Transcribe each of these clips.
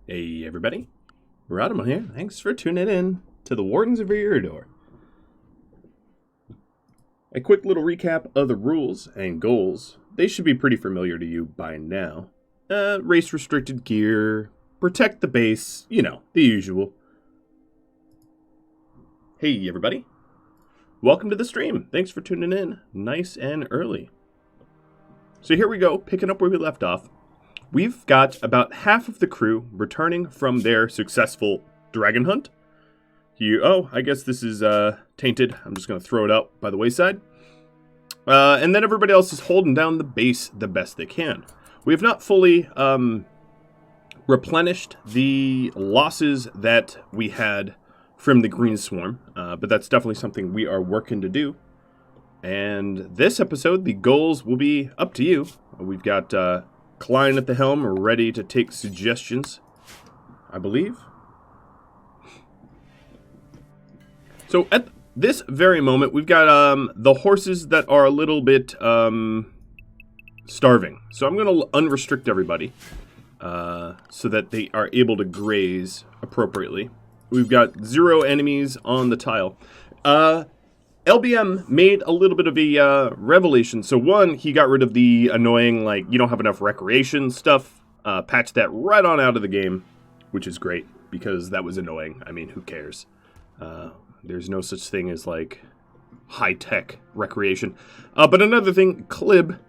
Hey everybody, Rhadamant here. Thanks for tuning in to the Wardens of Eriador. A quick little recap of the rules and goals. They should be pretty familiar to you by now. Race restricted gear, protect the base, you know, the usual. Hey everybody, welcome to the stream. Thanks for tuning in nice and early. So here we go, picking up where we left off. We've got about half of the crew returning from their successful dragon hunt. I guess this is tainted. I'm just going to throw it out by the wayside. And then everybody else is holding down the base the best they can. We have not fully replenished the losses that we had from the Green Swarm, but that's definitely something we are working to do. And this episode, the goals will be up to you. We've got Klein at the helm, ready to take suggestions, I believe. So at this very moment, we've got the horses that are a little bit starving. So I'm going to unrestrict everybody so that they are able to graze appropriately. We've got 0 enemies on the tile. LBM made a little bit of a revelation. So one, he got rid of the annoying, like, you don't have enough recreation stuff. Patched that right on out of the game, which is great, because that was annoying. I mean, who cares? There's no such thing as, like, high-tech recreation. But another thing, Clib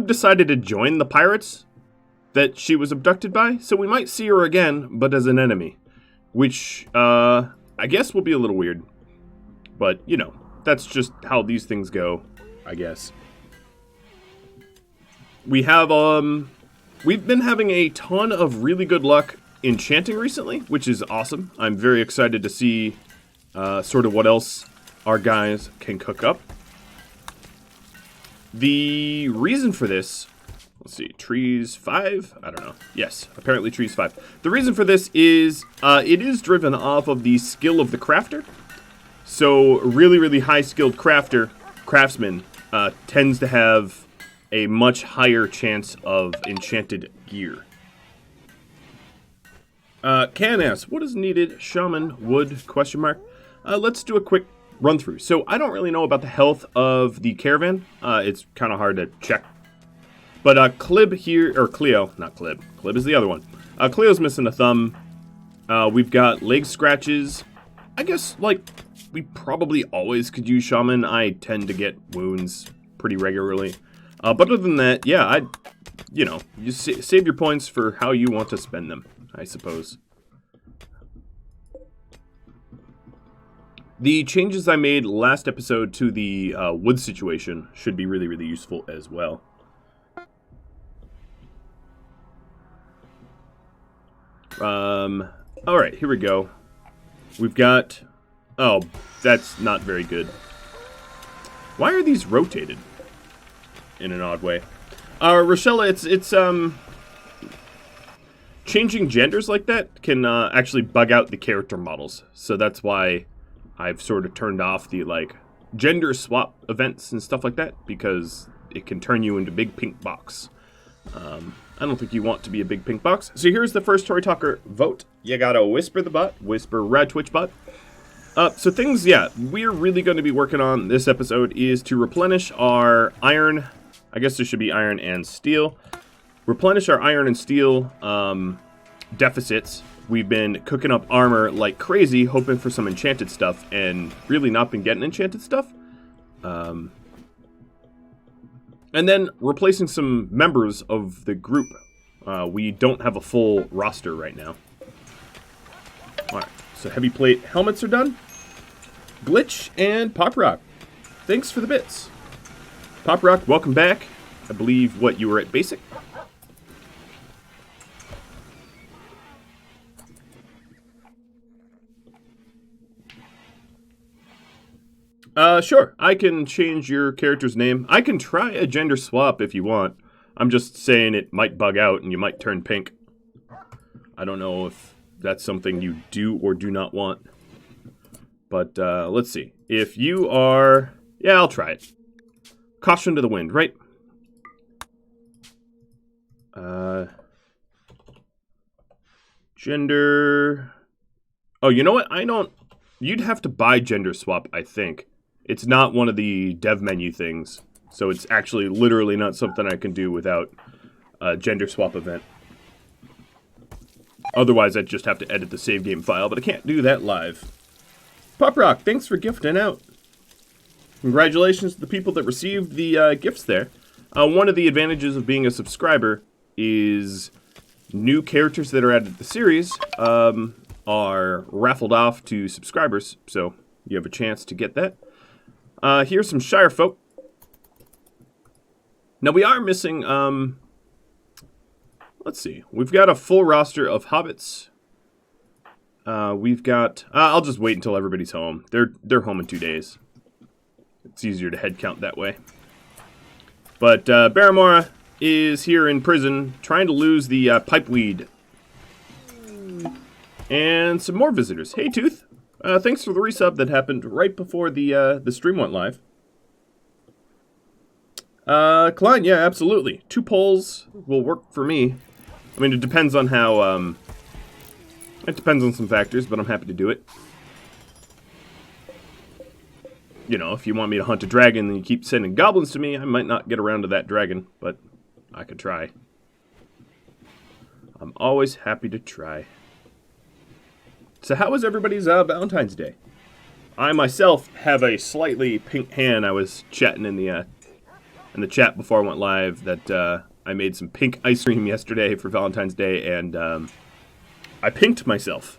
decided to join the pirates that she was abducted by, so we might see her again, but as an enemy. Which, I guess will be a little weird. But, you know, that's just how these things go, I guess. We have, we've been having a ton of really good luck enchanting recently, which is awesome. I'm very excited to see sort of what else our guys can cook up. The reason for this, let's see, trees 5? I don't know. Yes, apparently trees 5. The reason for this is it is driven off of the skill of the crafter. So, really high skilled craftsman tends to have a much higher chance of enchanted gear. Can asks, what is needed? Shaman, wood, question mark. Let's do a quick run through. So, I don't really know about the health of the caravan. It's kind of hard to check. But Clib here, or Cleo, not Clib. Clib is the other one. Cleo's missing a thumb. We've got leg scratches. I guess, like, we probably always could use Shaman. I tend to get wounds pretty regularly. But other than that, yeah, you save your points for how you want to spend them, I suppose. The changes I made last episode to the wood situation should be really useful as well. Alright, here we go. We've got... Oh, that's not very good. Why are these rotated? In an odd way. Rochelle, it's changing genders like that can actually bug out the character models. So that's why I've sort of turned off the, like, gender swap events and stuff like that, because it can turn you into big pink box. I don't think you want to be a big pink box. So here's the first Tory Talker vote. You gotta whisper the bot, whisper Rad Twitch bot. So things, yeah, we're really going to be working on this episode is to replenish our iron. I guess there should be iron and steel. Replenish our iron and steel deficits. We've been cooking up armor like crazy, hoping for some enchanted stuff, and really not been getting enchanted stuff. And then replacing some members of the group. We don't have a full roster right now. Alright, so heavy plate helmets are done. Glitch and Pop Rock, thanks for the bits. Pop Rock, welcome back. I believe, you were at basic? Sure. I can change your character's name. I can try a gender swap if you want. I'm just saying it might bug out and you might turn pink. I don't know if that's something you do or do not want. But, let's see. If you are... Yeah, I'll try it. Caution to the wind, right? Gender. Oh, you know what? I don't. You'd have to buy gender swap, I think. It's not one of the dev menu things. So it's actually literally not something I can do without a gender swap event. Otherwise, I'd just have to edit the save game file, but I can't do that live. Pop Rock, thanks for gifting out. Congratulations to the people that received the gifts there. One of the advantages of being a subscriber is new characters that are added to the series are raffled off to subscribers, so you have a chance to get that. Here's some Shire folk. Now we are missing, let's see, we've got a full roster of hobbits. We've got, I'll just wait until everybody's home. They're home in 2 days. It's easier to head count that way. But Baramora is here in prison trying to lose the pipeweed. And some more visitors. Hey, Tooth. Thanks for the resub that happened right before the stream went live. Klein, yeah, absolutely. 2 polls will work for me. I mean, it depends on how, it depends on some factors, but I'm happy to do it. You know, if you want me to hunt a dragon and you keep sending goblins to me, I might not get around to that dragon, but I could try. I'm always happy to try. So how was everybody's Valentine's Day? I myself have a slightly pink hand. I was chatting in the chat before I went live that I made some pink ice cream yesterday for Valentine's Day, and I pinked myself.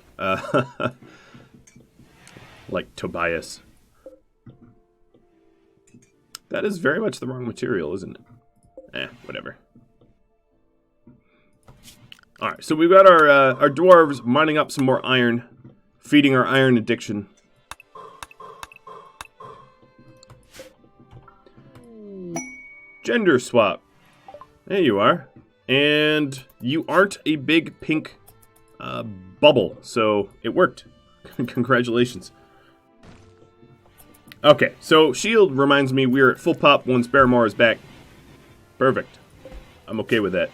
Like Tobias. That is very much the wrong material, isn't it? Whatever. Alright, so we've got our dwarves mining up some more iron, feeding our iron addiction. Gender swap. There you are. And you aren't a big pink bubble, so it worked. Congratulations. Okay, so shield reminds me we're at full pop once Baramora is back. Perfect. I'm okay with that.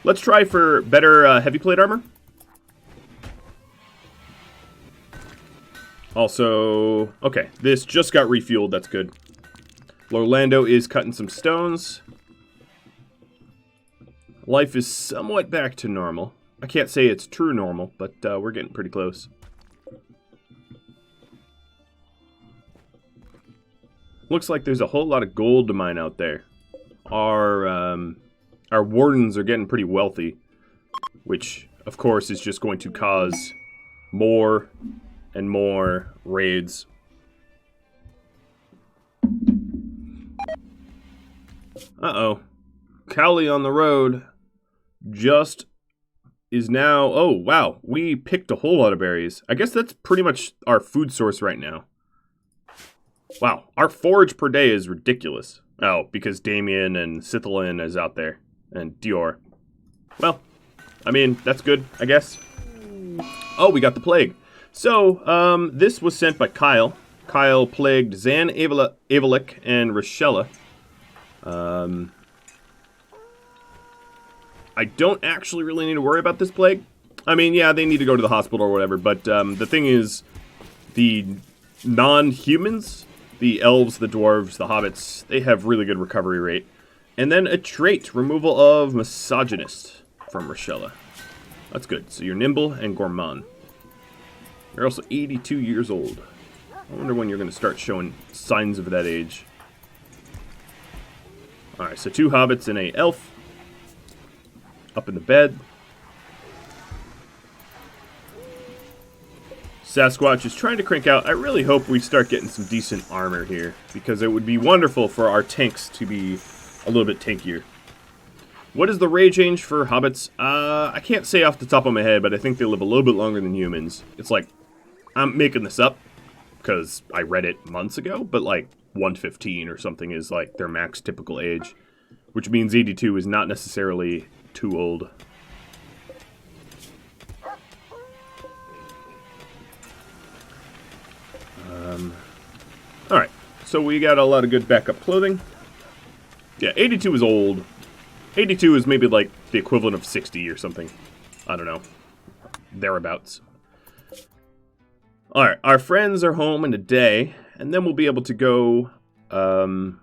Let's try for better heavy plate armor. Also, okay, this just got refueled. That's good. Lorlando is cutting some stones. Life is somewhat back to normal. I can't say it's true normal, but we're getting pretty close. Looks like there's a whole lot of gold to mine out there. Our wardens are getting pretty wealthy, which, of course, is just going to cause more and more raids. Uh-oh. Cowley on the road just is now... Oh, wow. We picked a whole lot of berries. I guess that's pretty much our food source right now. Wow. Our forage per day is ridiculous. Oh, because Damien and Sithalin is out there. And Dior. Well, I mean, that's good, I guess. Oh, we got the plague. So, this was sent by Kyle. Kyle plagued Zan, Avalik, and Rochella. I don't actually really need to worry about this plague. I mean, yeah, they need to go to the hospital or whatever, but the thing is, the non-humans, the elves, the dwarves, the hobbits, they have really good recovery rate. And then a trait, removal of misogynist from Rochella. That's good. So you're nimble and gourmand. You're also 82 years old. I wonder when you're going to start showing signs of that age. Alright, so 2 hobbits and a elf. Up in the bed. Sasquatch is trying to crank out. I really hope we start getting some decent armor here, because it would be wonderful for our tanks to be a little bit tankier. What is the rage range for hobbits? I can't say off the top of my head, but I think they live a little bit longer than humans. It's like, I'm making this up, because I read it months ago, but like 115 or something is like their max typical age, which means 82 is not necessarily too old. Alright, so we got a lot of good backup clothing. Yeah, 82 is old. 82 is maybe like the equivalent of 60 or something. I don't know. thereabouts. Alright, our friends are home in a day, and then we'll be able to go hunt.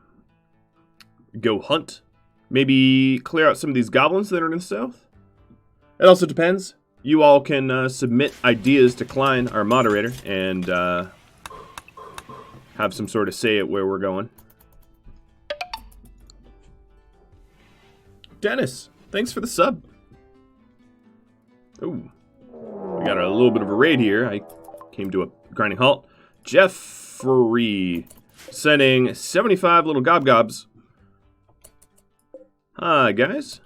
Maybe clear out some of these goblins that are in the south. It also depends. You all can submit ideas to Klein, our moderator, and have some sort of say at where we're going. Dennis, thanks for the sub. Ooh, we got a little bit of a raid here. I came to a grinding halt. Jeffrey sending 75 little gobs. Hi, guys.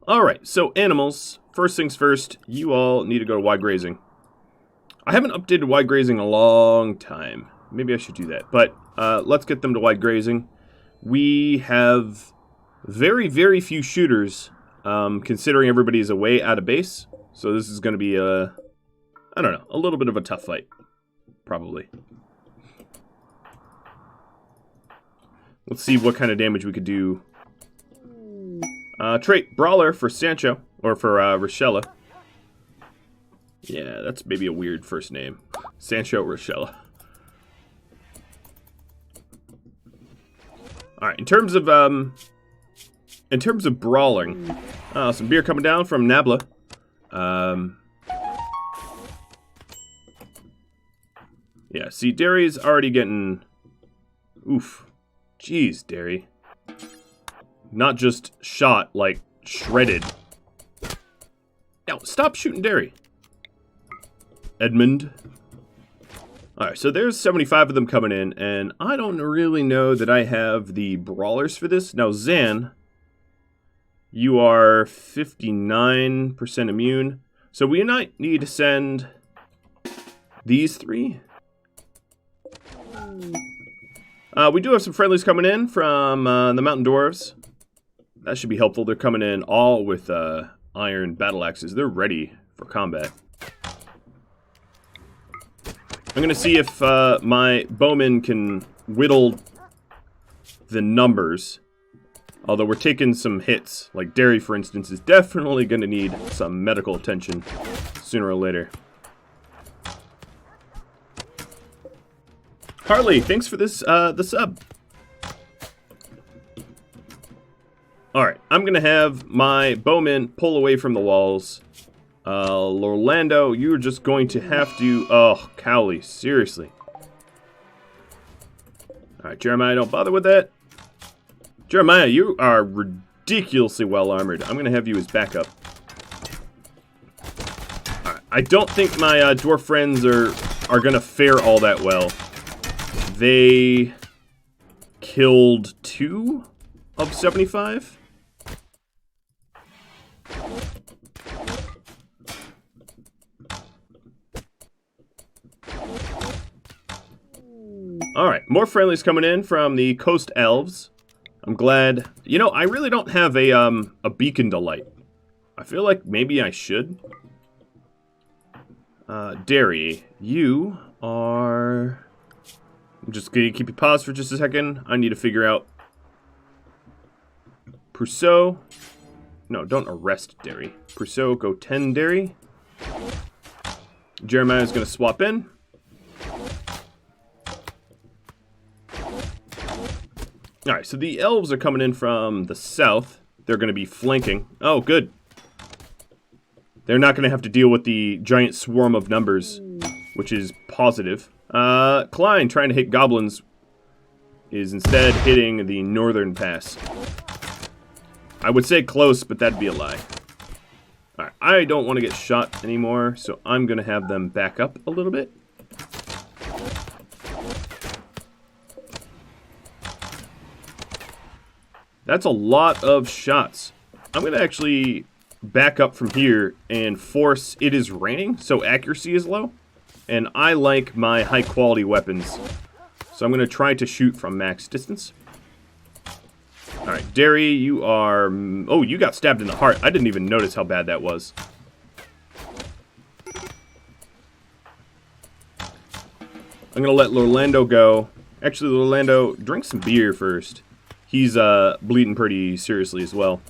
Alright, so animals. First things first, you all need to go to wide grazing. I haven't updated wide grazing in a long time. Maybe I should do that. But let's get them to wide grazing. We have very, very few shooters, considering everybody's away out of base. So this is going to be a, I don't know, a little bit of a tough fight. Probably. Let's see what kind of damage we could do. Trait, Brawler for Sancho, or for Rochella. Yeah, that's maybe a weird first name. Sancho Rochella. Alright, in terms of brawling, some beer coming down from Nabla. Yeah, see, Derry's already getting... Oof. Jeez, Derry. Not just shot, like, shredded. Now, stop shooting Derry. Edmund. Alright, so there's 75 of them coming in, and I don't really know that I have the brawlers for this. Now, Zan, you are 59% immune. So we might need to send these three. We do have some friendlies coming in from the Mountain Dwarves. That should be helpful. They're coming in all with iron battle axes. They're ready for combat. I'm going to see if my bowmen can whittle the numbers. Although we're taking some hits. Like Derry, for instance, is definitely going to need some medical attention sooner or later. Harley, thanks for this the sub. Alright, I'm going to have my bowmen pull away from the walls. Orlando, you're just going to have to... Oh, Cowley, seriously. Alright, Jeremiah, don't bother with that. Jeremiah, you are ridiculously well armored. I'm going to have you as backup. Alright, I don't think my dwarf friends are going to fare all that well. They killed 2 of 75. Alright, more friendlies coming in from the Coast Elves. I'm glad. You know, I really don't have a beacon to light. I feel like maybe I should. Derry, you are... I'm just going to keep you paused for just a second. I need to figure out... Prusso. No, don't arrest Derry. Prusso, go 10 Derry. Jeremiah's going to swap in. Alright, so the elves are coming in from the south. They're going to be flanking. Oh, good. They're not going to have to deal with the giant swarm of numbers, which is positive. Klein, trying to hit goblins, is instead hitting the northern pass. I would say close, but that'd be a lie. Alright, I don't want to get shot anymore, so I'm going to have them back up a little bit. That's a lot of shots. I'm going to actually back up from here and force... It is raining, so accuracy is low. And I like my high-quality weapons. So I'm going to try to shoot from max distance. Alright, Derry, you are... Oh, you got stabbed in the heart. I didn't even notice how bad that was. I'm going to let Orlando go. Actually, Orlando, drink some beer first. He's bleeding pretty seriously as well.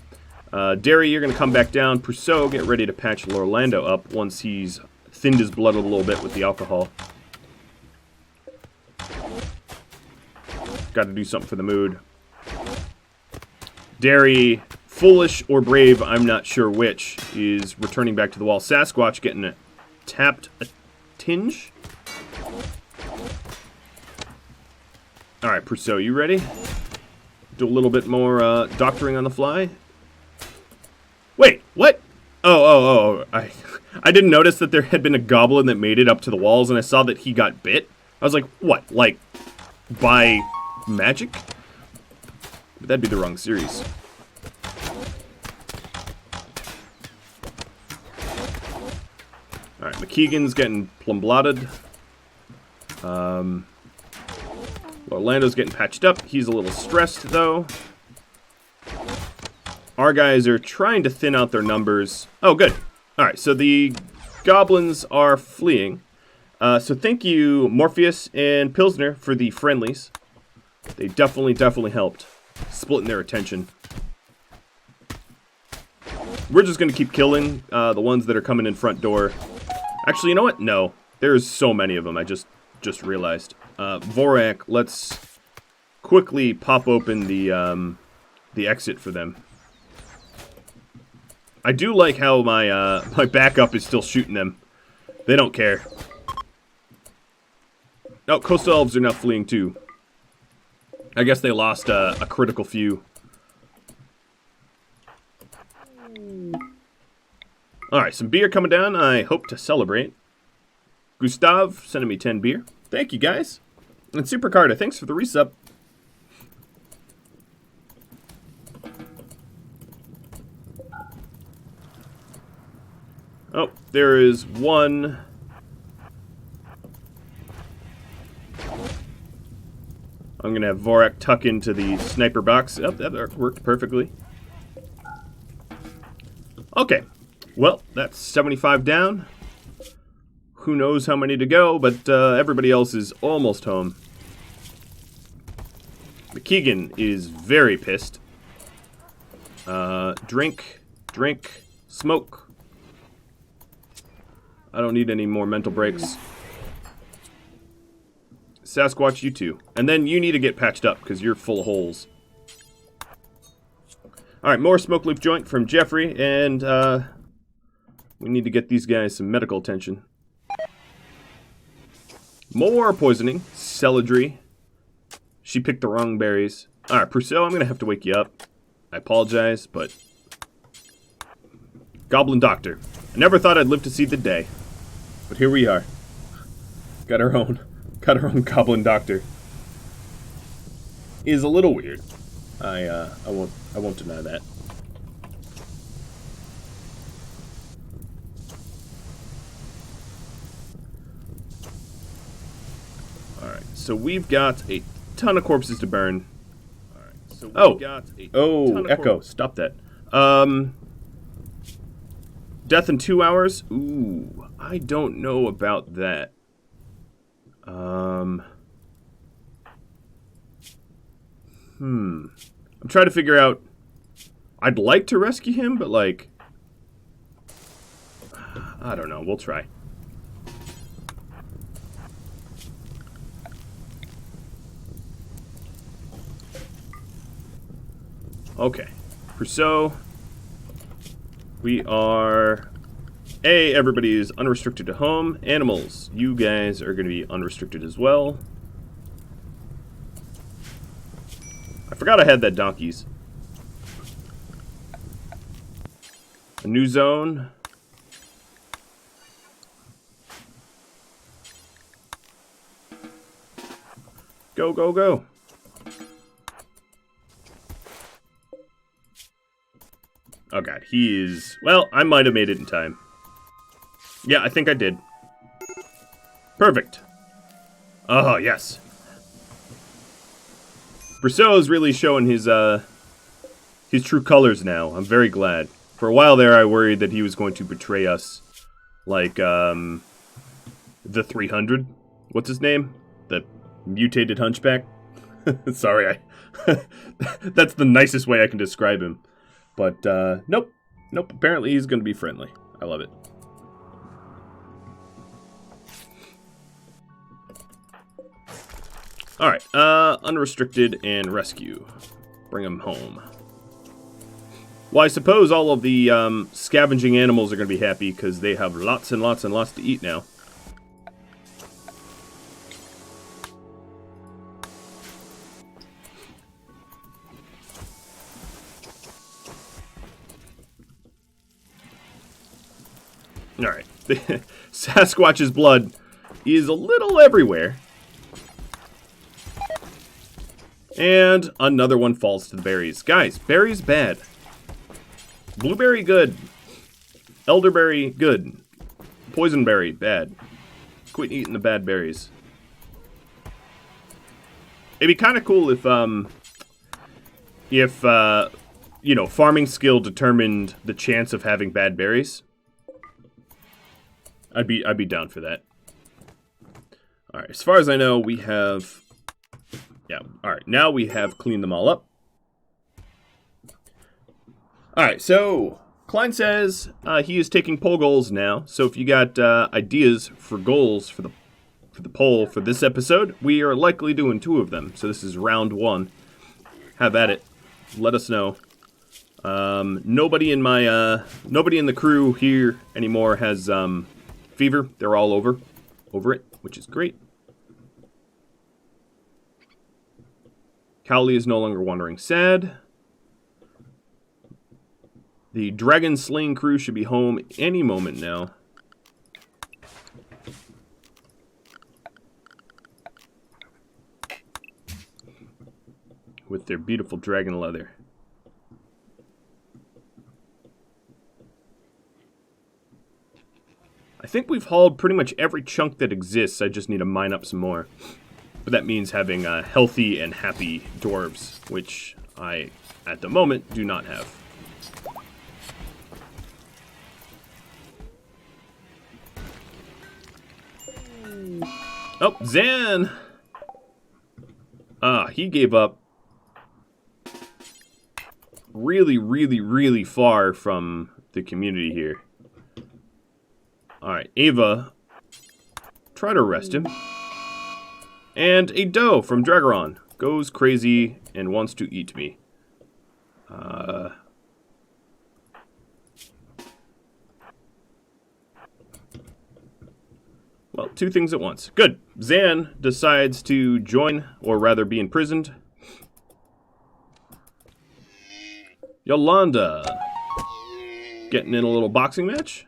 Derry, you're going to come back down. Prusso, get ready to patch Lorlando up once he's thinned his blood a little bit with the alcohol. Got to do something for the mood. Derry, foolish or brave, I'm not sure which, is returning back to the wall. Sasquatch getting tapped a tinge. Alright, Prusso, you ready? Do a little bit more doctoring on the fly. Wait, what? Oh. I didn't notice that there had been a goblin that made it up to the walls, and I saw that he got bit. I was like, what? Like, by magic? But that'd be the wrong series. Alright, McKeegan's getting plumblotted. Orlando's getting patched up. He's a little stressed, though. Our guys are trying to thin out their numbers. Oh, good. Alright, so the goblins are fleeing. So thank you, Morpheus and Pilsner, for the friendlies. They definitely helped. Splitting their attention. We're just going to keep killing the ones that are coming in front door. Actually, you know what? No. There's so many of them. I just realized. Vorak, let's quickly pop open the exit for them. I do like how my my backup is still shooting them. They don't care. Oh, Coastal Elves are now fleeing too. I guess they lost a critical few. Alright, some beer coming down. I hope to celebrate. Gustav sending me 10 beer. Thank you, guys. And Super Carter, thanks for the resub. Oh, there is one. I'm going to have Vorak tuck into the sniper box. Oh, that worked perfectly. Okay. Well, that's 75 down. Who knows how many to go, but everybody else is almost home. McKeegan is very pissed. Drink, smoke. I don't need any more mental breaks. Sasquatch, you too. And then you need to get patched up, because you're full of holes. Alright, more smoke leaf joint from Jeffrey, and we need to get these guys some medical attention. More poisoning. Celadry. She picked the wrong berries. Alright, Prusso, I'm going to have to wake you up. I apologize, but... Goblin Doctor. I never thought I'd live to see the day. But here we are. Got our own Goblin Doctor. Is a little weird. I won't deny that. Alright, so we've got a ton of corpses to burn. Alright, so we've got a ton of Echo, stop that. Death in 2 hours? Ooh, I don't know about that. I'm trying to figure out... I'd like to rescue him, but like... I don't know, we'll try. Okay. Prusso. We are... everybody is unrestricted at home. Animals, you guys are going to be unrestricted as well. I forgot I had that donkeys. A new zone. Go, go, go. Oh god, he is... Well, I might have made it in time. Yeah, I think I did. Perfect. Oh, yes. Prusso is really showing his true colors now. I'm very glad. For a while there, I worried that he was going to betray us. Like, the 300. What's his name? The mutated hunchback? Sorry, that's the nicest way I can describe him. But, nope. Nope, apparently he's going to be friendly. I love it. Alright, unrestricted and rescue. Bring him home. Well, I suppose all of the scavenging animals are going to be happy because they have lots and lots and lots to eat now. Alright, Sasquatch's blood is a little everywhere. And another one falls to the berries. Guys, berries bad. Blueberry good. Elderberry good. Poisonberry bad. Quit eating the bad berries. It'd be kind of cool if you know, farming skill determined the chance of having bad berries. I'd be down for that. All right, as far as I know, we have. Yeah, alright, now we have cleaned them all up. Alright, so, Klein says he is taking poll goals now, so if you got ideas for goals for the poll for this episode, we are likely doing 2 of them, so this is round 1. Have at it. Let us know. Nobody in the crew here anymore has fever. They're all over it, which is great. Cowley is no longer wandering sad. The dragon slaying crew should be home any moment now. With their beautiful dragon leather. I think we've hauled pretty much every chunk that exists. I just need to mine up some more. But that means having healthy and happy dwarves, which I, at the moment, do not have. Oh, Zan! He gave up really, really, really far from the community here. Alright, Ava, try to arrest him. And a doe from Dragaron goes crazy and wants to eat me. Well, 2 things at once. Good. Zan decides to join, or rather be imprisoned. Yolanda. Getting in a little boxing match.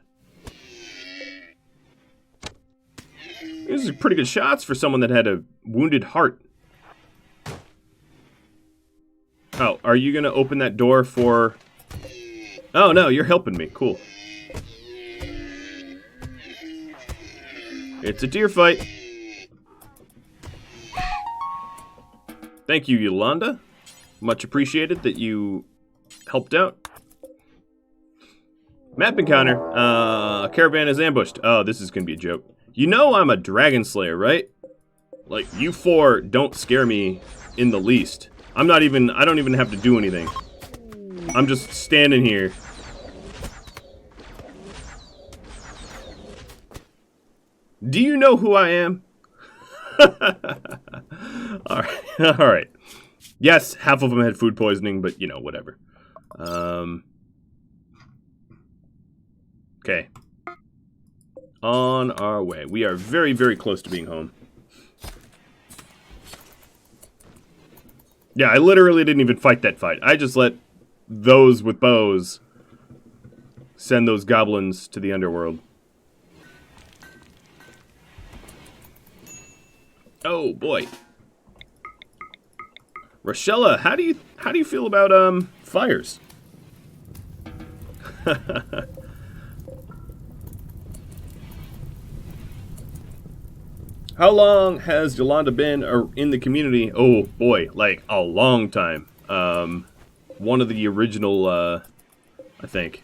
These are pretty good shots for someone that had a wounded heart. Oh, are you going to open that door for... Oh, no, you're helping me. Cool. It's a deer fight. Thank you, Yolanda. Much appreciated that you helped out. Map encounter. Caravan is ambushed. Oh, this is going to be a joke. You know I'm a dragon slayer, right? Like, you 4 don't scare me in the least. I don't even have to do anything. I'm just standing here. Do you know who I am? Alright. Yes, half of them had food poisoning, but, you know, whatever. Okay. On our way. We are very, very close to being home. Yeah, I literally didn't even fight that fight. I just let those with bows send those goblins to the underworld. Oh boy. Rochella, how do you feel about fires? How long has Yolanda been in the community? Oh boy, like a long time. One of the original, I think.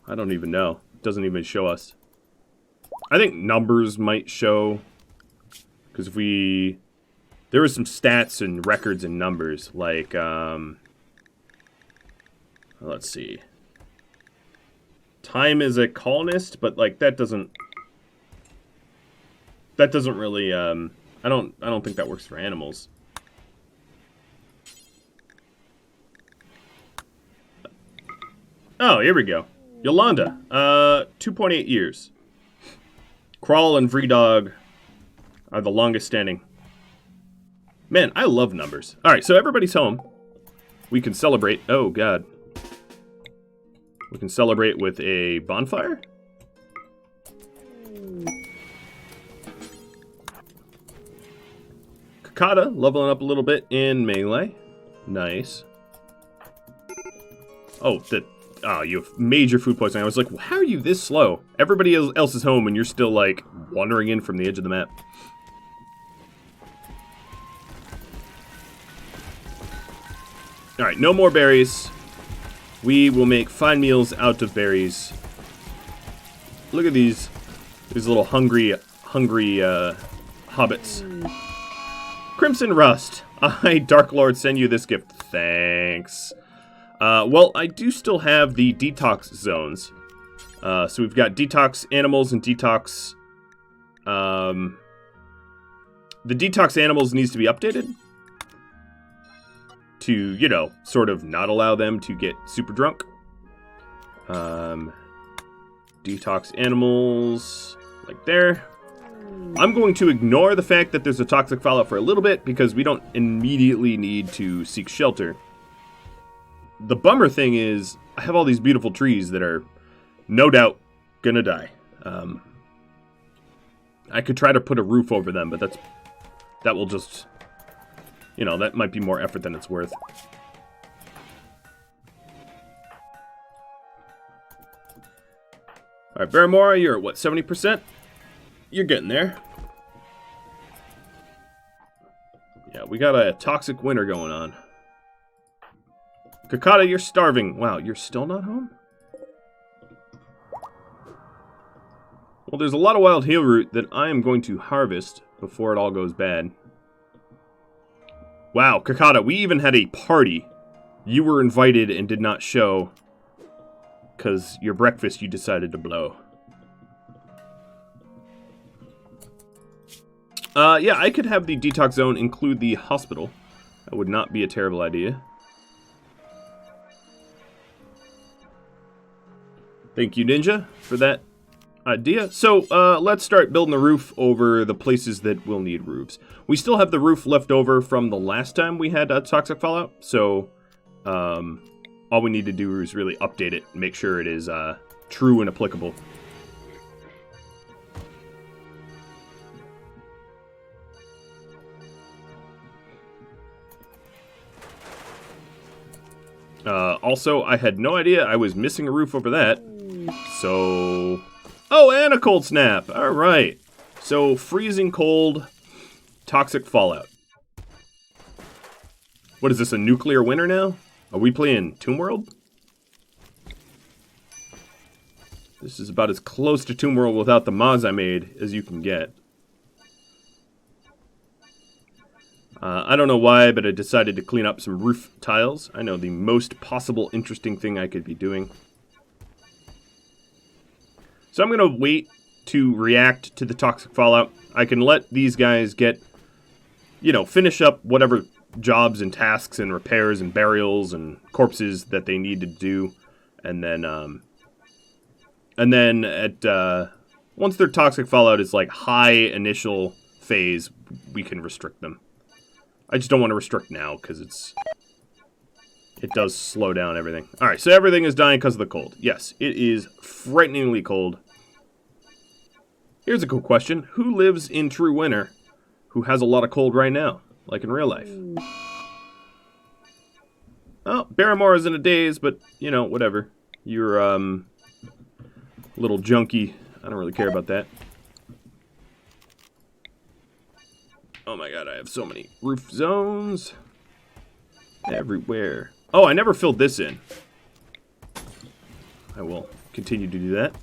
I don't even know. It doesn't even show us. I think numbers might show. Because if we There were some stats and records and numbers, like, let's see. Time as a colonist, but, like, that doesn't really, I don't think that works for animals. Oh, here we go. Yolanda, 2.8 years. Crawl and Vreedog are the longest standing. Man, I love numbers. Alright, so everybody's home. We can celebrate. Oh, God. We can celebrate with a bonfire? Kakata, leveling up a little bit in melee. Nice. Oh, you have major food poisoning. I was like, how are you this slow? Everybody else is home and you're still, like, wandering in from the edge of the map. Alright, no more berries. We will make fine meals out of berries. Look at these little hungry hobbits. Crimson Rust. I, Dark Lord, send you this gift. Thanks. Well, I do still have the detox zones. So we've got detox animals and detox... the detox animals needs to be updated. To, you know, sort of not allow them to get super drunk. Detox animals, like there. I'm going to ignore the fact that there's a toxic fallout for a little bit, because we don't immediately need to seek shelter. The bummer thing is, I have all these beautiful trees that are, no doubt, gonna die. I could try to put a roof over them, but that will just... You know, that might be more effort than it's worth. Alright, Baramora, you're at what, 70%? You're getting there. Yeah, we got a toxic winter going on. Kakata, you're starving. Wow, you're still not home? Well, there's a lot of wild heal root that I am going to harvest before it all goes bad. Wow, Kakata, we even had a party. You were invited and did not show because your breakfast you decided to blow. Yeah, I could have the detox zone include the hospital. That would not be a terrible idea. Thank you, Ninja, for that idea. So, let's start building the roof over the places that will need roofs. We still have the roof left over from the last time we had a toxic fallout, so all we need to do is really update it and make sure it is true and applicable. Also, I had no idea I was missing a roof over that, so... Oh, and a cold snap! Alright. So, freezing cold, toxic fallout. What is this, a nuclear winter now? Are we playing Tomb World? This is about as close to Tomb World without the mods I made as you can get. I don't know why, but I decided to clean up some roof tiles. I know, the most possible interesting thing I could be doing. So I'm going to wait to react to the toxic fallout. I can let these guys get, you know, finish up whatever jobs and tasks and repairs and burials and corpses that they need to do. And then at, once their toxic fallout is like high initial phase, we can restrict them. I just don't want to restrict now because it does slow down everything. Alright, so everything is dying because of the cold. Yes, it is frighteningly cold. Here's a cool question. Who lives in true winter who has a lot of cold right now, like in real life? Oh, Baramora's in a daze, but, you know, whatever. You're, a little junky. I don't really care about that. Oh my god, I have so many roof zones everywhere. Oh, I never filled this in. I will continue to do that.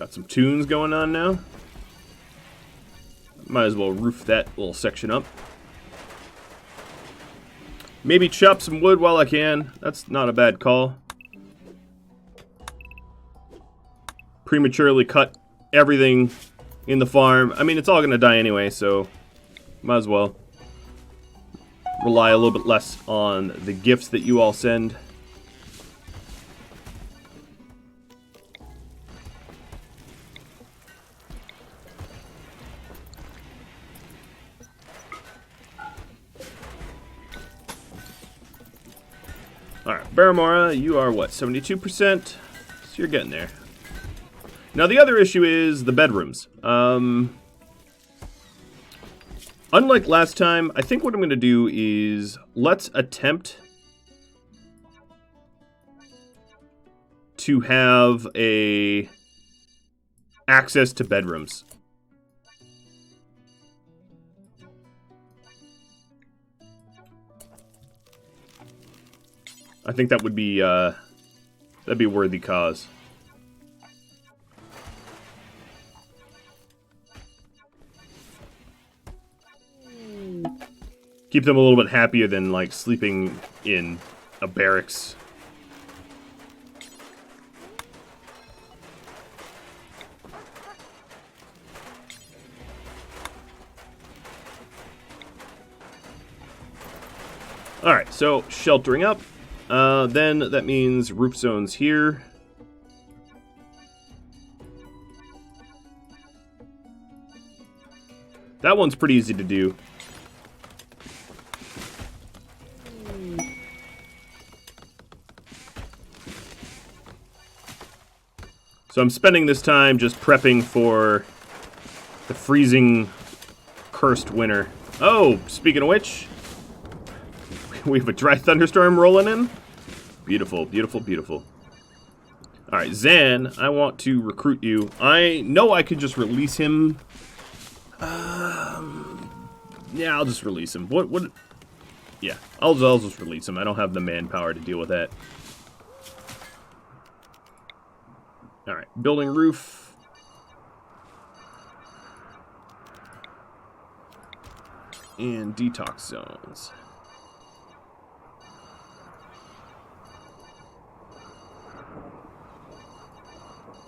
Got some tunes going on now. Might as well roof that little section up. Maybe chop some wood while I can. That's not a bad call. Prematurely cut everything in the farm. I mean, it's all going to die anyway, so might as well rely a little bit less on the gifts that you all send. Alright, Baramora, you are what, 72%? So you're getting there. Now the other issue is the bedrooms. Unlike last time, I think what I'm going to do is let's attempt to have a access to bedrooms. I think that would be that'd be a worthy cause. Keep them a little bit happier than like sleeping in a barracks. Alright, so sheltering up. Then that means roof zones here. That one's pretty easy to do. So I'm spending this time just prepping for the freezing, cursed winter. Oh, speaking of which, we have a dry thunderstorm rolling in. Beautiful, beautiful, beautiful. Alright, Zan, I want to recruit you. I know I could just release him. Yeah, I'll just release him. What? Yeah, I'll just release him. I don't have the manpower to deal with that. Alright, building roof. And detox zones.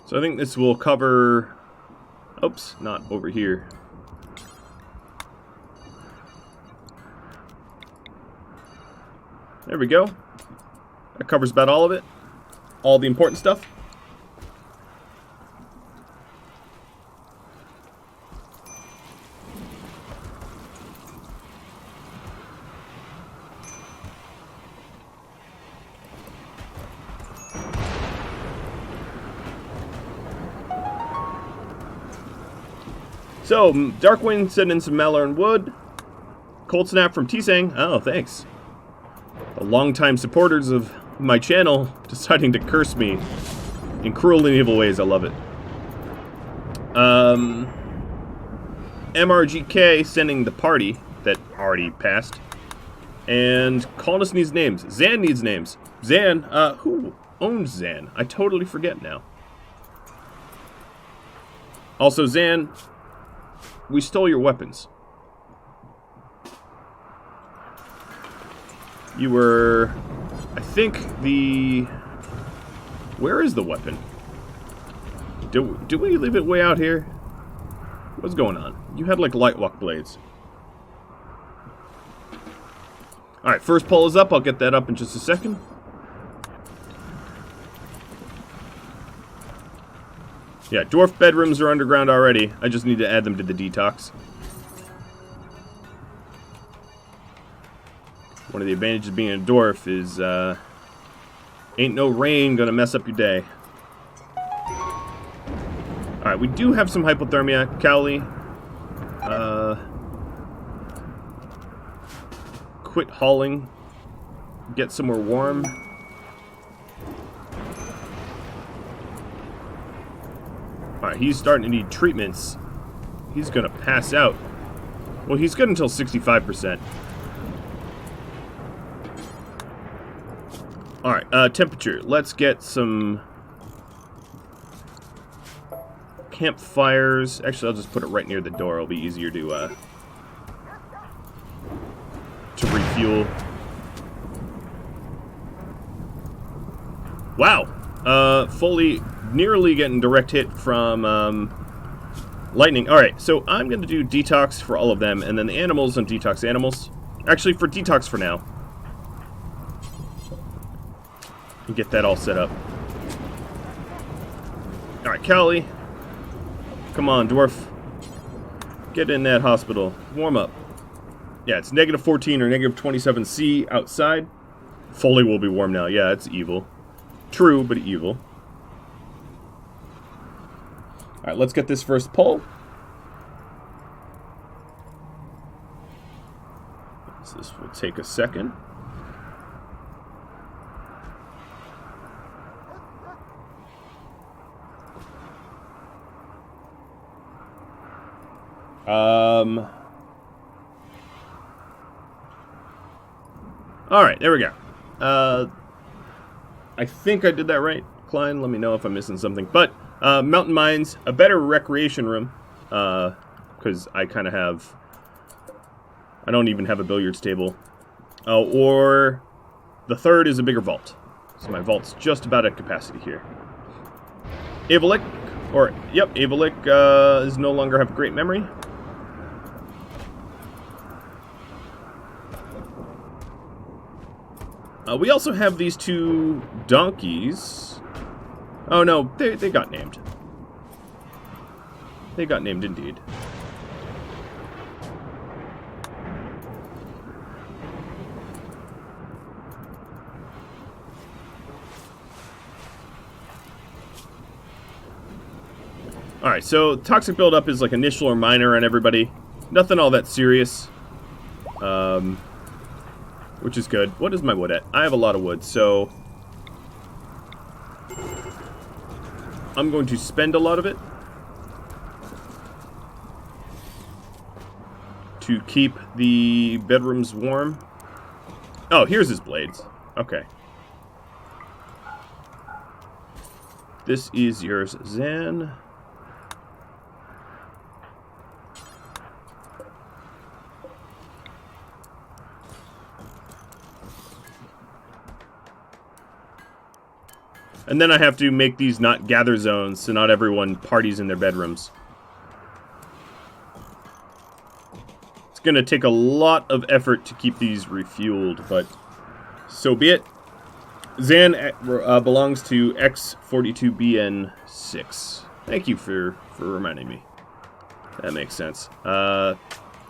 So I think this will cover... Oops, not over here. There we go. That covers about all of it. All the important stuff. So, Darkwind sent in some Malern wood. Cold Snap from T-Sang. Oh, thanks. The longtime supporters of my channel deciding to curse me in cruel and evil ways. I love it. MRGK sending the party that already passed. And Colnus needs names. Zan needs names. Zan, who owns Zan? I totally forget now. Also, Zan... we stole your weapons. You were... I think the... Where is the weapon? Do we leave it way out here? What's going on? You had like lightwalk blades. Alright, first pull is up. I'll get that up in just a second. Yeah, dwarf bedrooms are underground already. I just need to add them to the detox. One of the advantages of being a dwarf is, ain't no rain gonna mess up your day. Alright, we do have some hypothermia. Cowley. Quit hauling. Get somewhere warm. Alright, he's starting to need treatments. He's gonna pass out. Well, he's good until 65%. Alright, temperature. Let's get some campfires. Actually, I'll just put it right near the door. It'll be easier to refuel. Wow. Fully, nearly getting direct hit from lightning. Alright, so I'm going to do detox for all of them, and then the animals on detox animals. Actually, for detox for now. And get that all set up. Alright, Callie. Come on, dwarf. Get in that hospital. Warm up. Yeah, it's negative 14 or negative 27 C outside. Foley will be warm now. Yeah, it's evil. True, but evil. Alright, let's get this first pull. This will take a second. Alright, there we go. I think I did that right. Klein, let me know if I'm missing something. But, mountain mines, a better recreation room. Because I kind of have... I don't even have a billiards table. Or the third is a bigger vault. So my vault's just about at capacity here. Avalik, or, yep, Avalik is no longer have great memory. We also have these two donkeys. Oh no, they got named. They got named indeed. Alright, so toxic buildup is like initial or minor on everybody. Nothing all that serious. Which is good. What is my wood at? I have a lot of wood, so... I'm going to spend a lot of it to keep the bedrooms warm. Oh, here's his blades. Okay. This is yours, Zan. And then I have to make these not gather zones, so not everyone parties in their bedrooms. It's going to take a lot of effort to keep these refueled, but so be it. Zan belongs to X42BN6. Thank you for reminding me. That makes sense.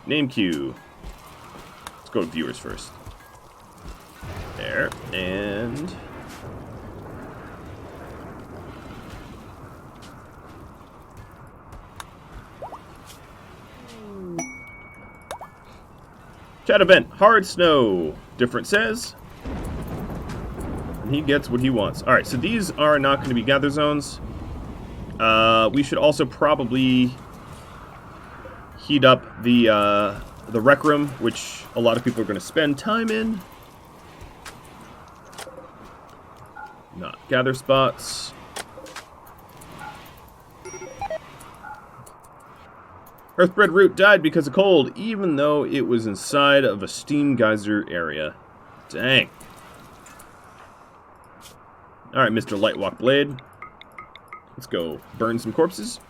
Name queue. Let's go to viewers first. There, and... Chat event, hard snow. Different says. And he gets what he wants. Alright, so these are not going to be gather zones. We should also probably heat up the rec room, which a lot of people are going to spend time in. Not gather spots. Earthbred root died because of cold, even though it was inside of a steam geyser area. Dang. Alright, Mr. Lightwalk Blade. Let's go burn some corpses.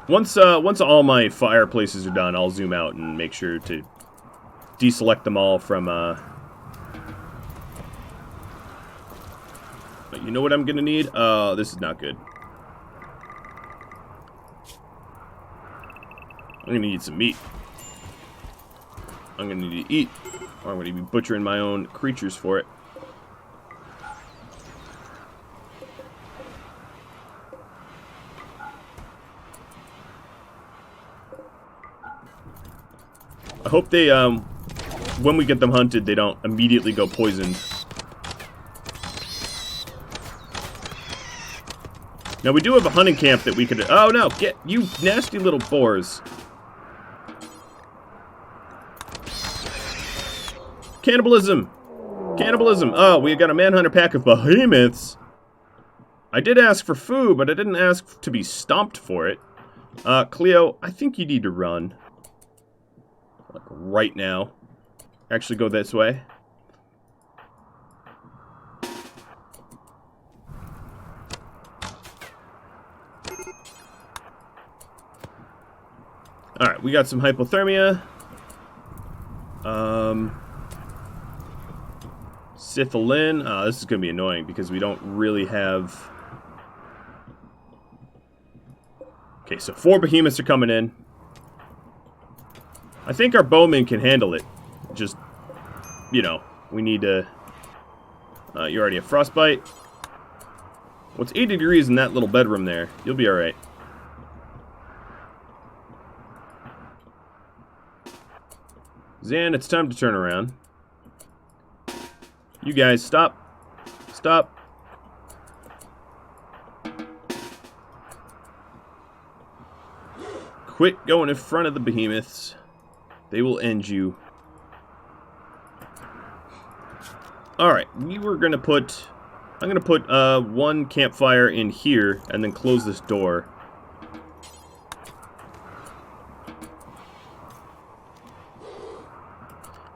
Once all my fireplaces are done, I'll zoom out and make sure to deselect them all from... You know what I'm gonna need? This is not good. I'm gonna need some meat. I'm gonna need to eat, or I'm gonna be butchering my own creatures for it. I hope they, when we get them hunted, they don't immediately go poisoned. Now, we do have a hunting camp that we could... Oh, no! Get... You nasty little boars. Cannibalism! Cannibalism. Oh, we got a manhunter pack of behemoths. I did ask for food, but I didn't ask to be stomped for it. Cleo, I think you need to run. Like, right now. Actually, go this way. Alright, we got some hypothermia. Syphilin. This is going to be annoying because we don't really have... Okay, so 4 behemoths are coming in. I think our bowman can handle it. Just, you know, we need to... you already have frostbite. Well, it's 80 degrees in that little bedroom there. You'll be alright. Zan, it's time to turn around. You guys, stop. Stop. Quit going in front of the behemoths. They will end you. Alright, we were gonna put... I'm gonna put 1 campfire in here and then close this door.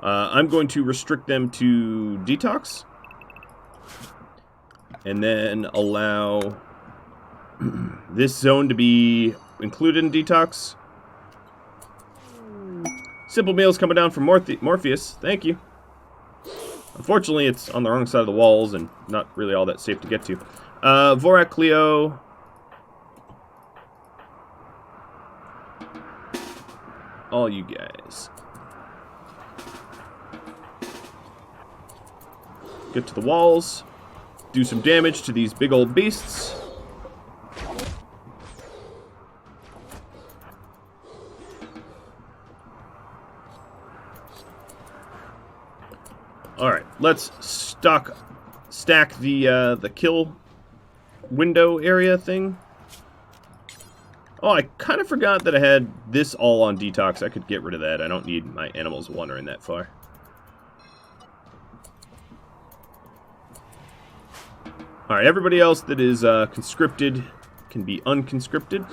I'm going to restrict them to detox. And then allow this zone to be included in detox. Simple meals coming down from Morpheus. Thank you. Unfortunately, it's on the wrong side of the walls and not really all that safe to get to. Vorak, Cleo. All you guys. Get to the walls. Do some damage to these big old beasts. Alright, let's stack the kill window area thing. Oh, I kind of forgot that I had this all on detox. I could get rid of that. I don't need my animals wandering that far. Alright, everybody else that is conscripted can be unconscripted.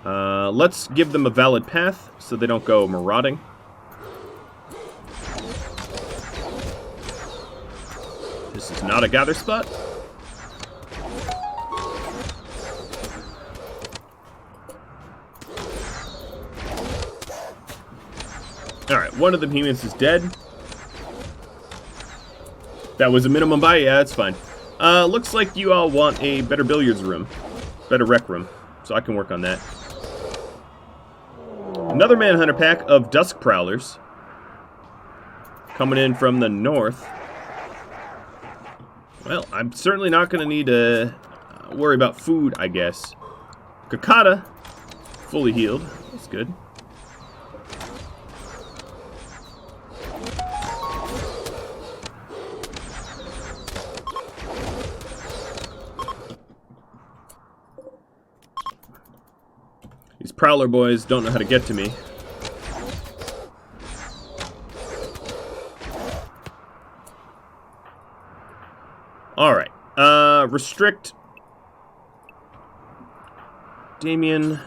Let's give them a valid path so they don't go marauding. This is not a gather spot. Alright, one of the behemoths is dead. That was a minimum buy? Yeah, that's fine. Looks like you all want a better billiards room. Better rec room. So I can work on that. Another manhunter pack of dusk prowlers. Coming in from the north. Well, I'm certainly not going to need to worry about food, I guess. Kakata, fully healed. That's good. These prowler boys don't know how to get to me. Alright. Restrict. Damien.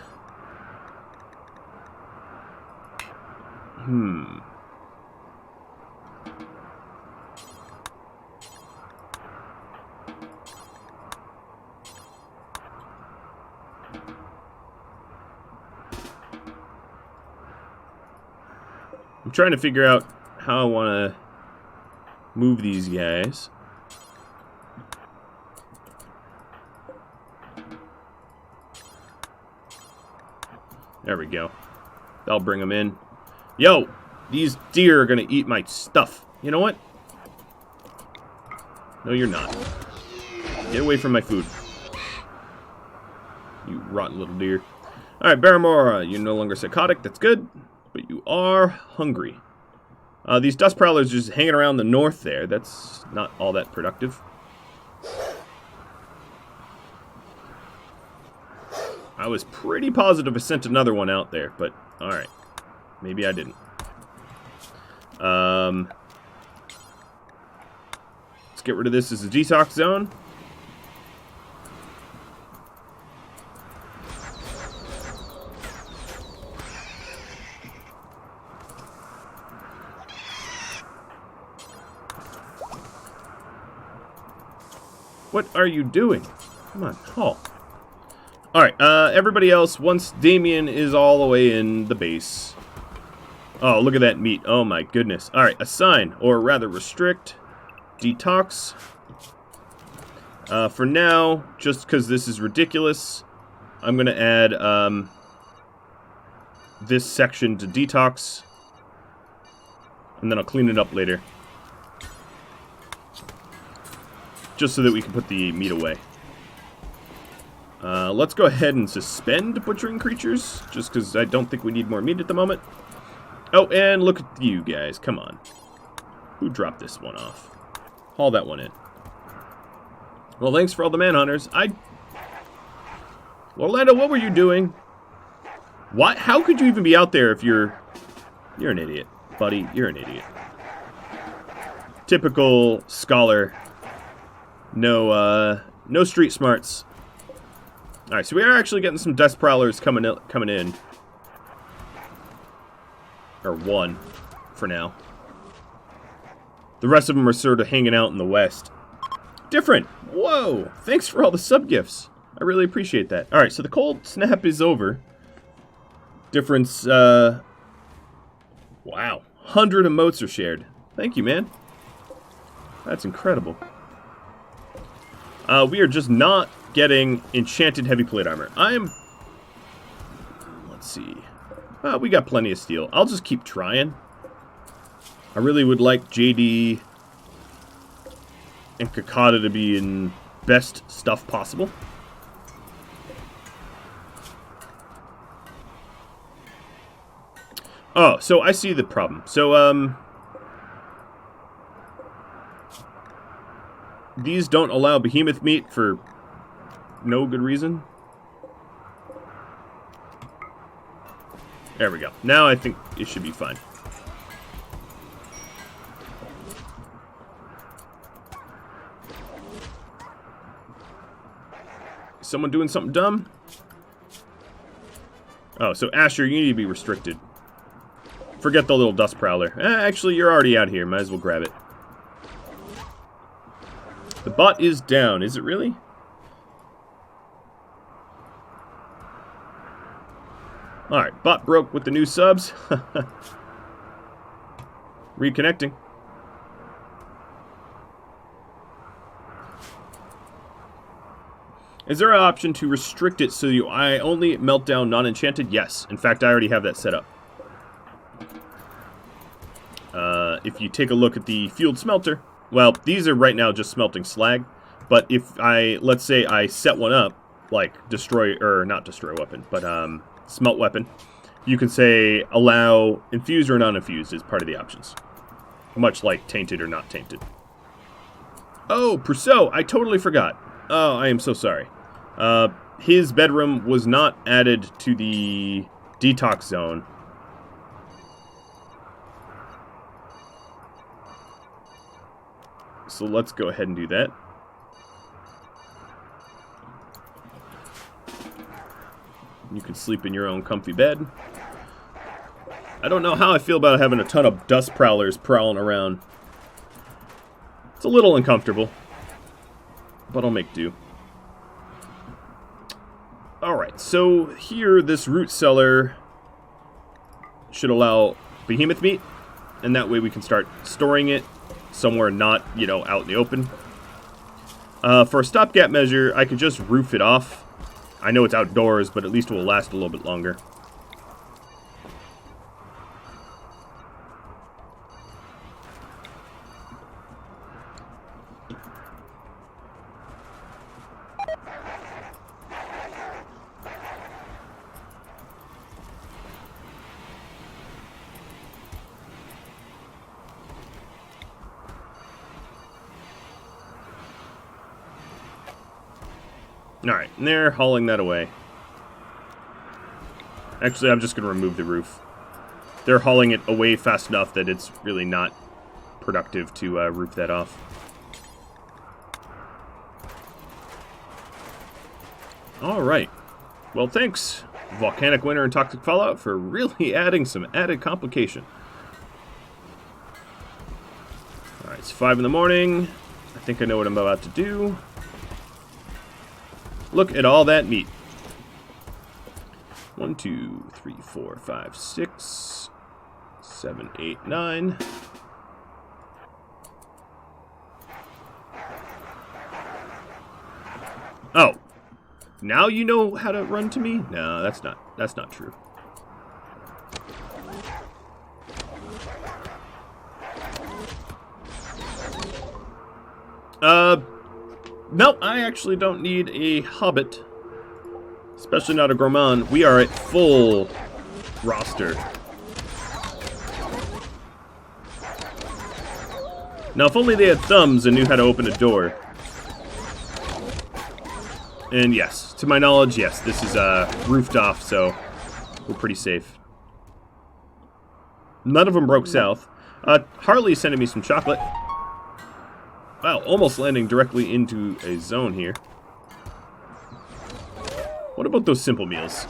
I'm trying to figure out how I want to move these guys. There we go. That'll bring them in. Yo! These deer are going to eat my stuff. You know what? No, you're not. Get away from my food. You rotten little deer. Alright, Baramora, you're no longer psychotic. That's good. But you are hungry. These dust prowlers just hanging around the north there. That's not all that productive. I was pretty positive I sent another one out there, but alright. Maybe I didn't. Let's get rid of this as a detox zone. What are you doing? Come on, Paul. Alright, everybody else, once Damien is all the way in the base. Oh, look at that meat. Oh my goodness. Alright, assign, or rather restrict, detox. For now, just because this is ridiculous, I'm going to add this section to detox. And then I'll clean it up later. Just so that we can put the meat away. Let's go ahead and suspend butchering creatures, just because I don't think we need more meat at the moment. Oh, and look at you guys. Come on. Who dropped this one off? Haul that one in. Well, thanks for all the manhunters. Orlando, what were you doing? What? How could you even be out there if you're... You're an idiot, buddy. You're an idiot. Typical scholar... No street smarts. Alright, so we are actually getting some Dust Prowlers coming in. Or one, for now. The rest of them are sort of hanging out in the west. Different! Whoa! Thanks for all the sub-gifts. I really appreciate that. Alright, so the cold snap is over. Difference, wow. 100 emotes are shared. Thank you, man. That's incredible. We are just not getting enchanted heavy plate armor. Let's see. We got plenty of steel. I'll just keep trying. I really would like JD and Kakata to be in best stuff possible. Oh, so I see the problem. So, these don't allow behemoth meat for no good reason. There we go. Now I think it should be fine. Is someone doing something dumb? Oh, so Asher, you need to be restricted. Forget the little dust prowler. Actually, you're already out here. Might as well grab it. The bot is down. Is it really? Alright, bot broke with the new subs. Reconnecting. Is there an option to restrict it so I only melt down non-enchanted? Yes. In fact, I already have that set up. If you take a look at the fueled smelter, well, these are right now just smelting slag, but if let's say I set one up, like not destroy weapon, but smelt weapon, you can say allow infused or non-infused as part of the options. Much like tainted or not tainted. Oh, Perso, I totally forgot. Oh, I am so sorry. His bedroom was not added to the detox zone. So let's go ahead and do that. You can sleep in your own comfy bed. I don't know how I feel about having a ton of dust prowlers prowling around. It's a little uncomfortable, but I'll make do. Alright, so here this root cellar should allow behemoth meat, and that way we can start storing it somewhere not, out in the open. For a stopgap measure, I could just roof it off. I know it's outdoors, but at least it will last a little bit longer. Alright, and they're hauling that away. Actually, I'm just going to remove the roof. they're hauling it away fast enough that it's really not productive to roof that off. Alright. Well, thanks, Volcanic Winter and Toxic Fallout, for really adding some added complication. Alright, it's 5 in the morning. I think I know what I'm about to do. Look at all that meat. 1, 2, 3, 4, 5, 6, 7, 8, 9. Oh. Now you know how to run to me? No, that's not true. Nope, I actually don't need a hobbit. Especially not a gourmand. We are at full roster. Now, if only they had thumbs and knew how to open a door. And yes, to my knowledge, yes, this is roofed off, so we're pretty safe. None of them broke south. Harley's sending me some chocolate. Wow, almost landing directly into a zone here. What about those simple meals?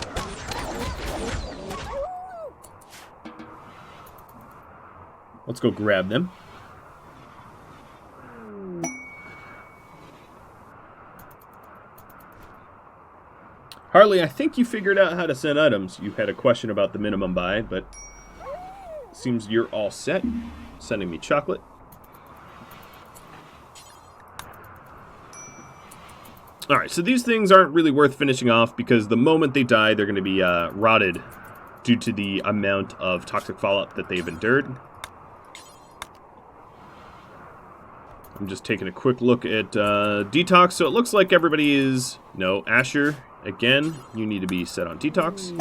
Let's go grab them. Harley, I think you figured out how to send items. You had a question about the minimum buy, but seems you're all set. Sending me chocolate. Alright, so these things aren't really worth finishing off because the moment they die, they're going to be rotted due to the amount of toxic fallout that they've endured. I'm just taking a quick look at detox. So it looks like everybody is... No, Asher, again, you need to be set on detox.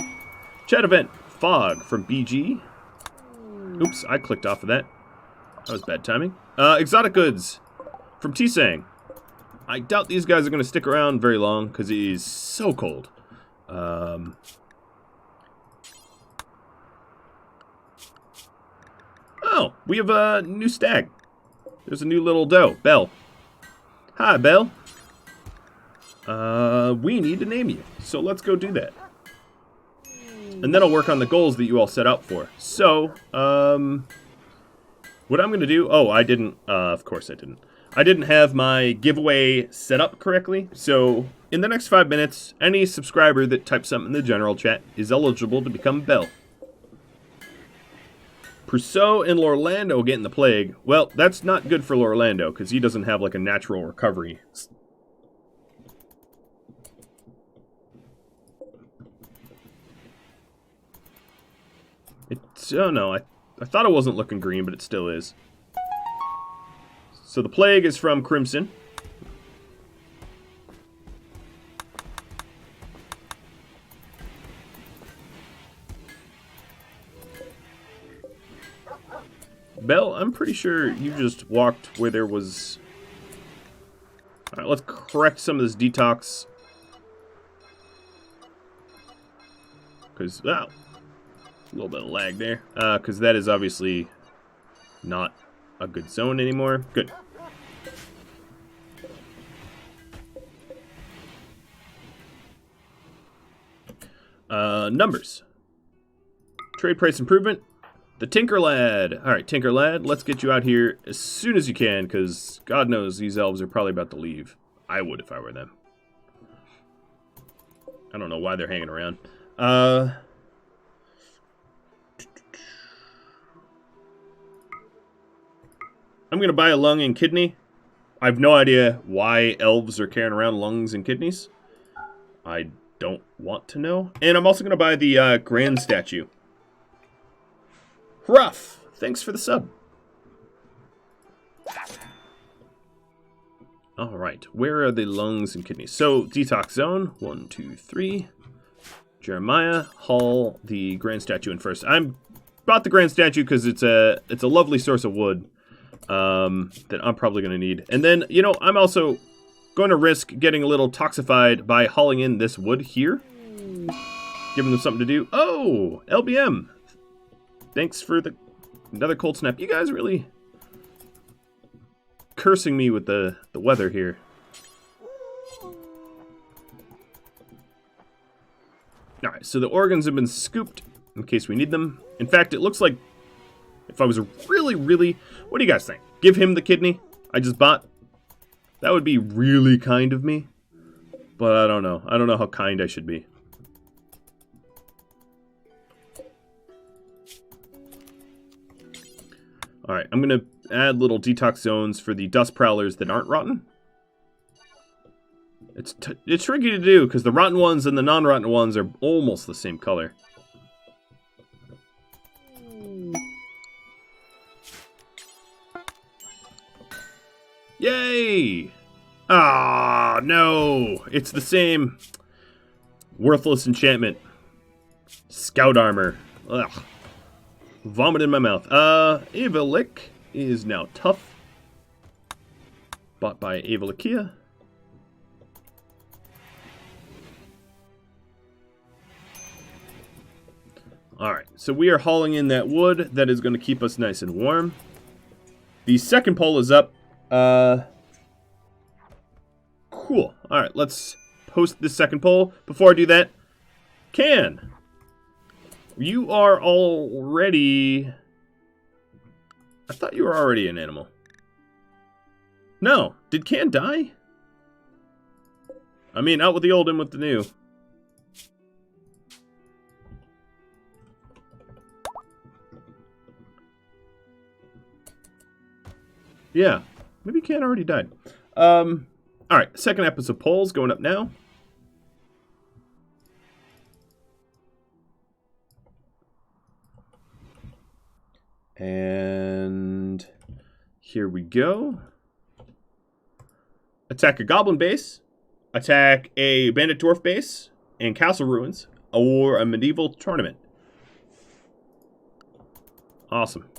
Chat event, Fog from BG. Oops, I clicked off of that. That was bad timing. Exotic goods from T-Sang. I doubt these guys are going to stick around very long because it is so cold. Oh, we have a new stag. There's a new little doe, Belle. Hi, Belle. We need to name you, so let's go do that. And then I'll work on the goals that you all set out for. So, what I'm going to do... Oh, I didn't... of course I didn't. I didn't have my giveaway set up correctly, so in the next 5 minutes, any subscriber that types something in the general chat is eligible to become Belle. Prusso and Lorlando getting the plague. Well, that's not good for Lorlando, because he doesn't have, like, a natural recovery. Oh no, I thought it wasn't looking green, but it still is. So the plague is from Crimson. Belle, I'm pretty sure you just walked where there was... Alright, let's correct some of this detox. Because, wow, a little bit of lag there. Because that is obviously not a good zone anymore. Good. Numbers. Trade price improvement. The Tinker Lad. Alright, Tinker Lad, let's get you out here as soon as you can, because God knows these elves are probably about to leave. I would if I were them. I don't know why they're hanging around. I'm going to buy a lung and kidney. I have no idea why elves are carrying around lungs and kidneys. I don't want to know. And I'm also going to buy the grand statue. Ruff, thanks for the sub. Alright, where are the lungs and kidneys? So, detox zone, 1, 2, 3. Jeremiah, haul the grand statue in first. I bought the grand statue because it's a lovely source of wood that I'm probably going to need. And then, you know, I'm also going to risk getting a little toxified by hauling in this wood here. Giving them something to do. Oh, LBM. thanks for another cold snap. You guys really cursing me with the weather here. Alright, so the organs have been scooped in case we need them. In fact, it looks like if I was really... What do you guys think? Give him the kidney I just bought? That would be really kind of me. But I don't know. I don't know how kind I should be. Alright, I'm going to add little detox zones for the dust prowlers that aren't rotten. It's tricky to do because the rotten ones and the non-rotten ones are almost the same color. Yay! Ah, no! It's the same worthless enchantment. Scout armor. Ugh. Vomit in my mouth. Avalik is now tough. Bought by Avalikia. Alright, so we are hauling in that wood. That is going to keep us nice and warm. The second pole is up. Cool. Alright, let's post this second pole. Before I do that, Can, you are already... I thought you were already an animal. No. Did Can die? I mean, out with the old, in with the new. Yeah. Maybe Can already died. Alright, second episode polls going up now. And here we go. Attack a goblin base, attack a bandit dwarf base and castle ruins, or a medieval tournament. Awesome.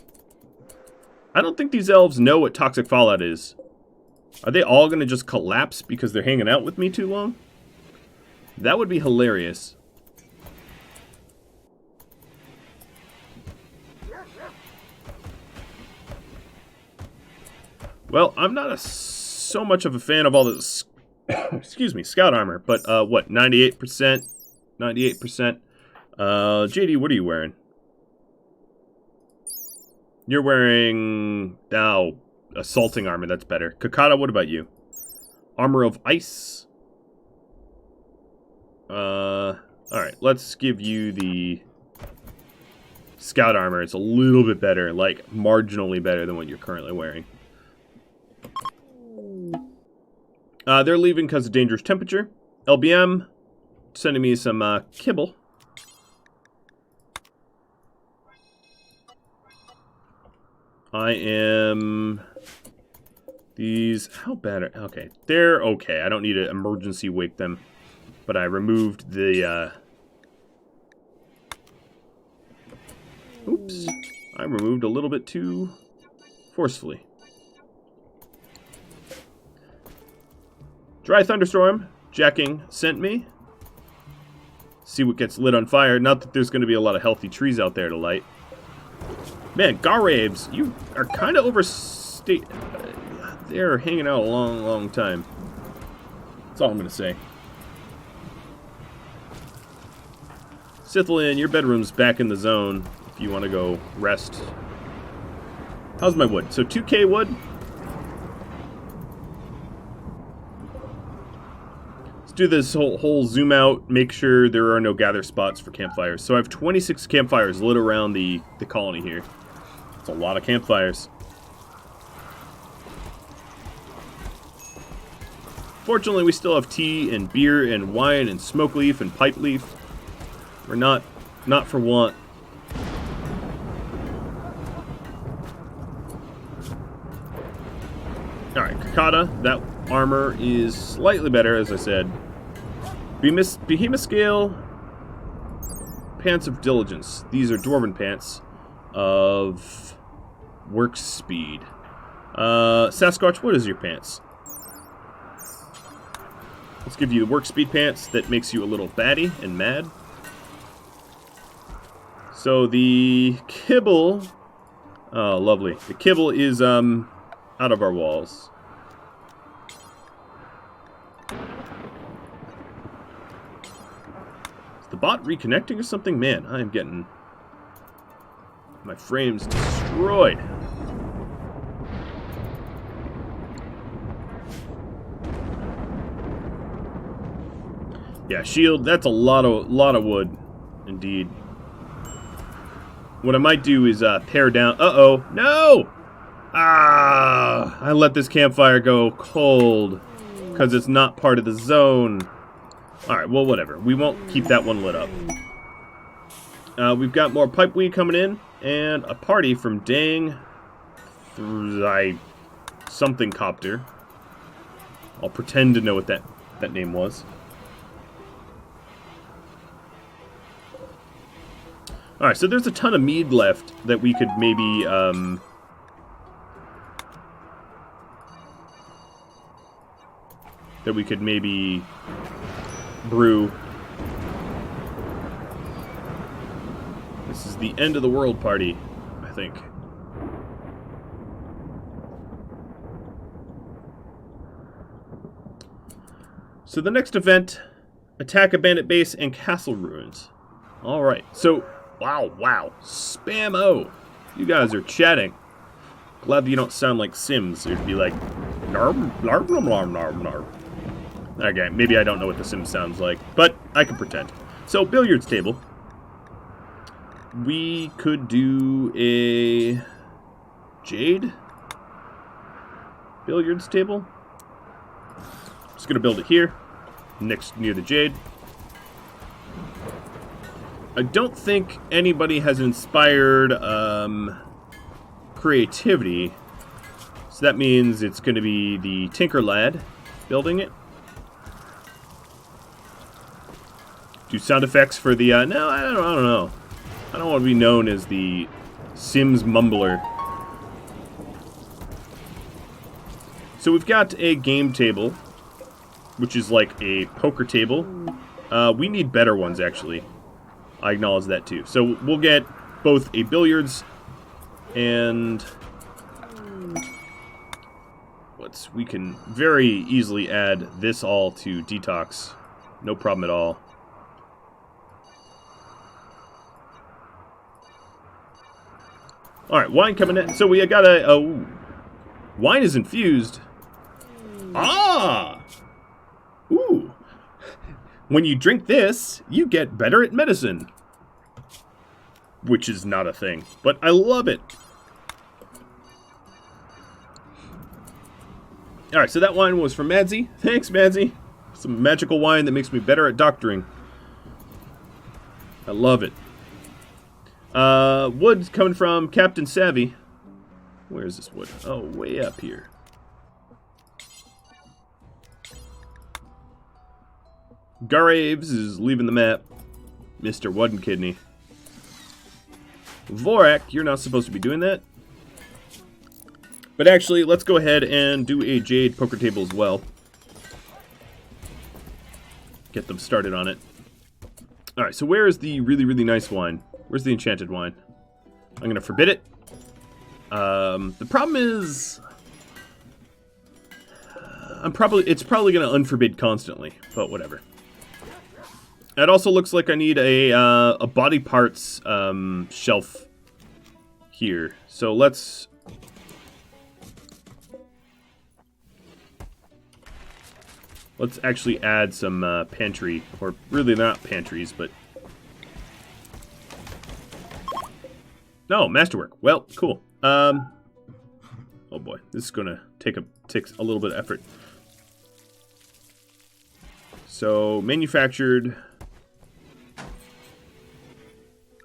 I don't think these elves know what toxic fallout is. Are they all going to just collapse because they're hanging out with me too long? That would be hilarious. Well, I'm not so much of a fan of all this, excuse me, scout armor. But, what, 98%? 98%? JD, what are you wearing? You're wearing, assaulting armor, that's better. Kakata, what about you? Armor of ice. Alright, let's give you the scout armor. It's a little bit better, like, marginally better than what you're currently wearing. They're leaving because of dangerous temperature. LBM, sending me some, kibble. I am... These... How bad are... Okay, they're okay. I don't need to emergency wake them. But I removed the, Oops. I removed a little bit too forcefully. Dry thunderstorm. Jacking sent me. See what gets lit on fire. Not that there's going to be a lot of healthy trees out there to light. Man, Garabes, you are kind of overstate. They're hanging out a long, long time. That's all I'm going to say. Sithlin, your bedroom's back in the zone if you want to go rest. How's my wood? So 2K wood. Let's do this whole zoom out, make sure there are no gather spots for campfires. So I have 26 campfires lit around the colony here. It's a lot of campfires. Fortunately, we still have tea and beer and wine and smoke leaf and pipe leaf. We're not for want. Alright, Kakata, that armor is slightly better, as I said. Behemoth scale, pants of diligence. These are dwarven pants of work speed. Sasquatch, what is your pants? Let's give you the work speed pants that makes you a little batty and mad. So the kibble... Oh, lovely. The kibble is out of our walls. Is the bot reconnecting or something? Man, I am getting my frames destroyed. Yeah, shield, that's a lot of wood, indeed. What I might do is pare down... Uh-oh, no! Ah, I let this campfire go cold because it's not part of the zone. Alright, well, whatever. We won't keep that one lit up. We've got more pipeweed coming in, and a party from Dang... something copter. I'll pretend to know what that name was. Alright, so there's a ton of mead left that we could maybe, brew. This is the end of the world party, I think. So the next event, attack a bandit base and castle ruins. Alright, so... Wow. Spam-o. You guys are chatting. Glad that you don't sound like Sims. It'd be like... Narm, narm, narm, narm, narm, narm. Okay, maybe I don't know what the Sims sounds like, but I can pretend. So, billiards table. We could do a... Jade? Billiards table? Just gonna build it here. Next, near the Jade. I don't think anybody has inspired creativity, so that means it's going to be the Tinker Lad building it. Do sound effects for the no, I don't know. I don't want to be known as the Sims mumbler. So we've got a game table, which is like a poker table. We need better ones, actually. I acknowledge that too. So we'll get both a billiards and we can very easily add this all to detox. No problem at all. Alright, wine coming in. So we got a wine is infused. Ah! Ooh. When you drink this, you get better at medicine. Which is not a thing, but I love it. Alright, so that wine was from Madsy. Thanks, Madsy. Some magical wine that makes me better at doctoring. I love it. Wood's coming from Captain Savvy. Where is this wood? Oh, way up here. Garaves is leaving the map. Mr. Wooden Kidney. Vorak, you're not supposed to be doing that. But actually, let's go ahead and do a Jade poker table as well. Get them started on it. Alright, so where is the really, really nice wine? Where's the enchanted wine? I'm going to forbid it. The problem is... it's probably going to unforbid constantly, but whatever. It also looks like I need a body parts shelf here. So let's actually add some pantry, or really not pantries, but no, masterwork. Well, cool. Oh boy, this is gonna take a little bit of effort. So manufactured.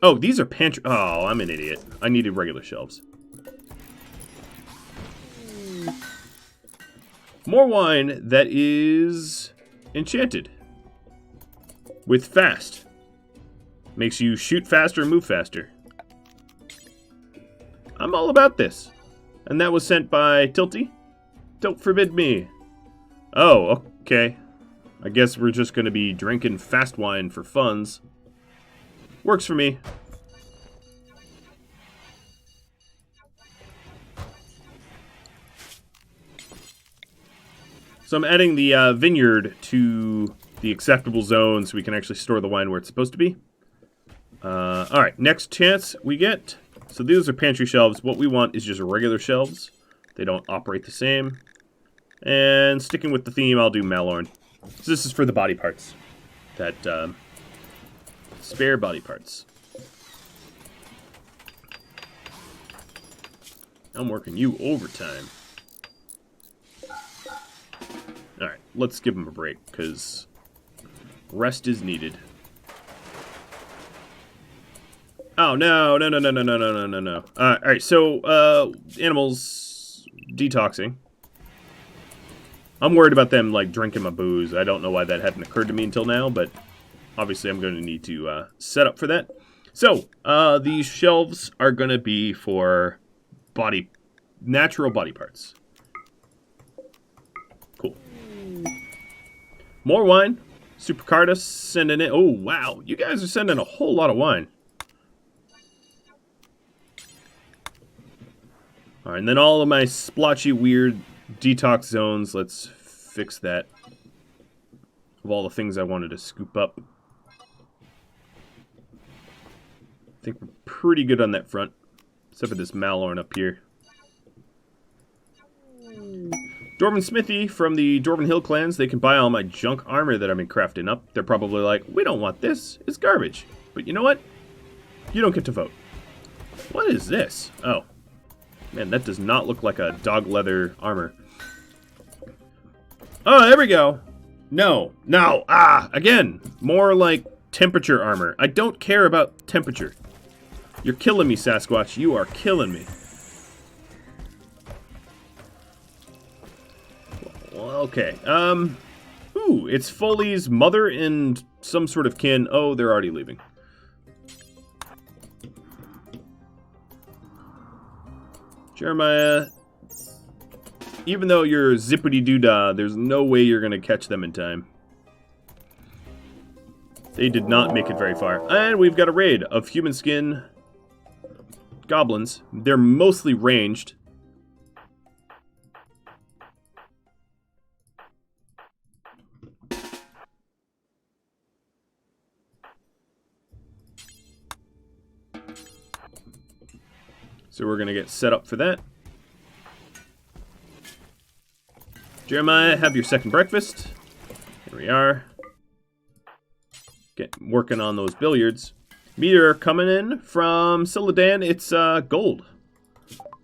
Oh, these are pantry. Oh, I'm an idiot. I needed regular shelves. More wine that is enchanted with fast. Makes you shoot faster and move faster. I'm all about this. And that was sent by Tilty. Don't forbid me. Oh, okay. I guess we're just going to be drinking fast wine for funs. Works for me. So I'm adding the vineyard to the acceptable zone so we can actually store the wine where it's supposed to be. Alright, next chance we get. So these are pantry shelves. What we want is just regular shelves. They don't operate the same. And sticking with the theme, I'll do Malorn. So this is for the body parts. That, spare body parts. I'm working you overtime. Alright, let's give him a break, because rest is needed. Oh, no. Alright, so, animals detoxing. I'm worried about them, like, drinking my booze. I don't know why that hadn't occurred to me until now, but obviously I'm going to need to set up for that. So, these shelves are going to be for natural body parts. Cool. More wine. Supercarda sending it. Oh, wow. You guys are sending a whole lot of wine. Alright, and then all of my splotchy, weird detox zones. Let's fix that. Of all the things I wanted to scoop up. I think we're pretty good on that front. Except for this Malorn up here. Dwarven Smithy from the Dwarven Hill clans. They can buy all my junk armor that I've been crafting up. They're probably like, we don't want this. It's garbage. But you know what? You don't get to vote. What is this? Oh. Man, that does not look like a dog leather armor. Oh, there we go. No. Again. More like temperature armor. I don't care about temperature. You're killing me, Sasquatch. You are killing me. Okay. Ooh, it's Foley's mother and some sort of kin. Oh, they're already leaving. Jeremiah, even though you're zippity-doo-dah, there's no way you're going to catch them in time. They did not make it very far. And we've got a raid of human skin goblins. They're mostly ranged. So we're going to get set up for that. Jeremiah, have your second breakfast. Here we are. Get working on those billiards. Meteor coming in from Siladan. It's gold.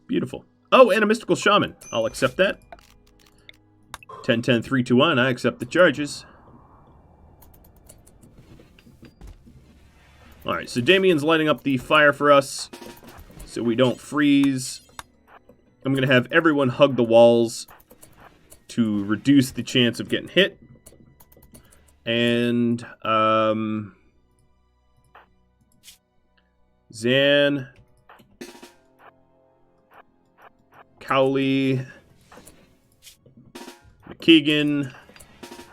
Beautiful. Oh, and a mystical shaman. I'll accept that. 10-10-3-2-1. I accept the charges. Alright, so Damien's lighting up the fire for us so we don't freeze. I'm going to have everyone hug the walls to reduce the chance of getting hit. And, Zan, Cowley, McKeegan,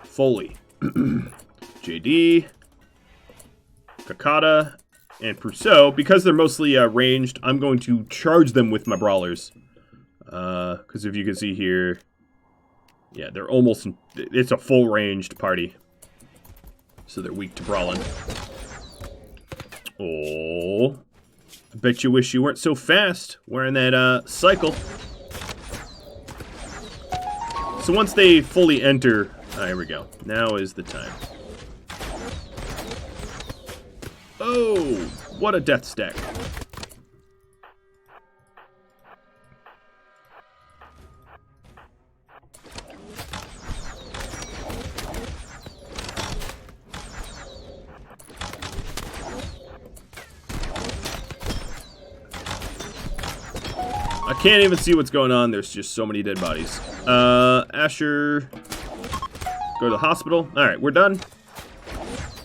Foley, JD, Kakata, and Prusso. Because they're mostly ranged, I'm going to charge them with my brawlers. Because if you can see here, yeah, they're almost, it's a full ranged party. So they're weak to brawling. Oh, I bet you wish you weren't so fast wearing that cycle. So once they fully enter, here we go. Now is the time. Oh, what a death stack. I can't even see what's going on. There's just so many dead bodies. Asher, go to the hospital. Alright, we're done.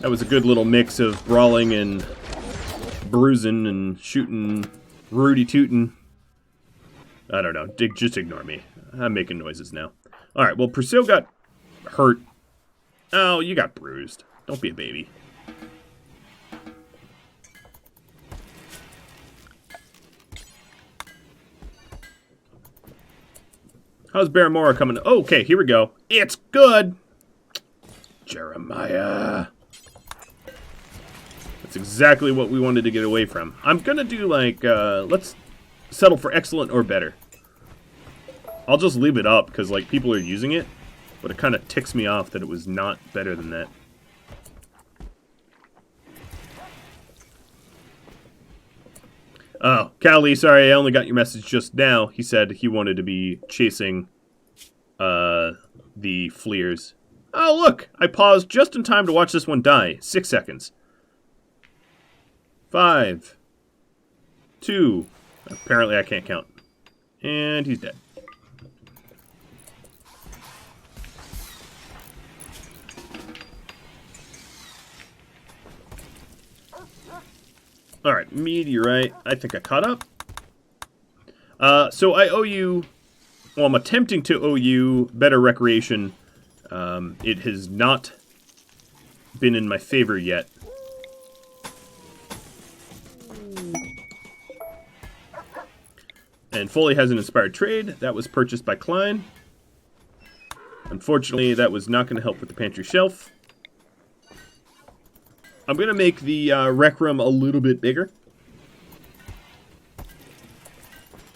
That was a good little mix of brawling and bruising and shooting, Rudy tootin'. I don't know. Just ignore me. I'm making noises now. Alright, well, Priscilla got hurt. Oh, you got bruised. Don't be a baby. How's Barrymore coming? Oh, okay, here we go. It's good! Jeremiah. That's exactly what we wanted to get away from. I'm gonna do, like, let's settle for excellent or better. I'll just leave it up, because, like, people are using it. But it kind of ticks me off that it was not better than that. Oh, Callie, sorry, I only got your message just now. He said he wanted to be chasing the fleers. Oh, look! I paused just in time to watch this one die. 6 seconds. 5. 2. Apparently I can't count. And he's dead. Alright, meteorite. I think I caught up. So I owe you... Well, I'm attempting to owe you better recreation. It has not been in my favor yet. And Foley has an inspired trade. That was purchased by Klein. Unfortunately, that was not going to help with the pantry shelf. I'm going to make the rec room a little bit bigger.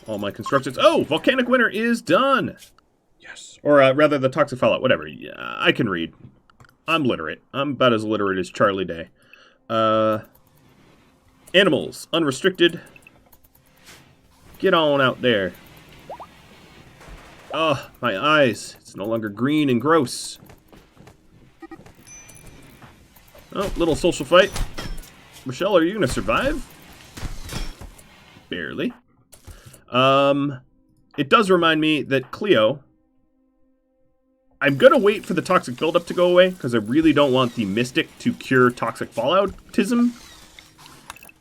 All my constructions... Oh! Volcanic Winter is done! Yes. Or rather, the Toxic Fallout. Whatever. Yeah, I can read. I'm literate. I'm about as literate as Charlie Day. Animals. Unrestricted. Get on out there. Oh, my eyes. It's no longer green and gross. Oh, little social fight. Rochelle, are you going to survive? Barely. It does remind me that Cleo... I'm going to wait for the toxic buildup to go away, because I really don't want the Mystic to cure toxic falloutism.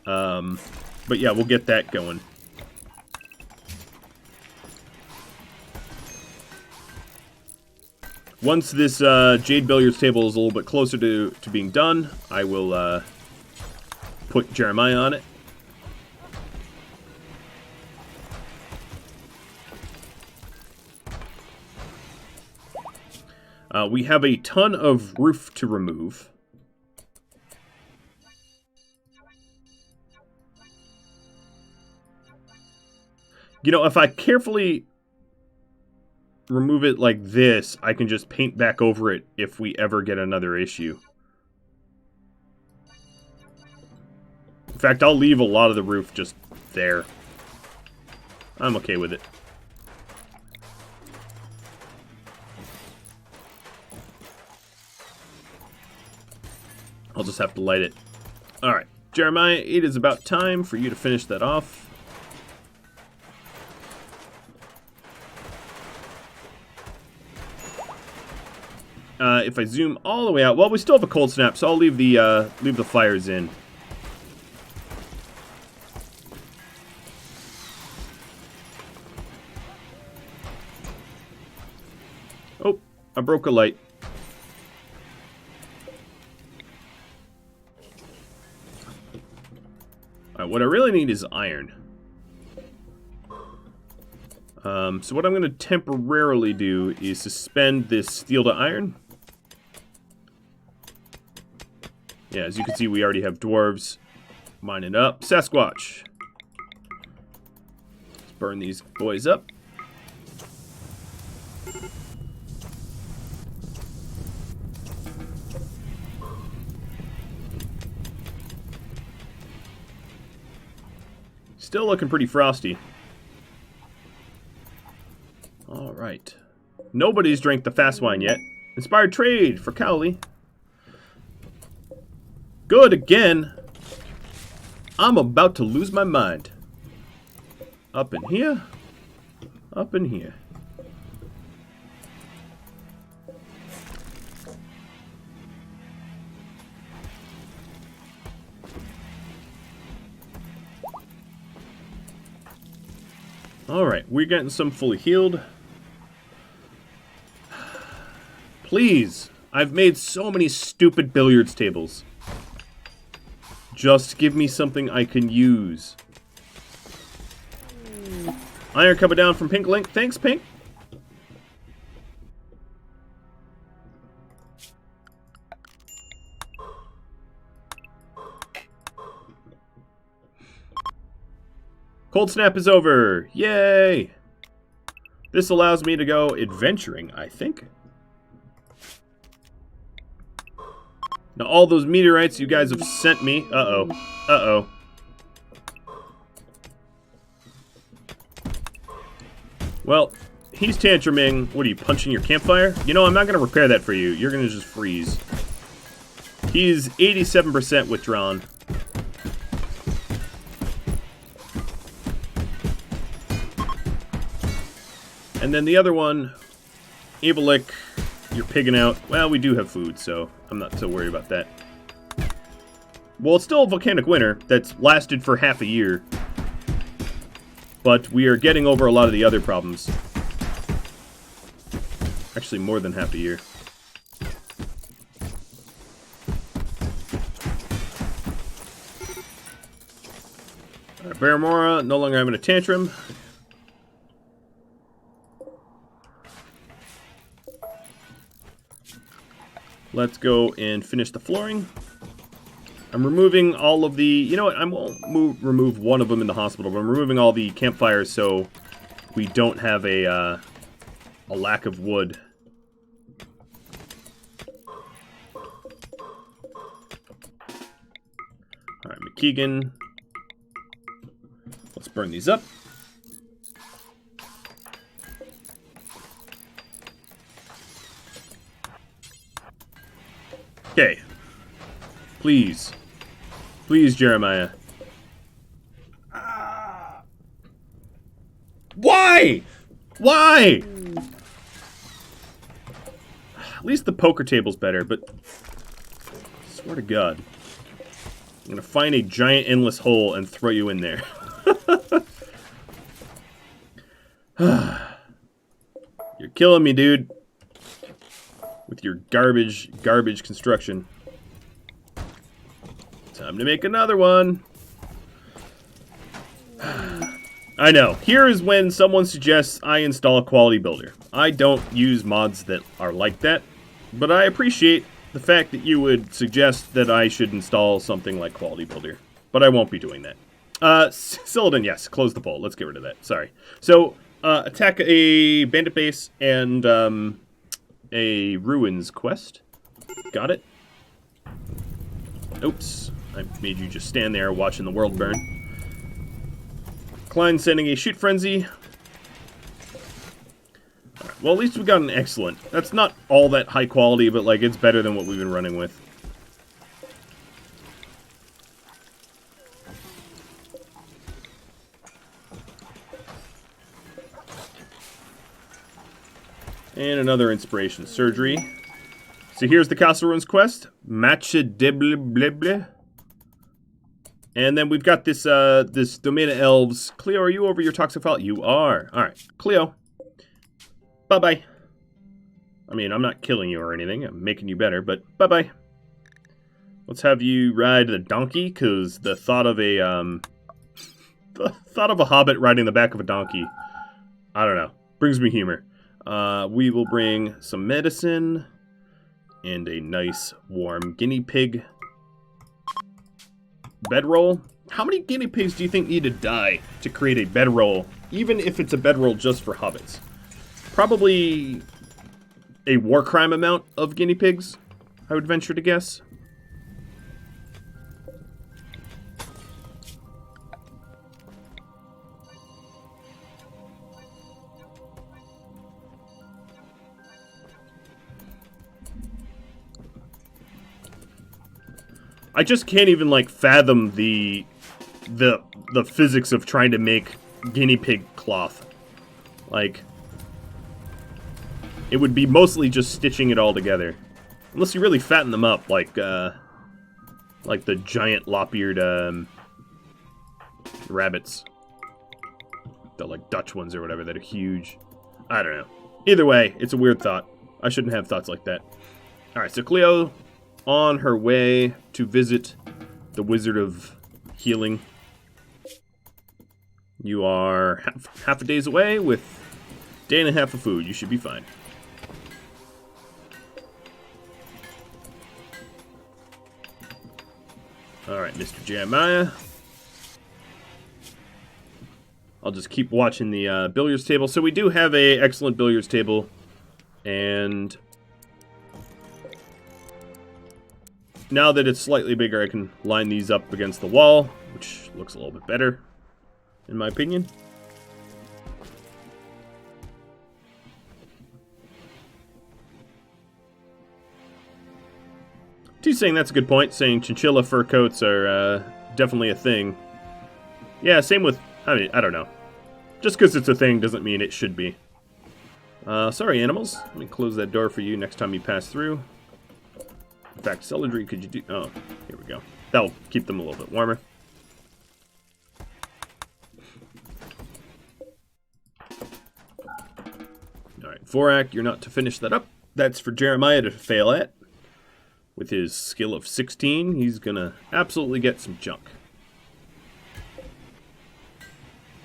But yeah, we'll get that going. Once this Jade Billiards table is a little bit closer to being done, I will put Jeremiah on it. We have a ton of roof to remove. You know, if I carefully remove it like this, I can just paint back over it if we ever get another issue. In fact, I'll leave a lot of the roof just there. I'm okay with it. I'll just have to light it. Alright, Jeremiah, it is about time for you to finish that off. If I zoom all the way out, well, we still have a cold snap, so I'll leave the fires in. Oh, I broke a light. Alright, what I really need is iron. So what I'm going to temporarily do is suspend this steel to iron. Yeah, as you can see, we already have dwarves mining up. Sasquatch. Let's burn these boys up. Still looking pretty frosty. Alright. Nobody's drank the fast wine yet. Inspired trade for Cowley. Good again. I'm about to lose my mind. Up in here. Up in here. Alright, we're getting some fully healed. Please. I've made so many stupid billiards tables. Just give me something I can use. Iron coming down from Pink Link. Thanks, Pink. Cold snap is over. Yay! This allows me to go adventuring, I think. Now, all those meteorites you guys have sent me... Uh-oh. Uh-oh. Well, he's tantruming. What are you, punching your campfire? You know, I'm not going to repair that for you. You're going to just freeze. He's 87% withdrawn. And then the other one, Evilic, you're pigging out. Well, we do have food, so I'm not so worried about that. Well, it's still a volcanic winter that's lasted for half a year. But we are getting over a lot of the other problems. Actually, more than half a year. Alright, Baramora, no longer having a tantrum. Let's go and finish the flooring. I'm removing all of the... You know what? I won't remove one of them in the hospital, but I'm removing all the campfires so we don't have a lack of wood. Alright, McKeegan. Let's burn these up. Okay. Please. Please, Jeremiah. Why? Why? At least the poker table's better, but... I swear to God. I'm gonna find a giant endless hole and throw you in there. You're killing me, dude. With your garbage construction. Time to make another one. I know. Here is when someone suggests I install a quality builder. I don't use mods that are like that, but I appreciate the fact that you would suggest that I should install something like quality builder. But I won't be doing that. Silladin, yes. Close the poll. Let's get rid of that. Sorry. So, attack a bandit base and a ruins quest. Got it. Oops. I made you just stand there watching the world burn. Klein sending a shoot frenzy. Right, well, at least we got an excellent. That's not all that high quality, but like it's better than what we've been running with. And another inspiration surgery. So here's the Castle Ruins quest. Match de. And then we've got this this Domain of Elves. Cleo, are you over your toxic file? You are. Alright. Cleo. Bye-bye. I mean, I'm not killing you or anything. I'm making you better, but bye-bye. Let's have you ride the donkey, because the thought of a hobbit riding the back of a donkey, I don't know, brings me humor. We will bring some medicine and a nice warm guinea pig bedroll. How many guinea pigs do you think need to die to create a bedroll, even if it's a bedroll just for hobbits? Probably a war crime amount of guinea pigs, I would venture to guess. I just can't even, like, fathom the physics of trying to make guinea pig cloth. Like, it would be mostly just stitching it all together. Unless you really fatten them up, like the giant lop-eared, rabbits. The, like, Dutch ones or whatever that are huge. I don't know. Either way, it's a weird thought. I shouldn't have thoughts like that. Alright, so Cleo... on her way to visit the Wizard of Healing. You are half a day's away with a day and a half of food. You should be fine. Alright, Mr. Jeremiah. I'll just keep watching the billiards table. So we do have a excellent billiards table, and now that it's slightly bigger, I can line these up against the wall, which looks a little bit better, in my opinion. T's saying that's a good point, saying chinchilla fur coats are definitely a thing. Yeah, same with, I mean, I don't know. Just because it's a thing doesn't mean it should be. Sorry, animals. Let me close that door for you next time you pass through. In fact, Celadry, could you do... Oh, here we go. That'll keep them a little bit warmer. Alright, Vorak, you're not to finish that up. That's for Jeremiah to fail at. With his skill of 16, he's gonna absolutely get some junk.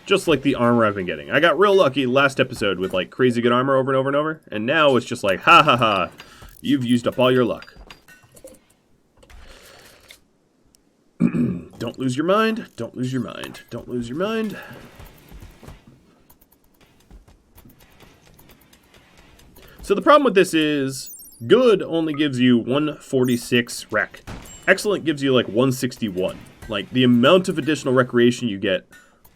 Just like the armor I've been getting. I got real lucky last episode with like crazy good armor over and over and over. And now it's just like, ha ha ha, you've used up all your luck. Don't lose your mind, don't lose your mind, don't lose your mind. So the problem with this is, good only gives you 146 rec. Excellent gives you like 161. Like, the amount of additional recreation you get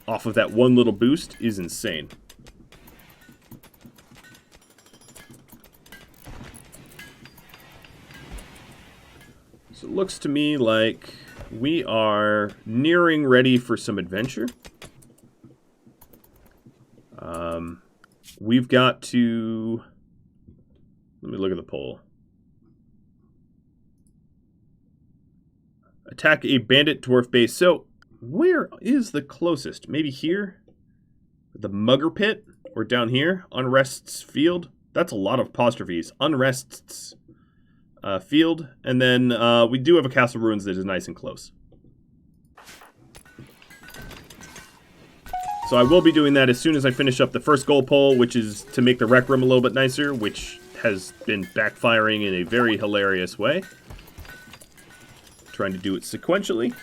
off of that one little boost is insane. So it looks to me like we are nearing ready for some adventure. We've got to... Let me look at the poll. Attack a bandit dwarf base. So, where is the closest? Maybe here? The Mugger Pit? Or down here? Unrest's Field? That's a lot of apostrophes. Unrest's Field. And then we do have a Castle Ruins that is nice and close. So I will be doing that as soon as I finish up the first goal poll, which is to make the rec room a little bit nicer, which has been backfiring in a very hilarious way. Trying to do it sequentially.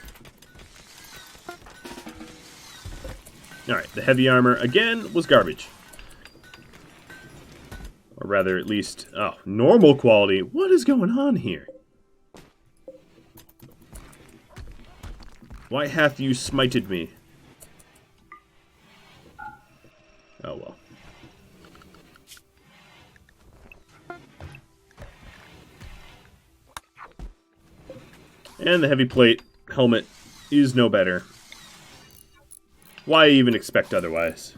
Alright, the heavy armor, again, was garbage. Or rather, at least, oh, normal quality. What is going on here? Why hath you smited me? Oh, well. And the heavy plate helmet is no better. Why even expect otherwise?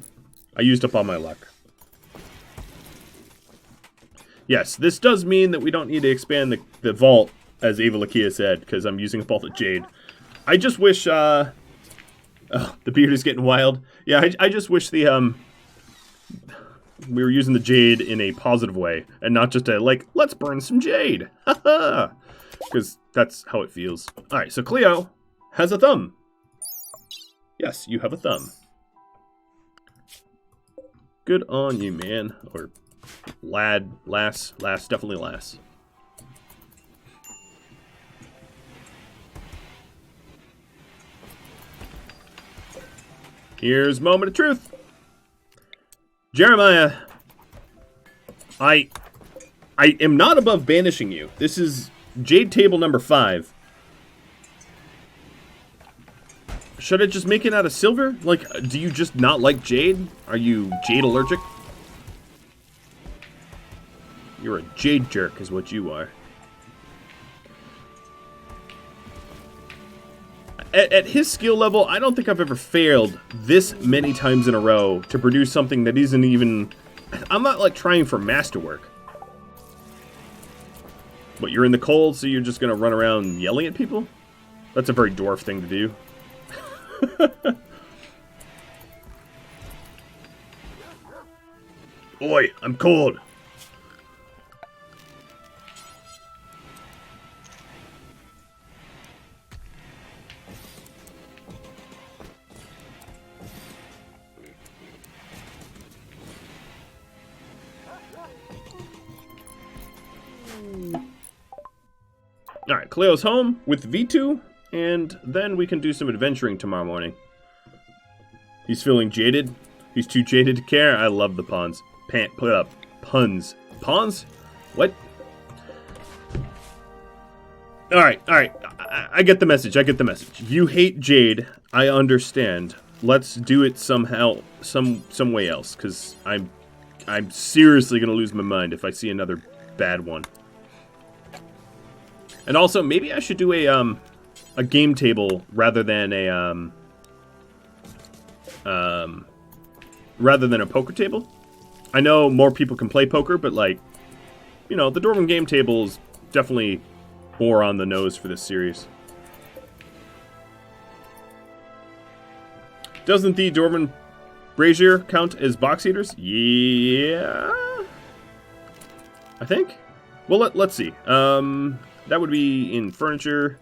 I used up all my luck. Yes, this does mean that we don't need to expand the vault, as Ava Lakia said, because I'm using up all the jade. I just wish, oh, the beard is getting wild. Yeah, I just wish the, we were using the jade in a positive way, and not just a, like, let's burn some jade! Haha! Because that's how it feels. Alright, so Cleo has a thumb. Yes, you have a thumb. Good on you, man. Or lad, lass, definitely lass. Here's moment of truth. Jeremiah, I am not above banishing you. This is Jade table number 5. Should I just make it out of silver? Like, do you just not like jade? Are you jade allergic? You're a jade jerk is what you are. At his skill level, I don't think I've ever failed this many times in a row to produce something that isn't even... I'm not, like, trying for masterwork. But you're in the cold, so you're just gonna run around yelling at people? That's a very dwarf thing to do. Oi, I'm cold. Alright, Cleo's home with V2, and then we can do some adventuring tomorrow morning. He's feeling jaded. He's too jaded to care. I love the puns. Put up puns. Pawns? What? All right. I get the message. You hate Jade. I understand. Let's do it somehow, some way else, because I'm seriously gonna lose my mind if I see another bad one. And also, maybe I should do a game table rather than a poker table. I know more people can play poker, but like, you know, the Dwarven game table is definitely more on the nose for this series. Doesn't the Dwarven brazier count as box eaters? Yeah, I think. Well, let's see. That would be in furniture.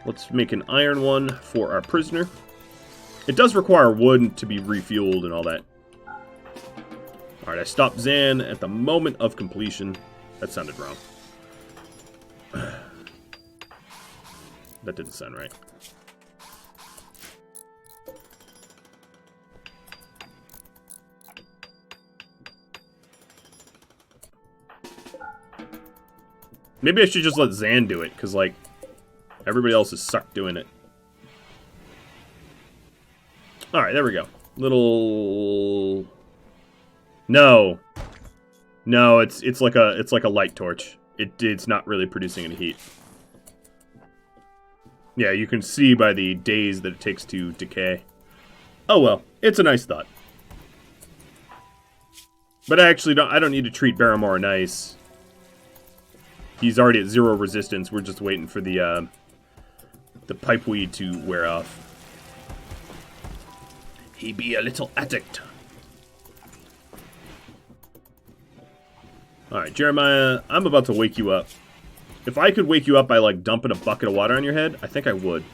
Let's make an iron one for our prisoner. It does require wood to be refueled and all that. Alright, I stopped Zan at the moment of completion. That sounded wrong. That didn't sound right. Maybe I should just let Zan do it, because, like, everybody else is sucked doing it. Alright, there we go. Little... No. No, it's like a light torch. It's not really producing any heat. Yeah, you can see by the days that it takes to decay. Oh well, it's a nice thought. But I don't need to treat Barrymore nice. He's already at 0 resistance. We're just waiting for the pipeweed to wear off. He be a little addict. Alright, Jeremiah, I'm about to wake you up. If I could wake you up by, like, dumping a bucket of water on your head, I think I would.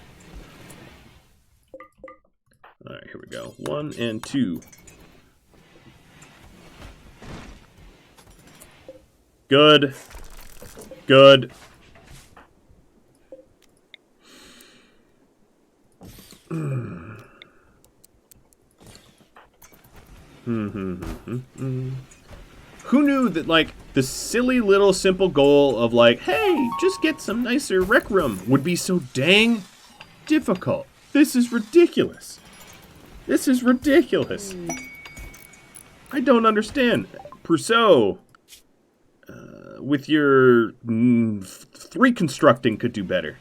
Alright, here we go. 1 and 2. Good. Good. Who knew that, like, the silly little simple goal of, like, hey, just get some nicer rec room would be so dang difficult? This is ridiculous. This is ridiculous. I don't understand. Perso, with your 3 constructing could do better.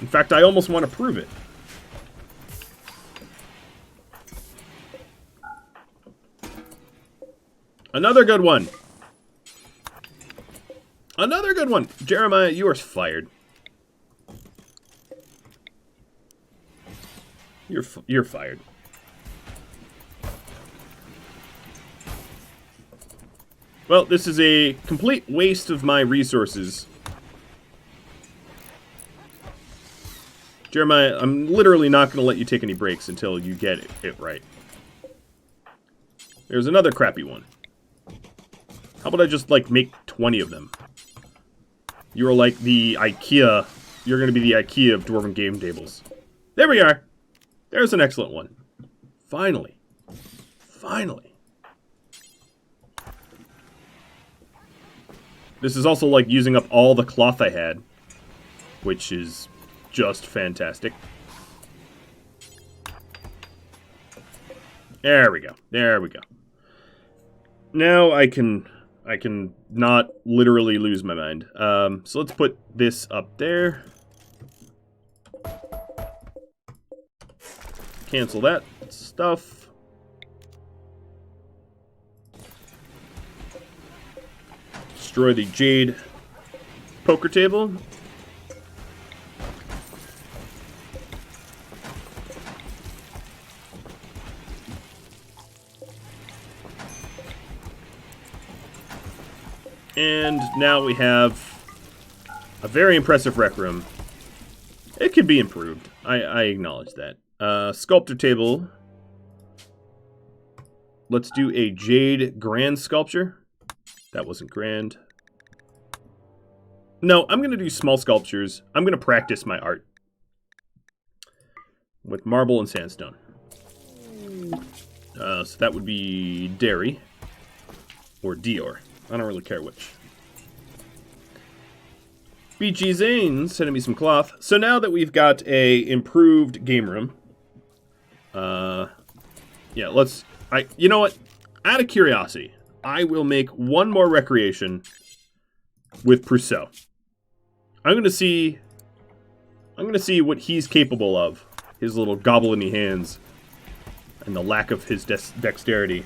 In fact, I almost want to prove it. Another good one. Another good one. Jeremiah, you are fired. You're fired. Well, this is a complete waste of my resources. Jeremiah, I'm literally not going to let you take any breaks until you get it right. There's another crappy one. How about I just, like, make 20 of them? You're like the IKEA. You're going to be the IKEA of Dwarven game tables. There we are. There's an excellent one. Finally. Finally. This is also like using up all the cloth I had, which is just fantastic. There we go. There we go. Now I can not literally lose my mind. So let's put this up there. Cancel that stuff. Destroy the jade poker table. And now we have a very impressive rec room. It could be improved. I acknowledge that. Sculptor table. Let's do a jade grand sculpture. That wasn't grand. No, I'm going to do small sculptures. I'm going to practice my art with marble and sandstone. So that would be Derry. Or Dior. I don't really care which. BG Zane sending me some cloth. So now that we've got a improved game room, yeah, let's. You know what? Out of curiosity, I will make one more recreation with Prousseau. I'm gonna see what he's capable of. His little goblin-y hands and the lack of his dexterity.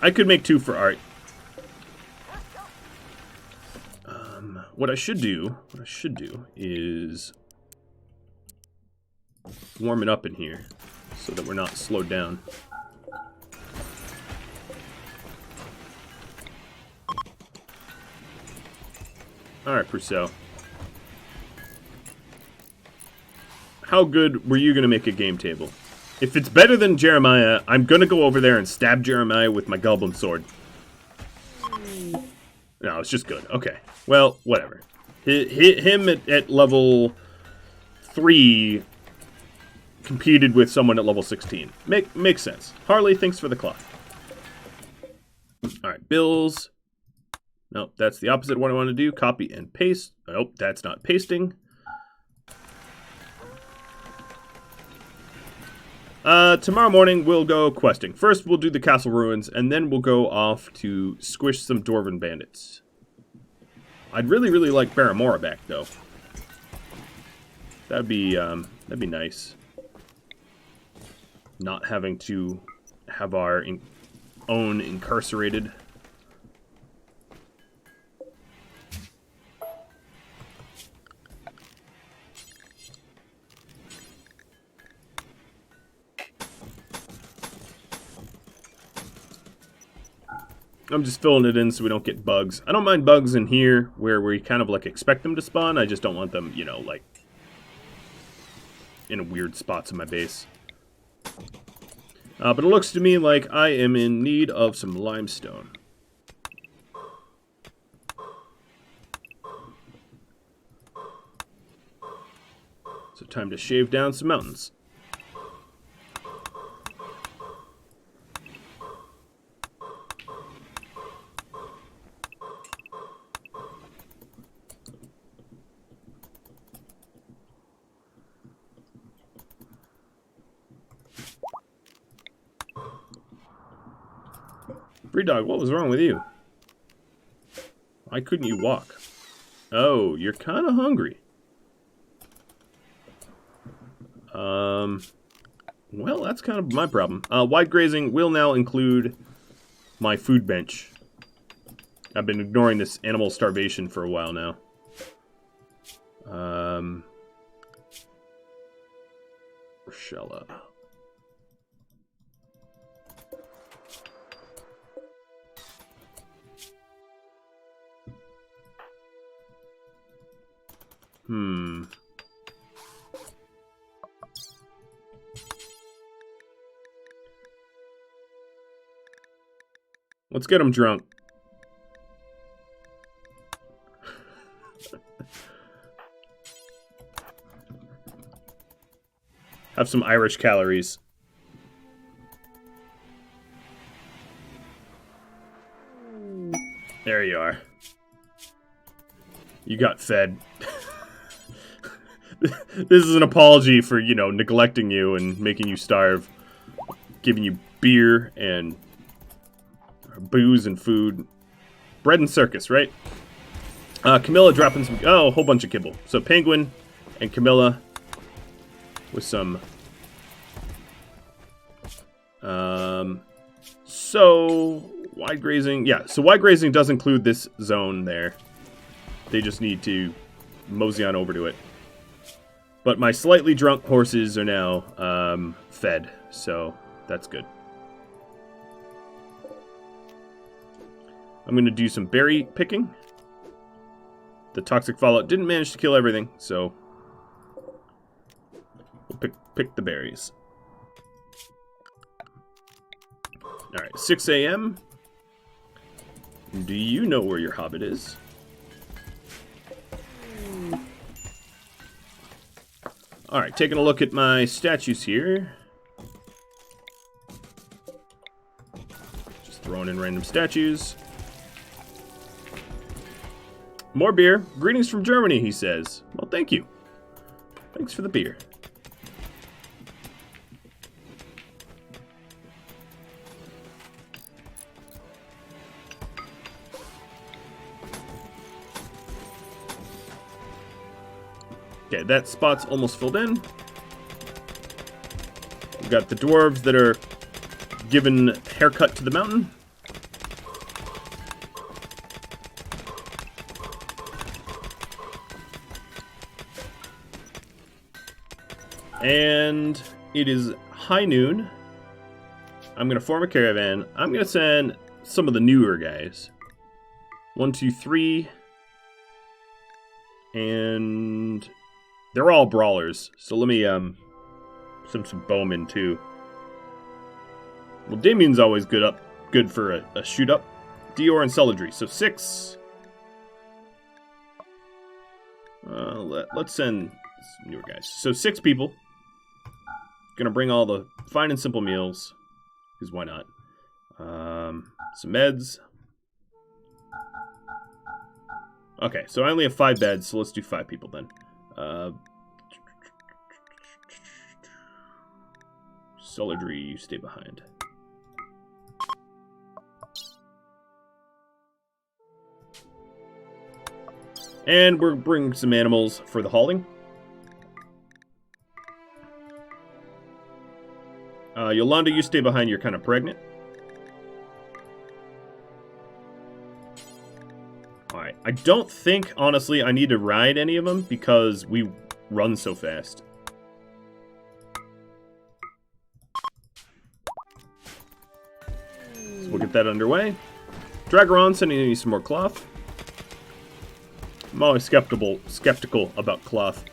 I could make 2 for art. What I should do is warm it up in here so that we're not slowed down. Alright, Prousseau. How good were you going to make a game table? If it's better than Jeremiah, I'm going to go over there and stab Jeremiah with my goblin sword. No, it's just good. Okay. Well, whatever. Him at level 3 competed with someone at level 16. Makes sense. Harley, thanks for the cloth. Alright, bills. Nope, that's the opposite of what I want to do. Copy and paste. Nope, that's not pasting. Tomorrow morning we'll go questing. First we'll do the castle ruins, and then we'll go off to squish some dwarven bandits. I'd really like Barramora back though. That'd be nice. Not having to have our own incarcerated. I'm just filling it in so we don't get bugs. I don't mind bugs in here where we kind of like expect them to spawn. I just don't want them, you know, like in weird spots in my base. But it looks to me like I am in need of some limestone. So time to shave down some mountains. Dog, what was wrong with you? Why couldn't you walk? Oh, you're kind of hungry. Well, that's kind of my problem. Wide grazing will now include my food bench. I've been ignoring this animal starvation for a while now. Rochella. Let's get him drunk. Have some Irish calories. There you are. You got fed. This is an apology for, you know, neglecting you and making you starve. Giving you beer and booze and food. Bread and circus, right? Camilla dropping some... Oh, a whole bunch of kibble. So Penguin and Camilla with some... So, wide grazing... Yeah, so wide grazing does include this zone there. They just need to mosey on over to it. But my slightly drunk horses are now fed, so that's good. I'm going to do some berry picking. The toxic fallout didn't manage to kill everything, so we'll pick the berries. Alright, 6 a.m. Do you know where your hobbit is? Alright, taking a look at my statues here. Just throwing in random statues. More beer. Greetings from Germany, he says. Well, thank you. Thanks for the beer. Okay, that spot's almost filled in. We've got the dwarves that are giving haircut to the mountain. And it is high noon. I'm going to form a caravan. I'm going to send some of the newer guys. 1, 2, 3. And they're all brawlers. So let me send some bowmen too. Well, Damien's always good for a shoot up. Dior and Celadry. So 6. Let's send some newer guys. So 6 people. Gonna bring all the fine and simple meals, because why not? Some meds. Okay, so I only have 5 beds, so let's do 5 people then. Celadry, you stay behind. And we're bringing some animals for the hauling. Yolanda, you stay behind. You're kind of pregnant. Alright. I don't think, honestly, I need to ride any of them because we run so fast. So we'll get that underway. Dragaron, sending you some more cloth. I'm always skeptical about cloth.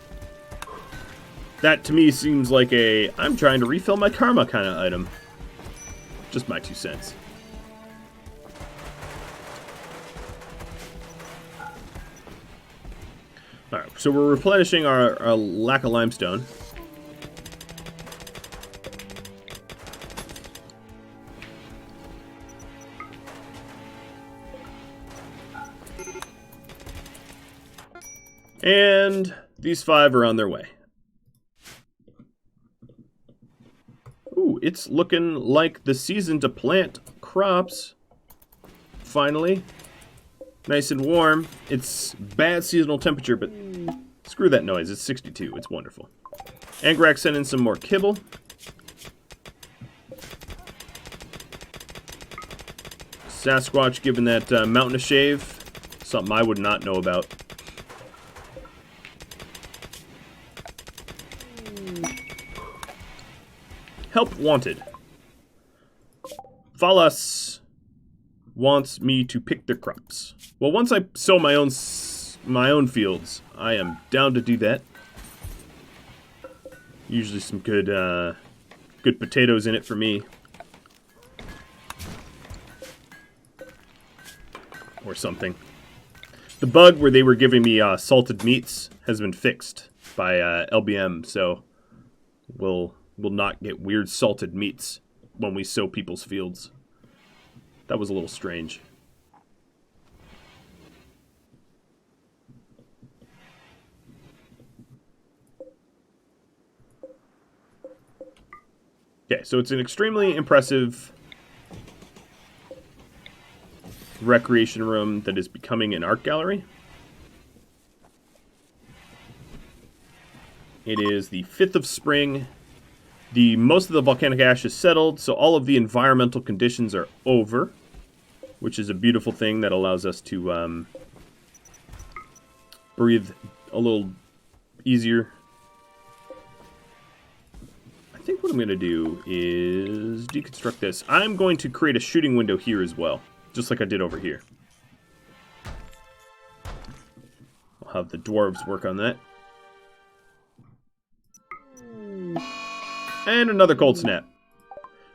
That, to me, seems like I'm trying to refill my karma kind of item. Just my 2 cents. Alright, so we're replenishing our lack of limestone. And these 5 are on their way. Ooh, it's looking like the season to plant crops. Finally. Nice and warm. It's bad seasonal temperature, but screw that noise. It's 62. It's wonderful. Angrak sent in some more kibble. Sasquatch giving that mountain a shave. Something I would not know about. Help wanted. Valas wants me to pick their crops. Well, once I sow my own fields, I am down to do that. Usually some good potatoes in it for me. Or something. The bug where they were giving me salted meats has been fixed by LBM, so we'll not get weird salted meats when we sow people's fields. That was a little strange. Okay, so it's an extremely impressive recreation room that is becoming an art gallery. It is the 5th of spring. Most of the volcanic ash is settled, so all of the environmental conditions are over, which is a beautiful thing that allows us to breathe a little easier. I think what I'm going to do is deconstruct this. I'm going to create a shooting window here as well, just like I did over here. I'll have the dwarves work on that. And another cold snap.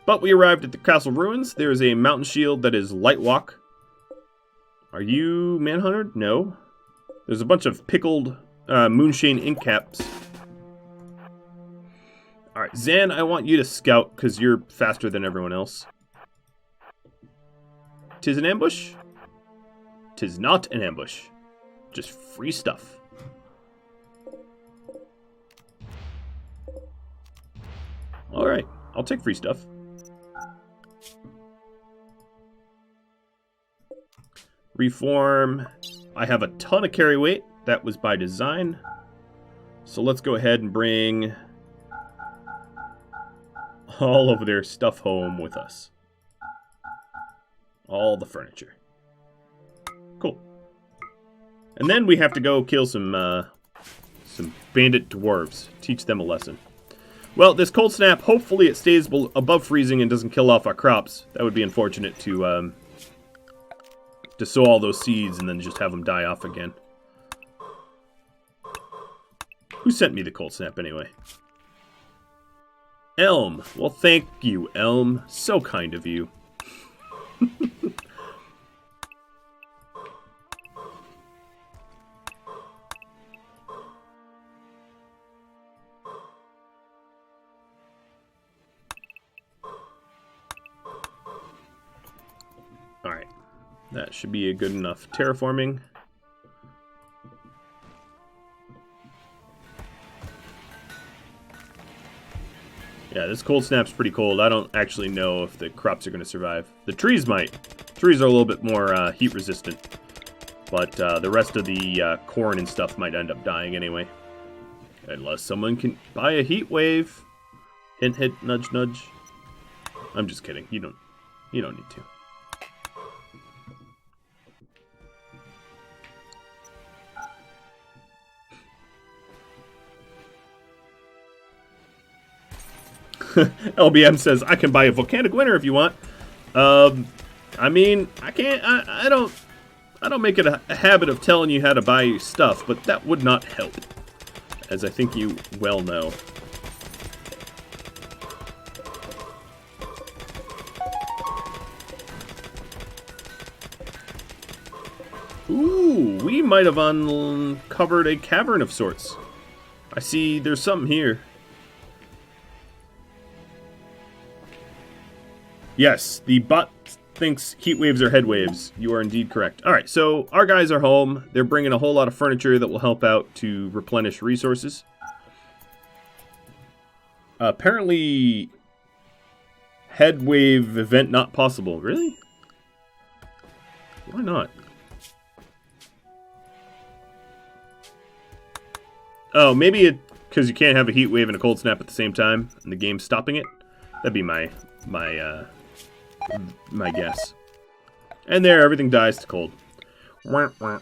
But we arrived at the castle ruins. There is a mountain shield that is light walk. Are you Manhunter? No. There's a bunch of pickled Moonshane ink caps. Alright, Zan, I want you to scout, because you're faster than everyone else. 'Tis an ambush? 'Tis not an ambush. Just free stuff. Alright, I'll take free stuff. Reform. I have a ton of carry weight. That was by design. So let's go ahead and bring all of their stuff home with us. All the furniture. Cool. And then we have to go kill some bandit dwarves. Teach them a lesson. Well, this cold snap, hopefully it stays above freezing and doesn't kill off our crops. That would be unfortunate to sow all those seeds and then just have them die off again. Who sent me the cold snap anyway? Elm. Well, thank you, Elm. So kind of you. Alright. That should be a good enough terraforming. Yeah, this cold snap's pretty cold. I don't actually know if the crops are going to survive. The trees might. Trees are a little bit more heat resistant. But the rest of the corn and stuff might end up dying anyway. Unless someone can buy a heat wave. Hint, hint, nudge, nudge. I'm just kidding. You don't need to. LBM says, I can buy a volcanic winter if you want. I mean, I can't, I don't make it a habit of telling you how to buy your stuff, but that would not help, as I think you well know. Ooh, we might have uncovered a cavern of sorts. I see there's something here. Yes, the bot thinks heat waves are head waves. You are indeed correct. Alright, so our guys are home. They're bringing a whole lot of furniture that will help out to replenish resources. Apparently, head wave event not possible. Really? Why not? Oh, maybe it because you can't have a heat wave and a cold snap at the same time, and the game's stopping it. That'd be my guess. And there, everything dies to cold. Wah, wah.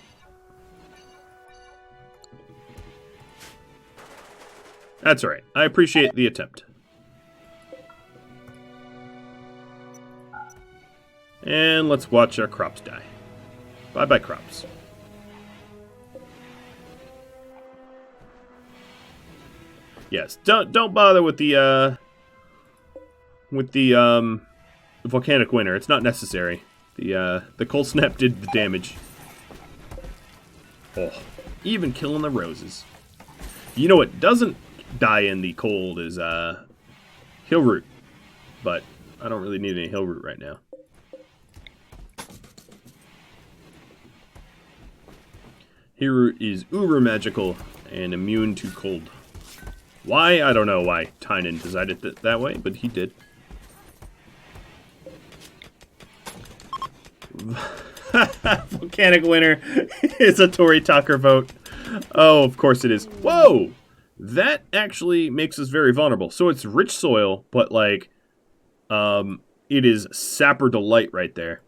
That's alright. I appreciate the attempt. And let's watch our crops die. Bye-bye, crops. Yes, don't bother with the volcanic winter. It's not necessary. The cold snap did the damage. Oh, even killing the roses. You know what doesn't die in the cold is hill root, but I don't really need any hill root right now. Hill root is uber magical and immune to cold. Why? I don't know why Tynan decided that way, but he did. Volcanic winter is a Tory talker vote. Oh, of course it is. Whoa! That actually makes us very vulnerable. So it's rich soil, but like, it is Sapper Delight right there.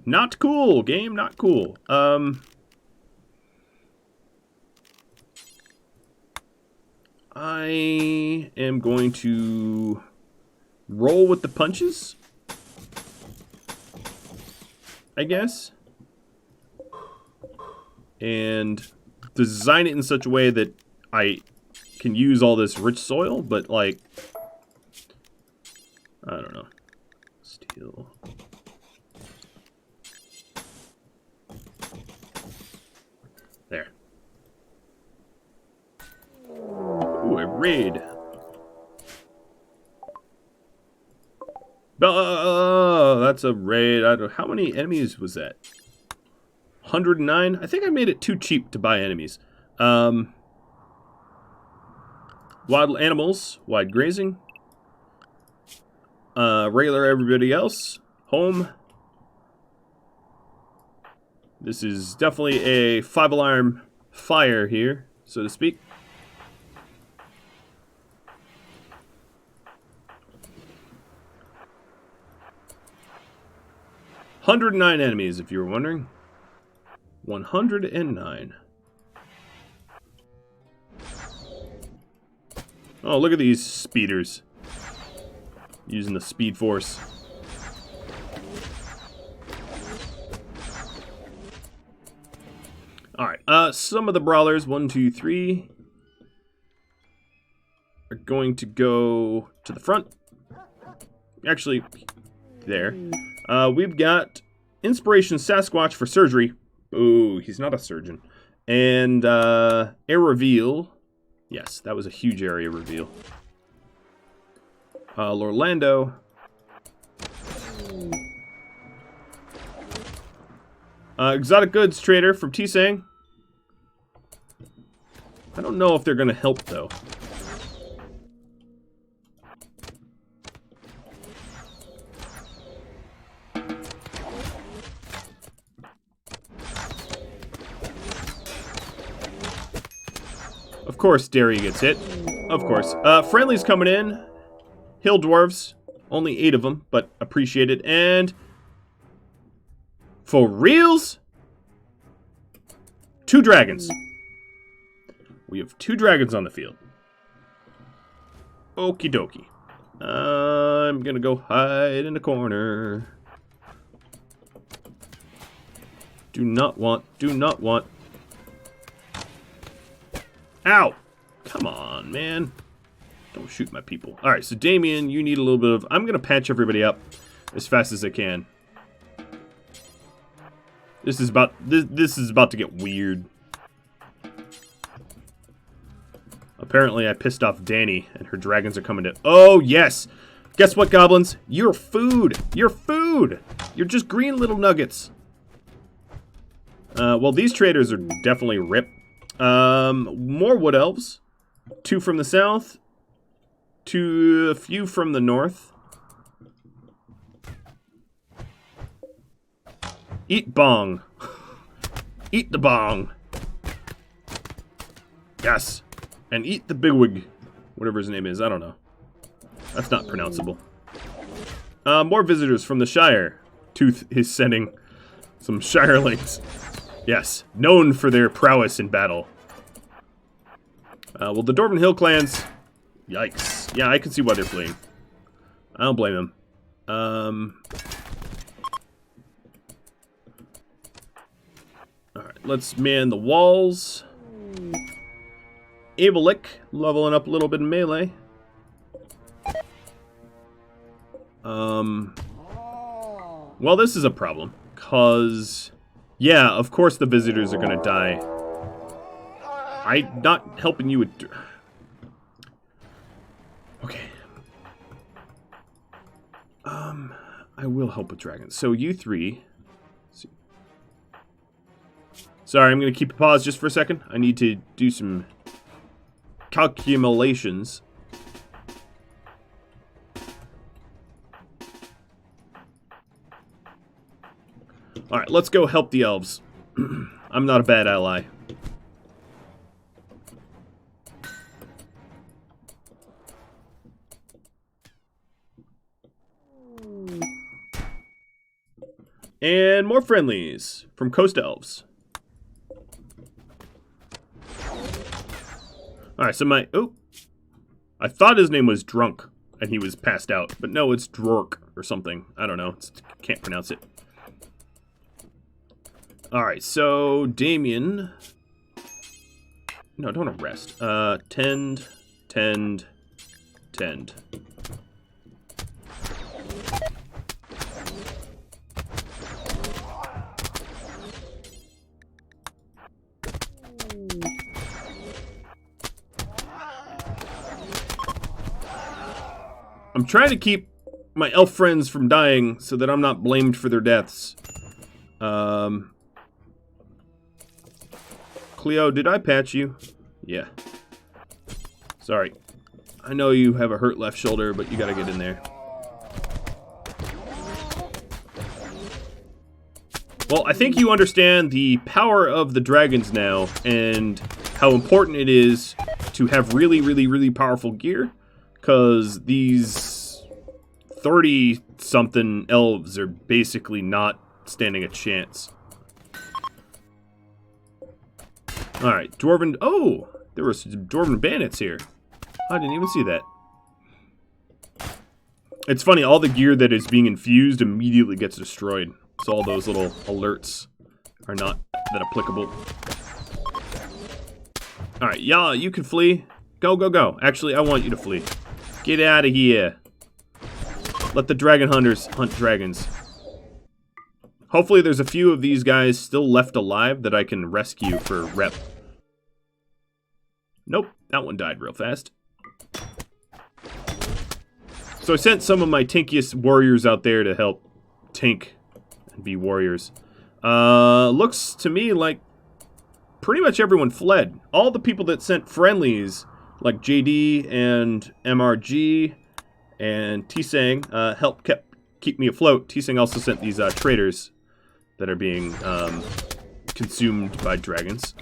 Not cool, game, not cool. I am going to roll with the punches, I guess, and design it in such a way that I can use all this rich soil, but like, I don't know. Steel. There. Ooh, a raid. Oh, that's a raid. I don't. How many enemies was that? 109? I think I made it too cheap to buy enemies. Wild animals, wide grazing. Regular everybody else. Home. This is definitely a 5-alarm fire here, so to speak. "109 enemies, if you were wondering. 109. Oh, look at these speeders. Using the speed force. Alright, some of the brawlers, 1, 2, 3, are going to go to the front. Actually, there. We've got Inspiration Sasquatch for surgery. Ooh, he's not a surgeon. And air reveal. Yes, that was a huge area reveal. Lorlando. Exotic goods trader from T-Sang. I don't know if they're going to help, though. Of course, Derry gets hit. Of course. Friendly's coming in. Hill dwarves. Only 8 of them, but appreciated. And for reals? 2 dragons. We have 2 dragons on the field. Okie dokie. I'm gonna go hide in the corner. Do not want. Ow! Come on, man. Don't shoot my people. Alright, so Damien, you need a little bit of... I'm going to patch everybody up as fast as I can. This is about to get weird. Apparently, I pissed off Danny, and her dragons are coming to... Oh, yes! Guess what, goblins? You're food! You're food! You're just green little nuggets. Well, these traders are definitely rip. More wood elves. 2 from the south. A few from the north. Eat bong. Eat the bong. Yes. And eat the bigwig. Whatever his name is, I don't know. That's not pronounceable. More visitors from the Shire. Tooth is sending some Shirelings. Yes, known for their prowess in battle. Well, the Dwarven Hill clans... Yikes. Yeah, I can see why they're fleeing. I don't blame them. Alright, let's man the walls. Abelic, leveling up a little bit in melee. Well, this is a problem. Because... Yeah, of course the visitors are gonna die. I'm not helping you with... Okay. I will help with dragons. So you 3... See. Sorry, I'm gonna keep a pause just for a second. I need to do some calculations. Alright, let's go help the elves. I'm not a bad ally. And more friendlies from Coast Elves. Alright, so oh. I thought his name was Drunk, and he was passed out. But no, it's Drork or something. I don't know. Can't pronounce it. Alright, so Damien... No, don't arrest. Tend. I'm trying to keep my elf friends from dying so that I'm not blamed for their deaths. Cleo, did I patch you? Yeah. Sorry. I know you have a hurt left shoulder, but you gotta get in there. Well, I think you understand the power of the dragons now, and how important it is to have really, really, really powerful gear, because these 30-something elves are basically not standing a chance. Alright, Dwarven... Oh! There were some Dwarven bandits here. I didn't even see that. It's funny, all the gear that is being infused immediately gets destroyed. So all those little alerts are not that applicable. Alright, yeah, you can flee. Go, go, go. Actually, I want you to flee. Get out of here. Let the dragon hunters hunt dragons. Hopefully there's a few of these guys still left alive that I can rescue for rep. Nope, that one died real fast. So I sent some of my tankiest warriors out there to help tank and be warriors. Looks to me like pretty much everyone fled. All the people that sent friendlies, like JD and MRG and T-Sang, helped keep me afloat. T-Sang also sent these traders that are being consumed by dragons.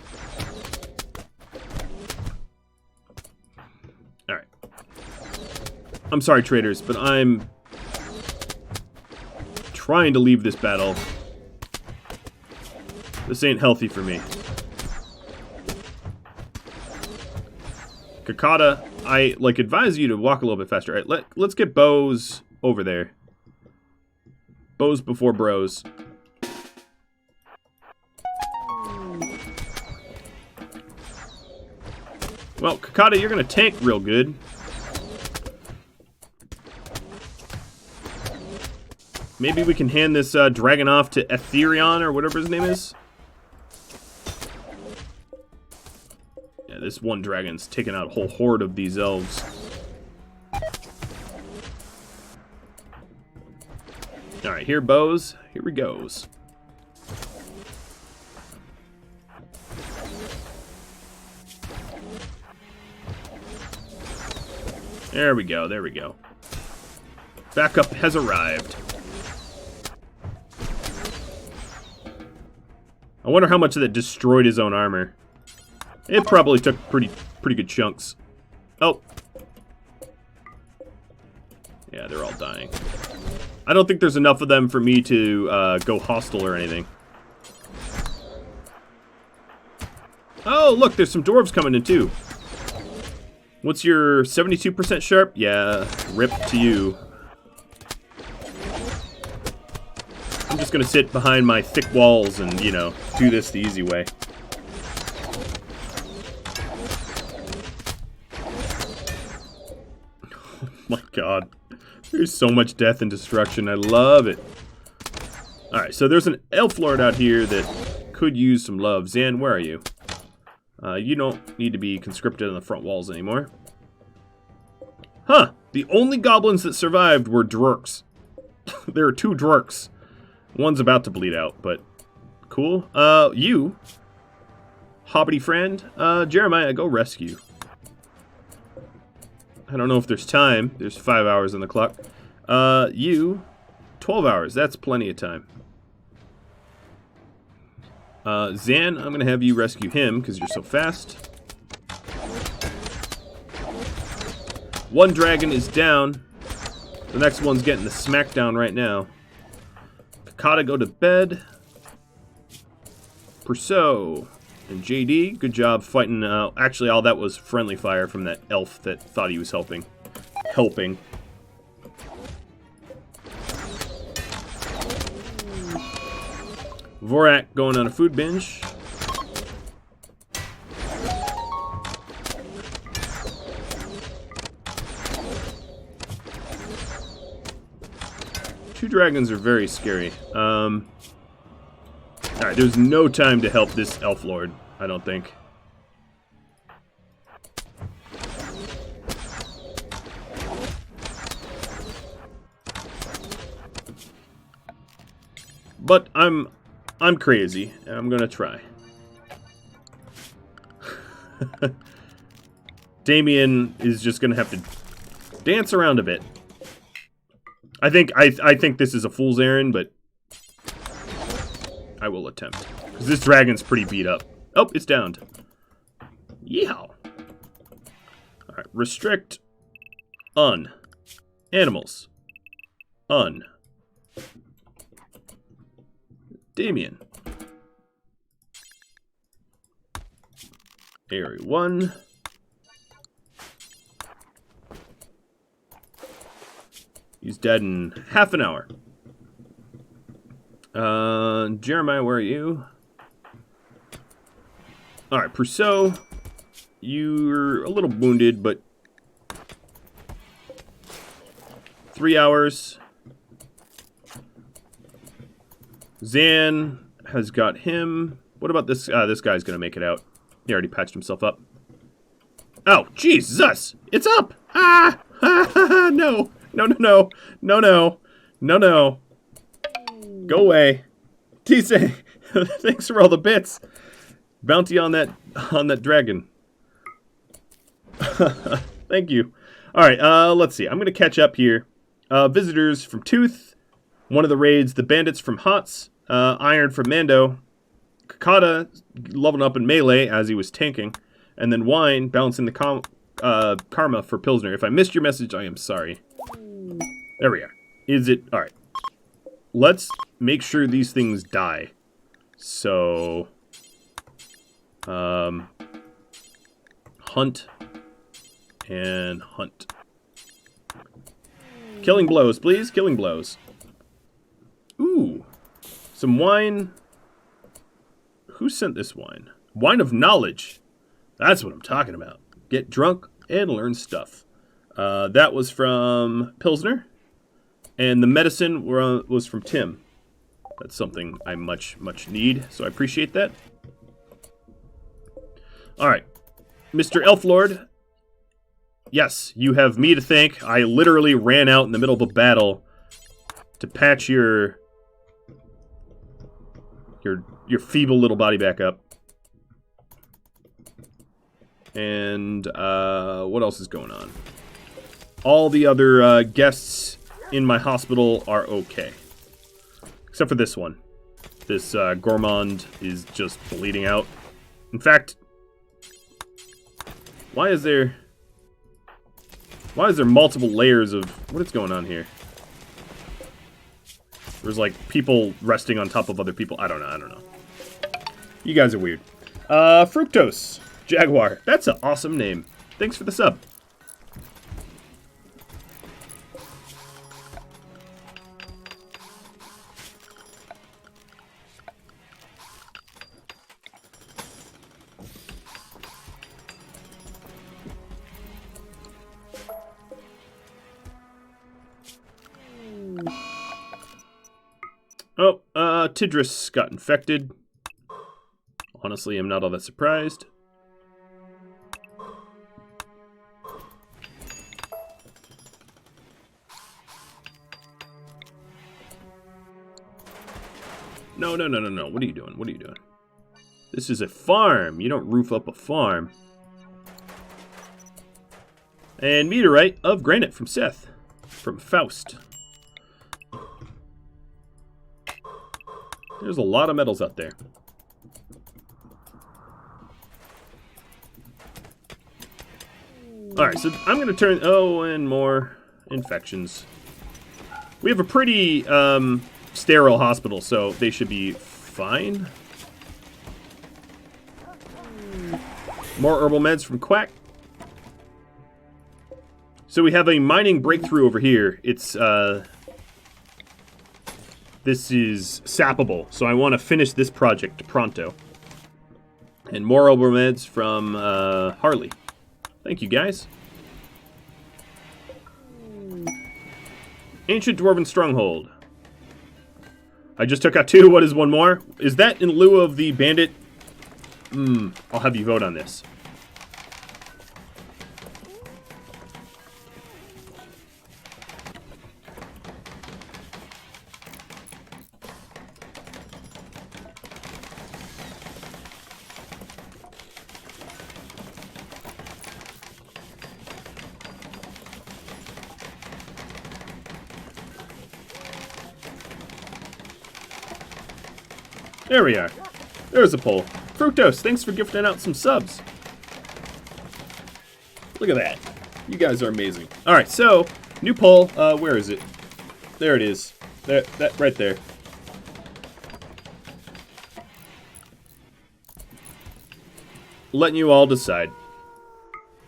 Alright. I'm sorry, traders, but I'm trying to leave this battle. This ain't healthy for me. Kakata, I advise you to walk a little bit faster. All right, let's get bows over there. Bows before bros. Well, Kakata, you're gonna tank real good. Maybe we can hand this dragon off to Etherion or whatever his name is. Yeah, this one dragon's taking out a whole horde of these elves. Alright, here bows. Here we goes. There we go, there we go. Backup has arrived. I wonder how much of that destroyed his own armor. It probably took pretty good chunks. Oh. Yeah, they're all dying. I don't think there's enough of them for me to go hostile or anything. Oh, look, there's some dwarves coming in too. What's your 72% sharp? Yeah, rip to you. I'm just gonna sit behind my thick walls and, you know, do this the easy way. Oh my god. There's so much death and destruction. I love it. Alright, so there's an elf lord out here that could use some love. Zan, where are you? You don't need to be conscripted on the front walls anymore. Huh. The only goblins that survived were dwarks. There are 2 dwarks. One's about to bleed out, but cool. You, hobbity friend, Jeremiah, go rescue. I don't know if there's time. There's 5 hours on the clock. You, 12 hours. That's plenty of time. Zan, I'm going to have you rescue him because you're so fast. One dragon is down. The next one's getting the smackdown right now. Kakata, go to bed. Perso and JD, good job fighting. Actually, all that was friendly fire from that elf that thought he was helping. Vorak going on a food binge. Two dragons are very scary. Alright, there's no time to help this elf lord, I don't think. But I'm crazy, and I'm gonna try. Damien is just gonna have to dance around a bit. I think this is a fool's errand, but I will attempt. Because this dragon's pretty beat up. Oh, it's downed. Yeehaw. Alright, restrict. Un. Animals. Un. Damien. Area 1. He's dead in half an hour. Jeremiah, where are you? Alright, Prusso. You're a little wounded, but 3 hours. Zan has got him. What about this? This guy's gonna make it out. He already patched himself up. Oh, Jesus! It's up! Ah! No! No, no, no. No, no. No, no. Go away. T-Say, thanks for all the bits. Bounty on that dragon. Thank you. Alright, let's see. I'm gonna catch up here. Visitors from Tooth. One of the raids, the bandits from Hots. Iron from Mando. Kakata leveling up in melee as he was tanking. And then Wine balancing the karma for Pilsner. If I missed your message, I am sorry. There we are. Is it... Alright. Let's make sure these things die. So... hunt. And hunt. Killing blows, please. Killing blows. Ooh. Some wine. Who sent this wine? Wine of knowledge. That's what I'm talking about. Get drunk and learn stuff. That was from Pilsner. And the medicine was from Tim. That's something I much need, so I appreciate that. Alright. Mr. Elflord. Yes, you have me to thank. I literally ran out in the middle of a battle to patch your feeble little body back up. And what else is going on? All the other guests in my hospital are okay. Except for this one. This gourmand is just bleeding out. In fact, why is there multiple layers of... What is going on here? There's like people resting on top of other people. I don't know. You guys are weird. Fructose. Jaguar. That's an awesome name. Thanks for the sub. Oh, Tidris got infected. Honestly, I'm not all that surprised. No. What are you doing? What are you doing? This is a farm. You don't roof up a farm. And meteorite of granite from Seth. From Faust. There's a lot of metals out there. Alright, so I'm going to turn... Oh, and more infections. We have a pretty sterile hospital, so they should be fine. More herbal meds from Quack. So we have a mining breakthrough over here. It's... This is sappable, so I want to finish this project pronto. And more herbal meds from Harley. Thank you, guys. Ancient Dwarven Stronghold. I just took out 2. What is one more? Is that in lieu of the bandit? I'll have you vote on this. There we are. There's a poll. Fructose, thanks for gifting out some subs. Look at that. You guys are amazing. All right, so new poll. Where is it? There it is. That right there. Letting you all decide.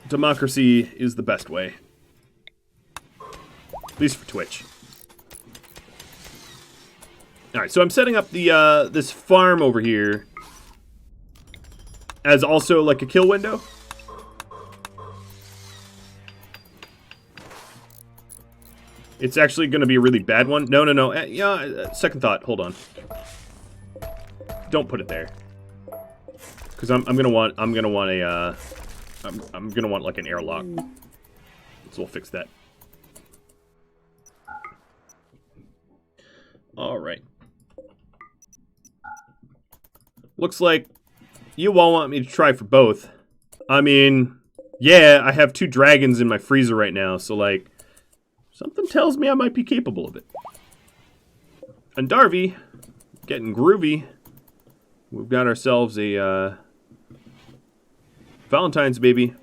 Democracy is the best way. At least for Twitch. Alright, so I'm setting up the this farm over here as also like a kill window. It's actually going to be a really bad one. No. Yeah, second thought. Hold on. Don't put it there. Because I'm gonna want like an airlock. So we'll fix that. All right. Looks like you all want me to try for both. I mean, yeah, I have 2 dragons in my freezer right now, so like, something tells me I might be capable of it. And Darby, getting groovy. We've got ourselves a Valentine's baby.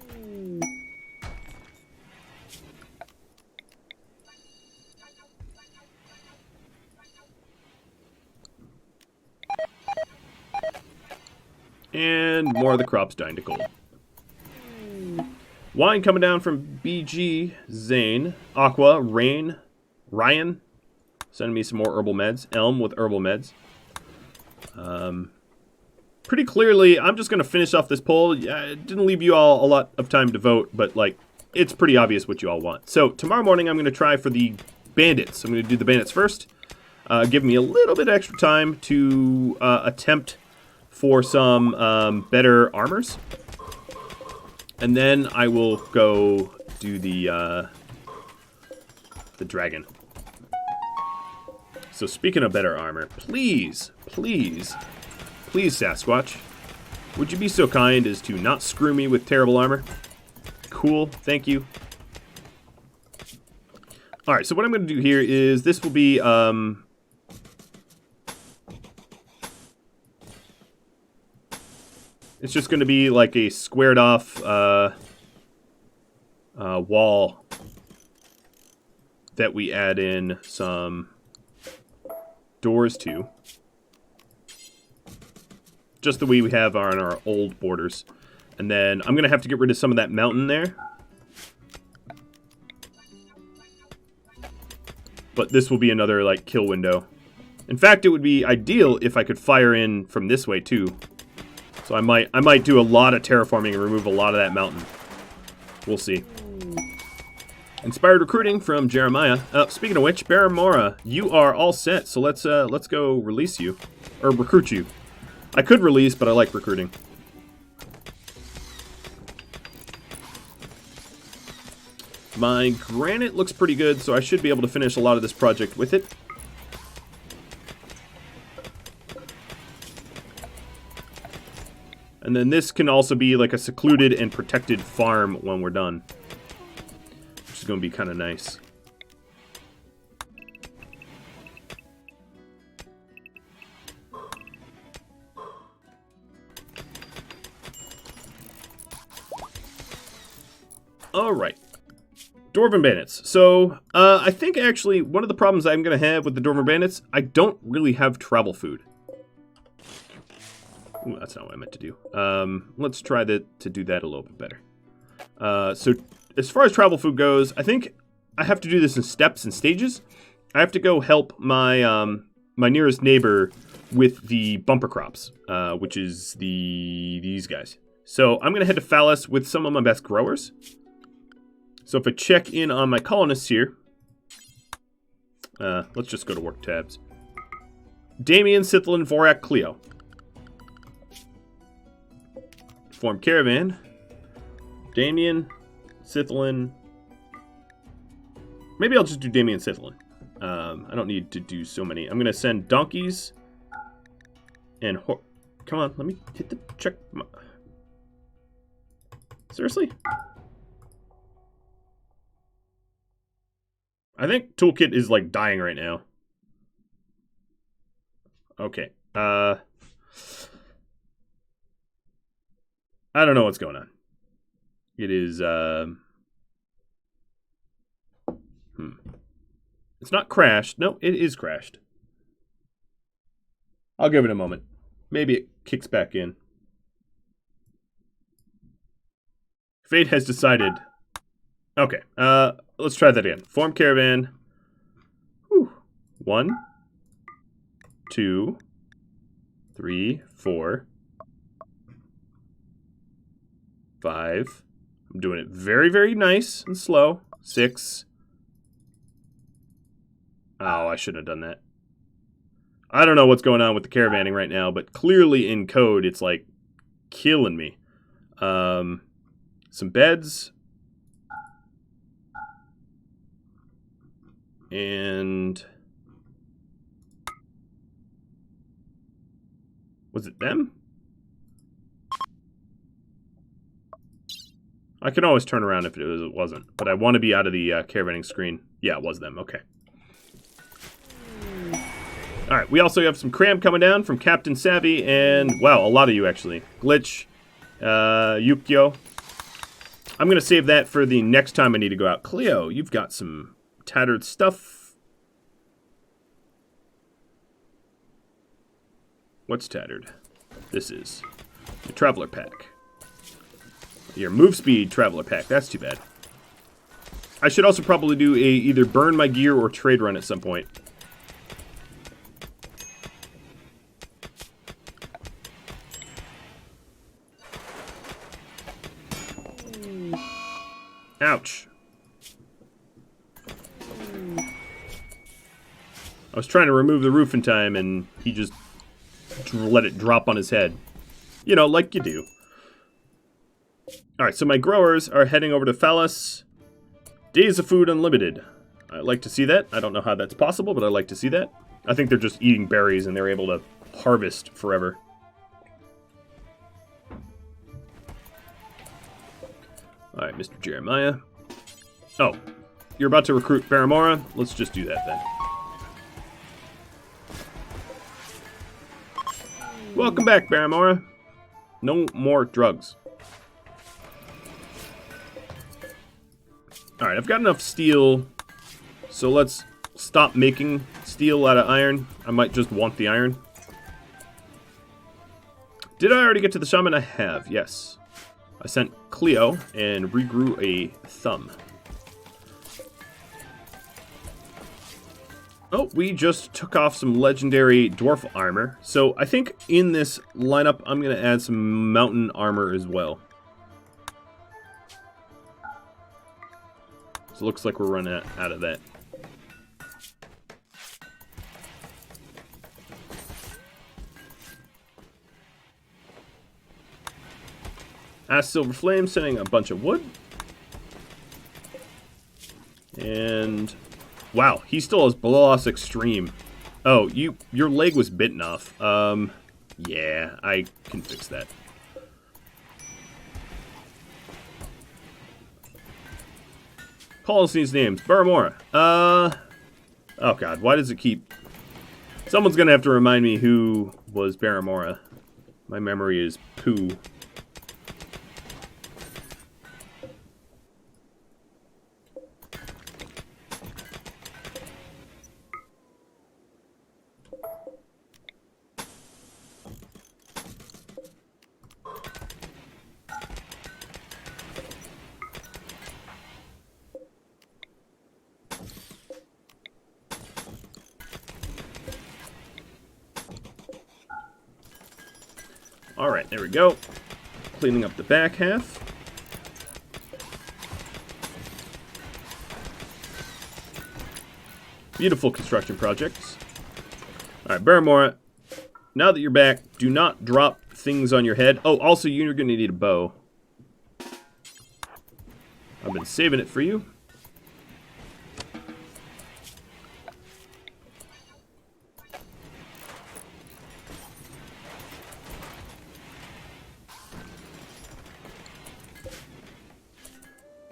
And more of the crops dying to cold. Wine coming down from BG, Zane, Aqua, Rain, Ryan. Sending me some more herbal meds. Elm with herbal meds. Pretty clearly, I'm just going to finish off this poll. It didn't leave you all a lot of time to vote, but like, it's pretty obvious what you all want. So tomorrow morning, I'm going to try for the bandits. I'm going to do the bandits first. Give me a little bit extra time to attempt for some better armors. And then I will go do the dragon. So speaking of better armor, please, Sasquatch, would you be so kind as to not screw me with terrible armor? Cool, thank you. Alright, so what I'm going to do here is, this will be, it's just going to be like a squared off wall that we add in some doors to. Just the way we have on our old borders. And then I'm going to have to get rid of some of that mountain there. But this will be another, like, kill window. In fact, it would be ideal if I could fire in from this way, too. So I might do a lot of terraforming and remove a lot of that mountain. We'll see. Inspired recruiting from Jeremiah. Speaking of which, Baramora, you are all set. So let's go release you. Or recruit you. I could release, but I like recruiting. My granite looks pretty good, so I should be able to finish a lot of this project with it. And then this can also be like a secluded and protected farm when we're done. Which is going to be kind of nice. Alright. Dwarven Bandits. So, I think actually one of the problems I'm going to have with the Dwarven Bandits, I don't really have travel food. Ooh, that's not what I meant to do. Let's try to do that a little bit better. So, as far as travel food goes, I think I have to do this in steps and stages. I have to go help my my nearest neighbor with the bumper crops, which is these guys. So, I'm going to head to Phallus with some of my best growers. So if I check in on my colonists here, let's just go to work tabs. Damien, Sithlin, Vorak, Cleo. Form caravan. Damien, Sithlin. Maybe I'll just do Damien, Sithlin. I don't need to do so many. I'm going to send donkeys and come on, let me hit the check. Seriously? I think Toolkit is, like, dying right now. Okay. I don't know what's going on. It is, It's not crashed. No, it is crashed. I'll give it a moment. Maybe it kicks back in. Fate has decided. Okay, let's try that again. Form caravan. Whew. 1, 2, 3, 4, 5. I'm doing it very, very nice and slow. 6. Oh, I shouldn't have done that. I don't know what's going on with the caravanning right now, but clearly in code, it's like killing me. Some beds. And was it them? I can always turn around if it wasn't, but I want to be out of the caravanning screen. Yeah, it was them. Okay. All right, we also have some cram coming down from Captain Savvy, and, wow, a lot of you, actually. Glitch, Yukio. I'm going to save that for the next time I need to go out. Cleo, you've got some tattered stuff. What's tattered? This is your Traveler Pack. Your Move Speed Traveler Pack. That's too bad. I should also probably do either burn my gear or trade run at some point. Ouch. I was trying to remove the roof in time, and he just let it drop on his head. You know, like you do. Alright, so my growers are heading over to Phallus. Days of food unlimited. I like to see that. I don't know how that's possible, but I like to see that. I think they're just eating berries, and they're able to harvest forever. Alright, Mr. Jeremiah. Oh, you're about to recruit Baramora? Let's just do that then. Welcome back, Baramora. No more drugs. Alright, I've got enough steel, so let's stop making steel out of iron. I might just want the iron. Did I already get to the shaman? I have, yes. I sent Cleo and regrew a thumb. Oh, we just took off some legendary dwarf armor. So I think in this lineup, I'm going to add some mountain armor as well. So it looks like we're running out of that. Ask Silver Flame, sending a bunch of wood. And wow, he still has Bloss Extreme. Oh, your leg was bitten off. Yeah, I can fix that. Policies names. Baramora. Oh god, why does it keep... Someone's gonna have to remind me who was Baramora. My memory is poo. Alright, there we go. Cleaning up the back half. Beautiful construction projects. Alright, Baramora, now that you're back, do not drop things on your head. Oh, also, you're going to need a bow. I've been saving it for you.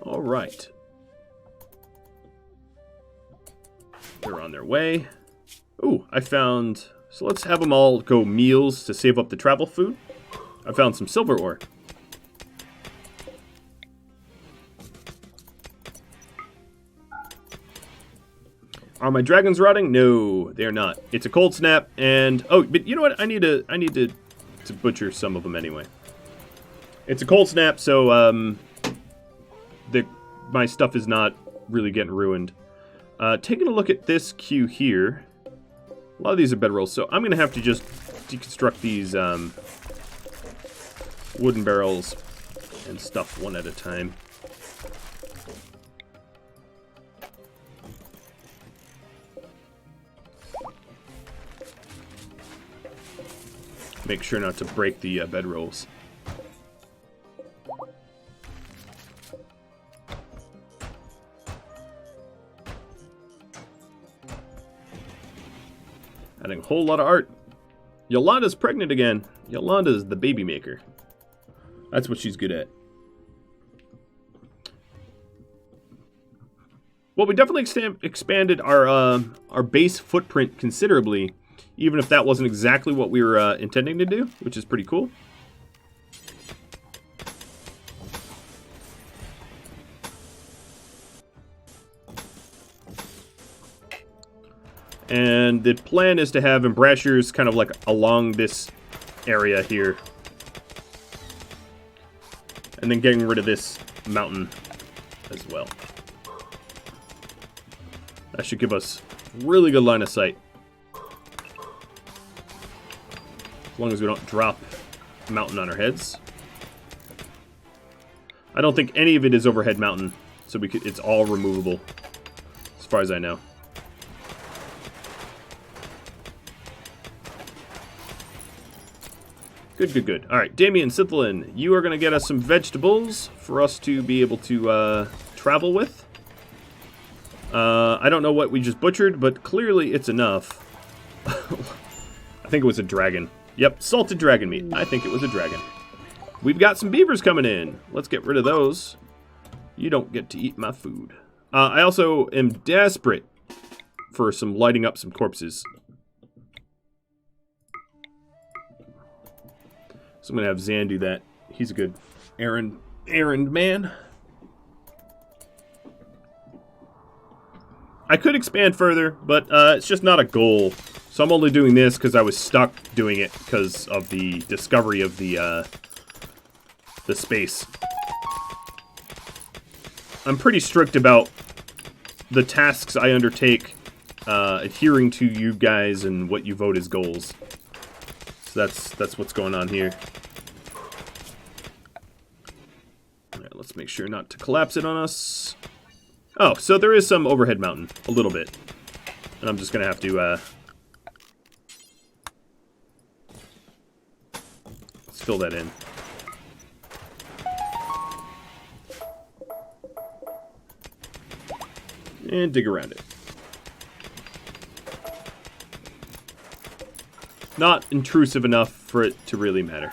All right. They're on their way. Ooh, I found So let's have them all go meals to save up the travel food. I found some silver ore. Are my dragons rotting? No, they're not. It's a cold snap, and oh, but you know what? I need to butcher some of them anyway. It's a cold snap, so my stuff is not really getting ruined. Taking a look at this queue here, a lot of these are bedrolls, so I'm gonna have to just deconstruct these wooden barrels and stuff one at a time. Make sure not to break the bedrolls. Adding a whole lot of art. Yolanda's pregnant again. Yolanda's the baby maker. That's what she's good at. Well, we definitely expanded our base footprint considerably, even if that wasn't exactly what we were intending to do, which is pretty cool. And the plan is to have embrasures kind of like along this area here. And then getting rid of this mountain as well. That should give us really good line of sight. As long as we don't drop a mountain on our heads. I don't think any of it is overhead mountain, so it's all removable, as far as I know. Good, good, good. All right, Damien, Sithlin, you are going to get us some vegetables for us to be able to travel with. I don't know what we just butchered, but clearly it's enough. I think it was a dragon. Yep, salted dragon meat. I think it was a dragon. We've got some beavers coming in. Let's get rid of those. You don't get to eat my food. I also am desperate for some lighting up some corpses. So I'm going to have Zan do that. He's a good errand man. I could expand further, but it's just not a goal. So I'm only doing this because I was stuck doing it because of the discovery of the space. I'm pretty strict about the tasks I undertake, adhering to you guys and what you vote as goals. So that's what's going on here. All right, let's make sure not to collapse it on us. Oh, so there is some overhead mountain, a little bit. And I'm just going to have to let's fill that in. And dig around it. Not intrusive enough for it to really matter.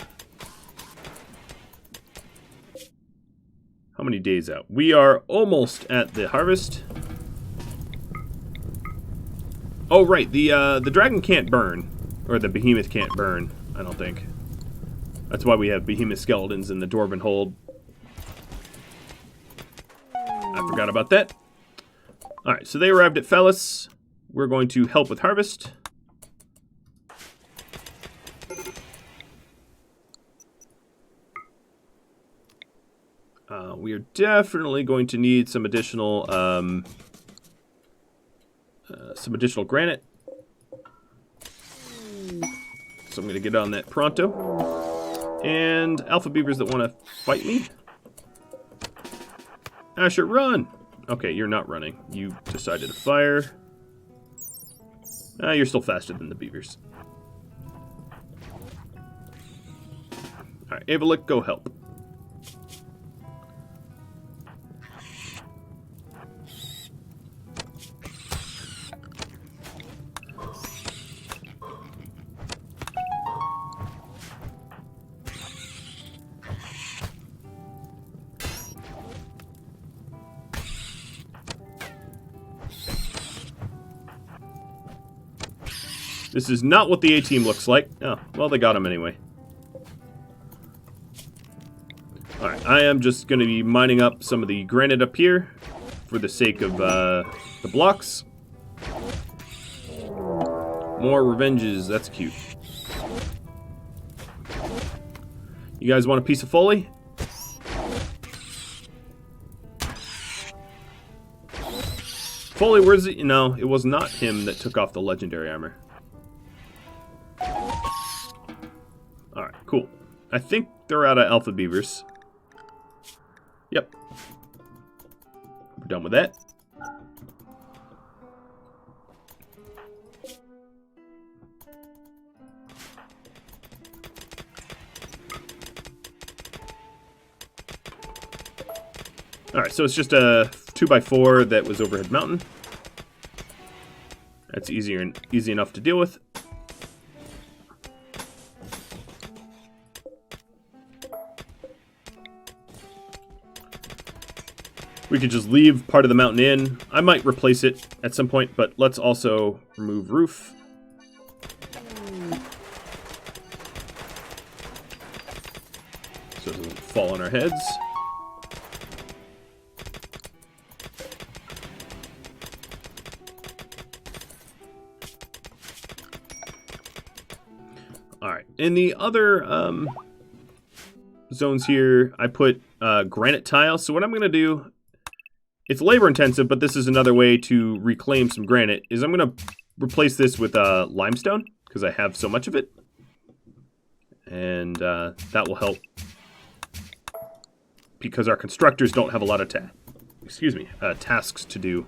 How many days out? We are almost at the harvest. Oh, right. The dragon can't burn. Or the behemoth can't burn, I don't think. That's why we have behemoth skeletons in the Wardenhold. I forgot about that. Alright, so they arrived at Fellis. We're going to help with harvest. We are definitely going to need some additional granite. So I'm going to get on that pronto. And alpha beavers that want to fight me. Asher, run! Okay, you're not running. You decided to fire. You're still faster than the beavers. Alright, Avalik, go help. This is not what the A-team looks like. Oh, well, they got him anyway. Alright, I am just going to be mining up some of the granite up here for the sake of the blocks. More revenges, that's cute. You guys want a piece of foley? Foley, where's it? No, it was not him that took off the legendary armor. Alright, cool. I think they're out of alpha beavers. Yep. We're done with that. Alright, so it's just a 2x4 that was overhead mountain. That's easy enough to deal with. We could just leave part of the mountain in. I might replace it at some point, but let's also remove roof. So it doesn't fall on our heads. Alright, in the other zones here, I put granite tiles. So what I'm going to do, it's labor intensive, but this is another way to reclaim some granite, is I'm going to replace this with limestone, because I have so much of it. And that will help, because our constructors don't have a lot of tasks to do.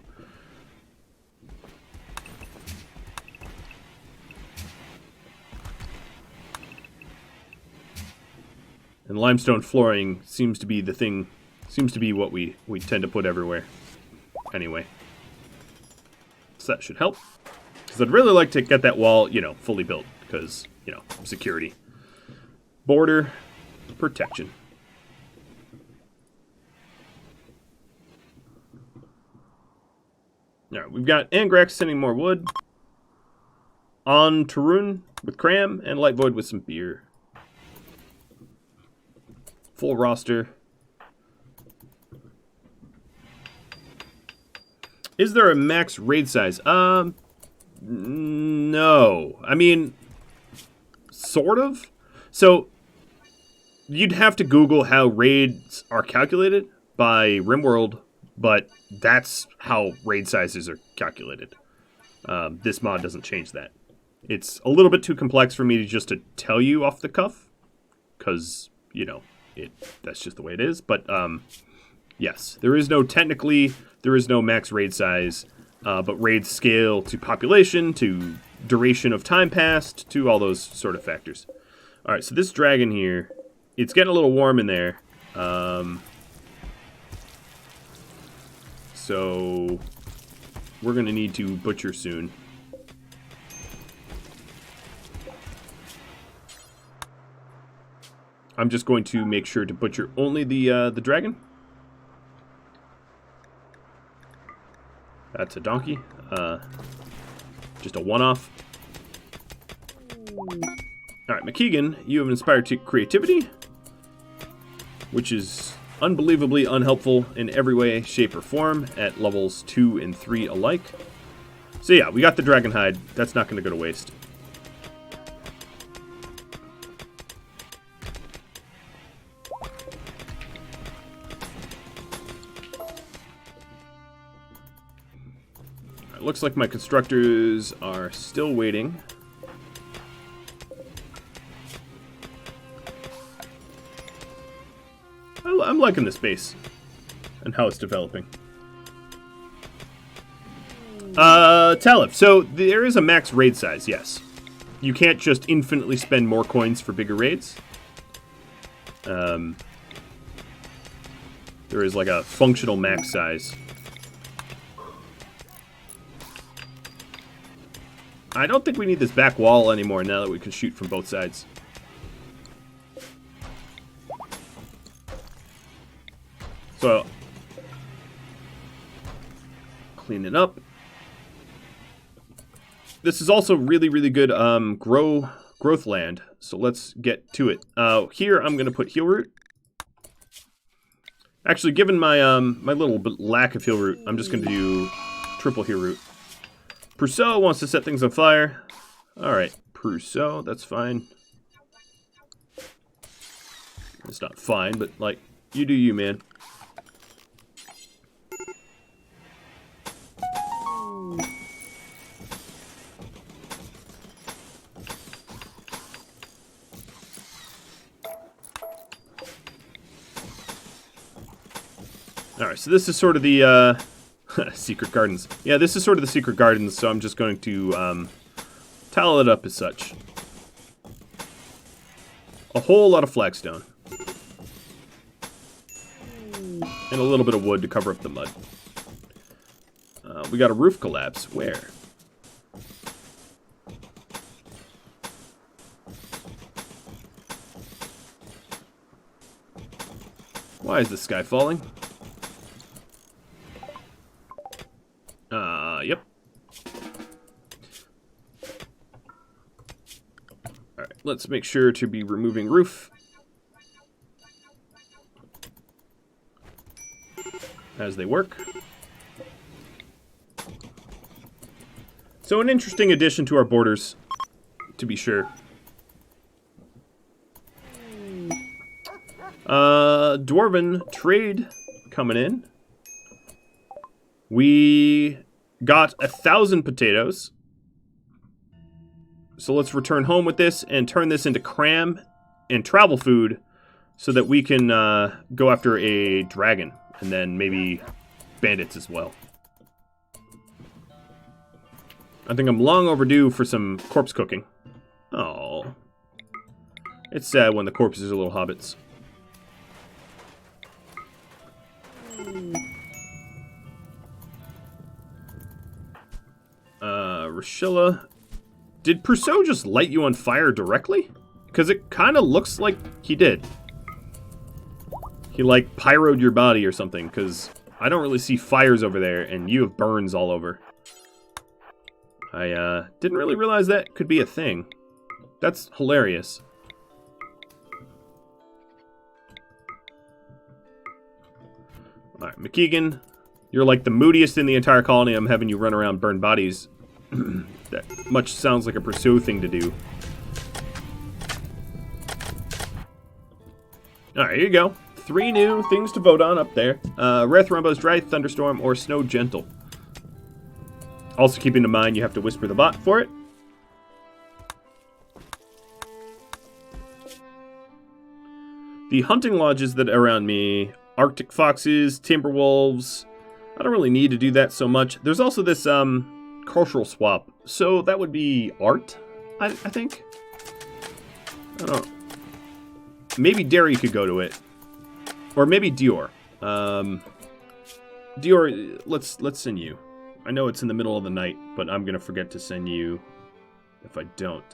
And limestone flooring seems to be the thing, seems to be what we tend to put everywhere. Anyway. So that should help. Because I'd really like to get that wall, you know, fully built. Because, you know, security. Border protection. Alright, we've got Angrax sending more wood. On Tarun with Cram, and Light Void with some beer. Full roster. Is there a max raid size? No. I mean, sort of. So, you'd have to Google how raids are calculated by RimWorld, but that's how raid sizes are calculated. This mod doesn't change that. It's a little bit too complex for me to just to tell you off the cuff, because, you know, that's just the way it is. But yes, there is no max raid size, but raids scale to population, to duration of time passed, to all those sort of factors. All right, so this dragon here, it's getting a little warm in there. So we're gonna need to butcher soon. I'm just going to make sure to butcher only the dragon. That's a donkey. Just a one-off. Alright, McKeegan, you have inspired creativity, which is unbelievably unhelpful in every way, shape, or form at levels 2 and 3 alike. So yeah, we got the dragon hide. That's not going to go to waste. Looks like my constructors are still waiting. I'm liking the space and how it's developing. Talif. So there is a max raid size, yes. You can't just infinitely spend more coins for bigger raids. There is like a functional max size. I don't think we need this back wall anymore now that we can shoot from both sides. So, clean it up. this is also really, really good growth land. So let's get to it. Here I'm going to put heal root. Actually, given my my little lack of heal root, I'm just going to do triple heal root. Prusso wants to set things on fire. Alright, Prusso, that's fine. It's not fine, but, like, you do you, man. Alright, so this is sort of the, secret gardens. Yeah, this is sort of the secret gardens, so I'm just going to, tile it up as such. A whole lot of flagstone. And a little bit of wood to cover up the mud. We got a roof collapse. Where? Why is the sky falling? Yep. Alright, let's make sure to be removing roof. As they work. So an interesting addition to our borders, to be sure. Dwarven trade coming in. We got 1,000 potatoes. So let's return home with this and turn this into cram and travel food so that we can go after a dragon and then maybe bandits as well. I think I'm long overdue for some corpse cooking. Oh, it's sad when the corpses are little hobbits. Rashilla, did Prusso just light you on fire directly? Because it kind of looks like he did. He, like, pyroed your body or something, because I don't really see fires over there, and you have burns all over. I, didn't really realize that could be a thing. That's hilarious. Alright, McKeegan, you're like the moodiest in the entire colony. I'm having you run around burn bodies. That much sounds like a Prusso thing to do. Alright, here you go. 3 new things to vote on up there. Rare Thrombo's Dry Thunderstorm or Snow Gentle. Also keeping in mind you have to whisper the bot for it. The hunting lodges that are around me, Arctic foxes, timber wolves, I don't really need to do that so much. There's also this cultural swap, so that would be art, I think. I don't know. Maybe Derry could go to it. Or maybe Dior. Dior, let's send you. I know it's in the middle of the night, but I'm gonna forget to send you if I don't.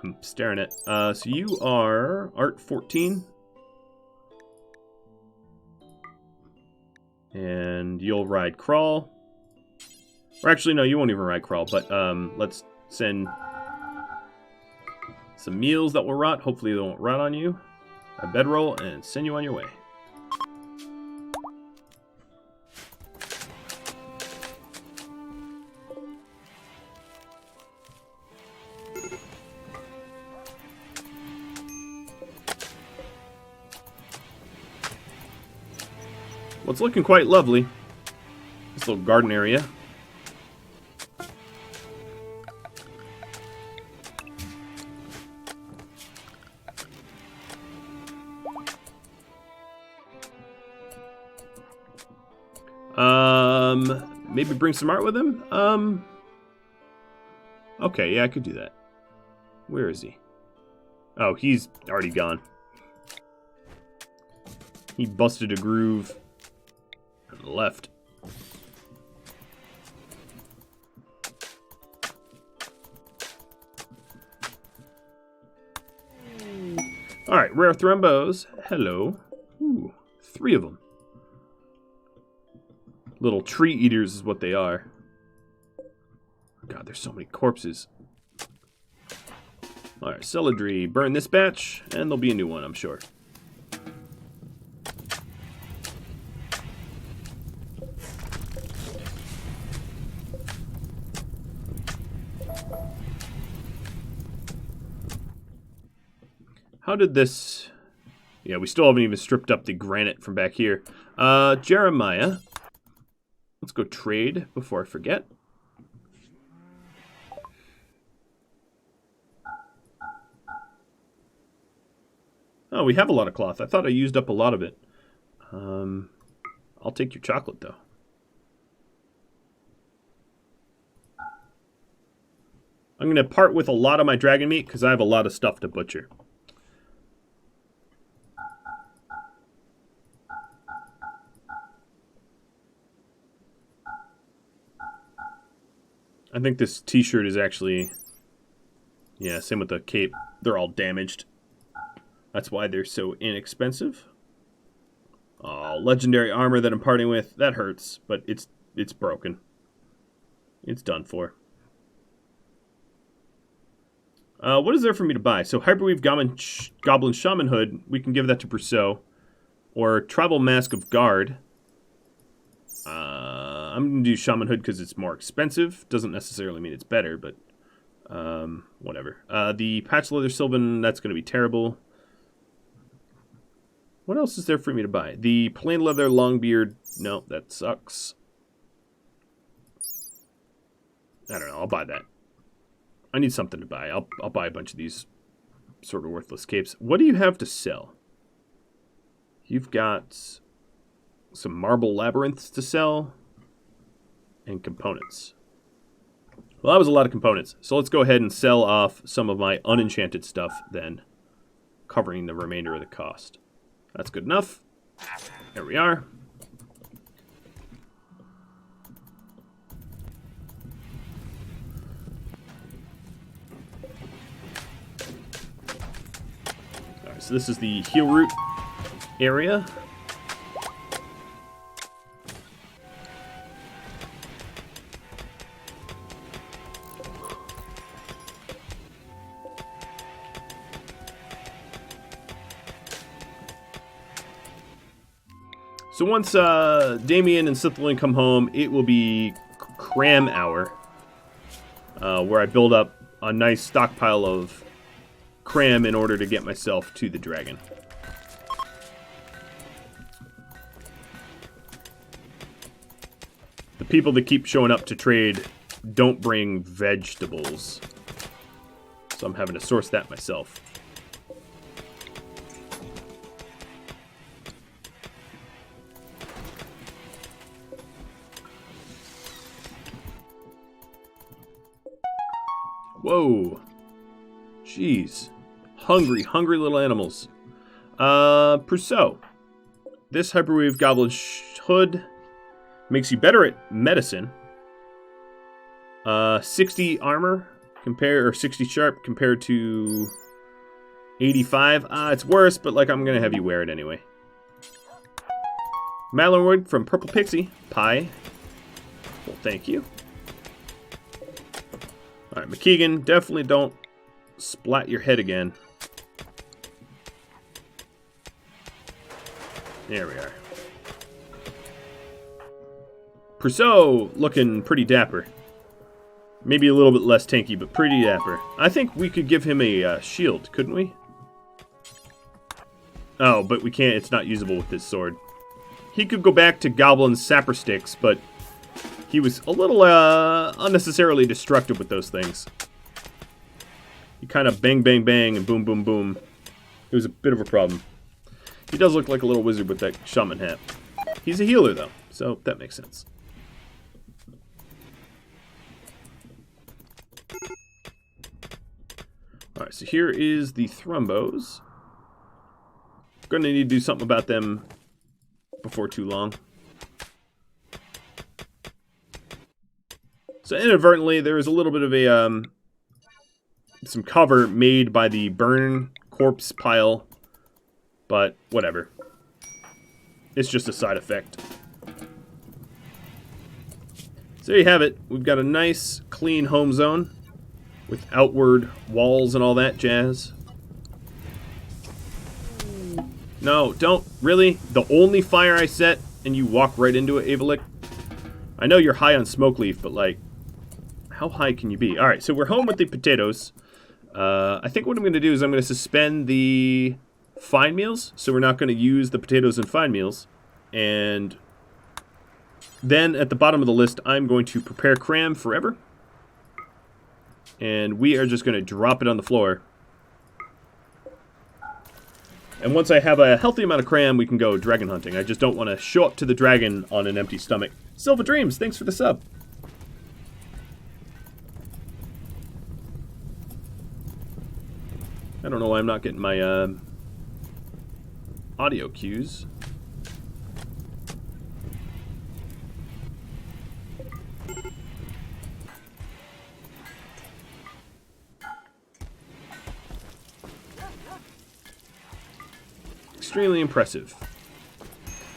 I'm staring at. So you are Art 14. And you'll ride Crawl. Or actually, no, you won't even ride Crawl, but let's send some meals that will rot. Hopefully they won't rot on you. A bedroll and send you on your way. Well, it's looking quite lovely. This little garden area. Maybe bring some art with him? Okay, yeah, I could do that. Where is he? Oh, he's already gone. He busted a groove and left. Alright, rare thrombos. Hello. Ooh, 3 of them. Little tree eaters is what they are. God, there's so many corpses. Alright, Celadry. Burn this batch, and there'll be a new one, I'm sure. How did this... Yeah, we still haven't even stripped up the granite from back here. Jeremiah. Let's go trade before I forget. Oh, we have a lot of cloth. I thought I used up a lot of it. I'll take your chocolate, though. I'm going to part with a lot of my dragon meat because I have a lot of stuff to butcher. I think this t-shirt is actually... Yeah, same with the cape. They're all damaged. That's why they're so inexpensive. Oh, legendary armor that I'm parting with. That hurts, but it's broken. It's done for. What is there for me to buy? So Hyperweave Goblin Shaman Hood. We can give that to Brousseau. Or Tribal Mask of Guard. I'm going to do Shaman Hood because it's more expensive. Doesn't necessarily mean it's better, but whatever. The Patch Leather Sylvan, that's going to be terrible. What else is there for me to buy? The Plain Leather Longbeard, no, that sucks. I don't know, I'll buy that. I need something to buy. I'll buy a bunch of these sort of worthless capes. What do you have to sell? You've got some marble labyrinths to sell and components. Well, that was a lot of components. So let's go ahead and sell off some of my unenchanted stuff then, covering the remainder of the cost. That's good enough. There we are. Alright, so this is the heal root area. So once Damien and Sithlin come home, it will be cram hour, where I build up a nice stockpile of cram in order to get myself to the dragon. The people that keep showing up to trade don't bring vegetables, so I'm having to source that myself. Whoa. Jeez. Hungry little animals. Brousseau. This Hyperweave Goblin Hood makes you better at medicine. 60 armor, or 60 sharp compared to 85. It's worse, but like I'm going to have you wear it anyway. Mallorywood from Purple Pixie. Pie. Well, thank you. Alright, McKeegan, definitely don't splat your head again. There we are. Brousseau looking pretty dapper. Maybe a little bit less tanky, but pretty dapper. I think we could give him a shield, couldn't we? Oh, but we can't. It's not usable with this sword. He could go back to Goblin Sapper Sticks, but he was a little unnecessarily destructive with those things. He kind of bang, bang, bang, and boom, boom, boom. It was a bit of a problem. He does look like a little wizard with that shaman hat. He's a healer, though, so that makes sense. Alright, so here is the Thrumbos. Going to need to do something about them before too long. So inadvertently, there is a little bit of a some cover made by the burn corpse pile, but whatever. It's just a side effect. So there you have it. We've got a nice clean home zone with outward walls and all that jazz. No, don't. Really? The only fire I set and you walk right into it, Avalik? I know you're high on smoke leaf, but like, how high can you be? Alright, so we're home with the potatoes. I think what I'm going to do is I'm going to suspend the fine meals, so we're not going to use the potatoes and fine meals. And then at the bottom of the list, I'm going to prepare cram forever. And we are just going to drop it on the floor. And once I have a healthy amount of cram, we can go dragon hunting. I just don't want to show up to the dragon on an empty stomach. Silva Dreams, thanks for the sub. I don't know why I'm not getting my audio cues. Extremely impressive.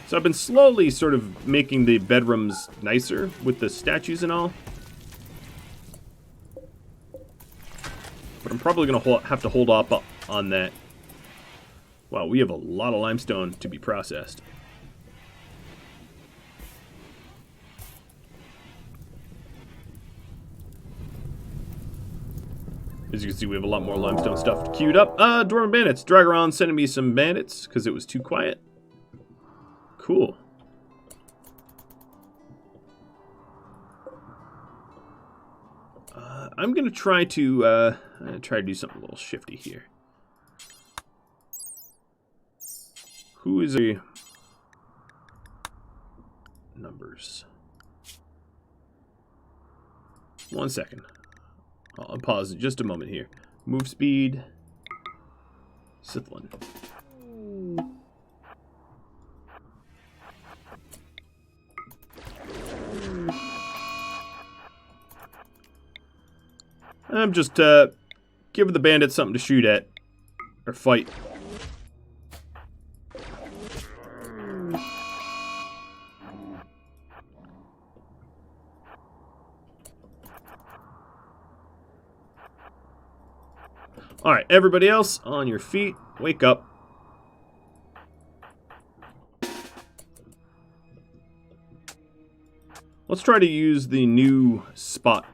So I've been slowly sort of making the bedrooms nicer with the statues and all. But I'm probably going to have to hold off on that. Wow, we have a lot of limestone to be processed. As you can see, we have a lot more limestone stuff queued up. Dwarven bandits. Dragaron sending me some bandits because it was too quiet. Cool. I'm going to try to do something a little shifty here. Who is a... Numbers. 1 second. I'll pause just a moment here. Move speed. Sithlin. I'm just giving the bandits something to shoot at. Or fight. Alright, everybody else, on your feet. Wake up. Let's try to use the new spot.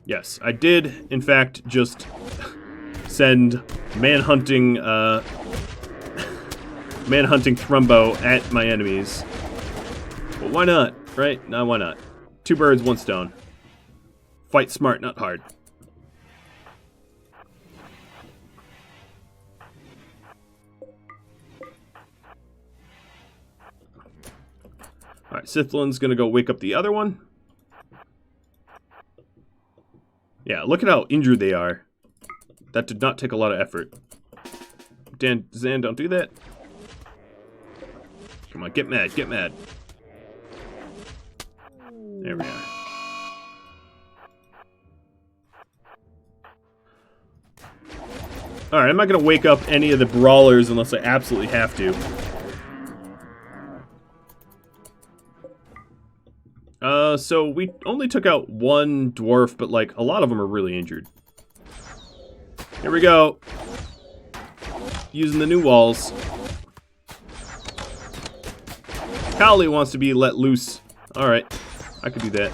Yes, I did, in fact, just send manhunting Thrumbo at my enemies. But why not, right? No, why not? 2 birds, 1 stone. Fight smart, not hard. Alright, Sithlin's gonna go wake up the other one. Yeah, look at how injured they are. That did not take a lot of effort. Zan, don't do that. Come on, get mad, get mad. There we are. Alright, I'm not going to wake up any of the brawlers unless I absolutely have to. So we only took out 1 dwarf, but like, a lot of them are really injured. Here we go. Using the new walls. Cowley wants to be let loose. Alright, I could do that.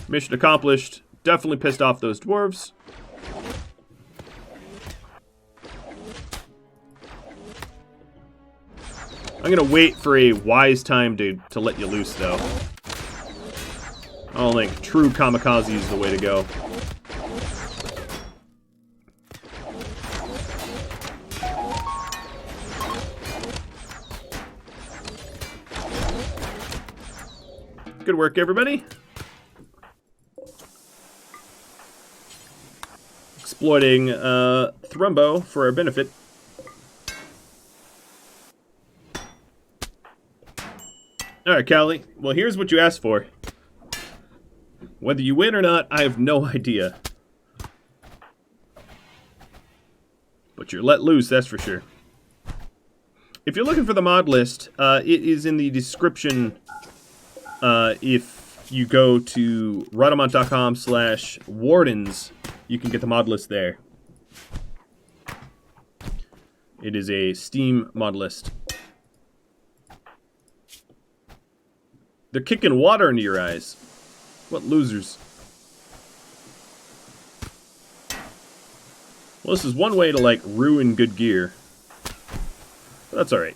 Mission accomplished. Definitely pissed off those dwarves. I'm gonna wait for a wise time to let you loose, though. I don't think true kamikaze is the way to go. Good work, everybody. Exploiting Thrumbo for our benefit. Alright, Callie. Well, here's what you asked for. Whether you win or not, I have no idea. But you're let loose, that's for sure. if you're looking for the mod list, it is in the description. If you go to Rhadamant.com/Wardens, you can get the mod list there. It is a Steam mod list. They're kicking water into your eyes. What losers. Well, this is one way to, like, ruin good gear. But that's alright.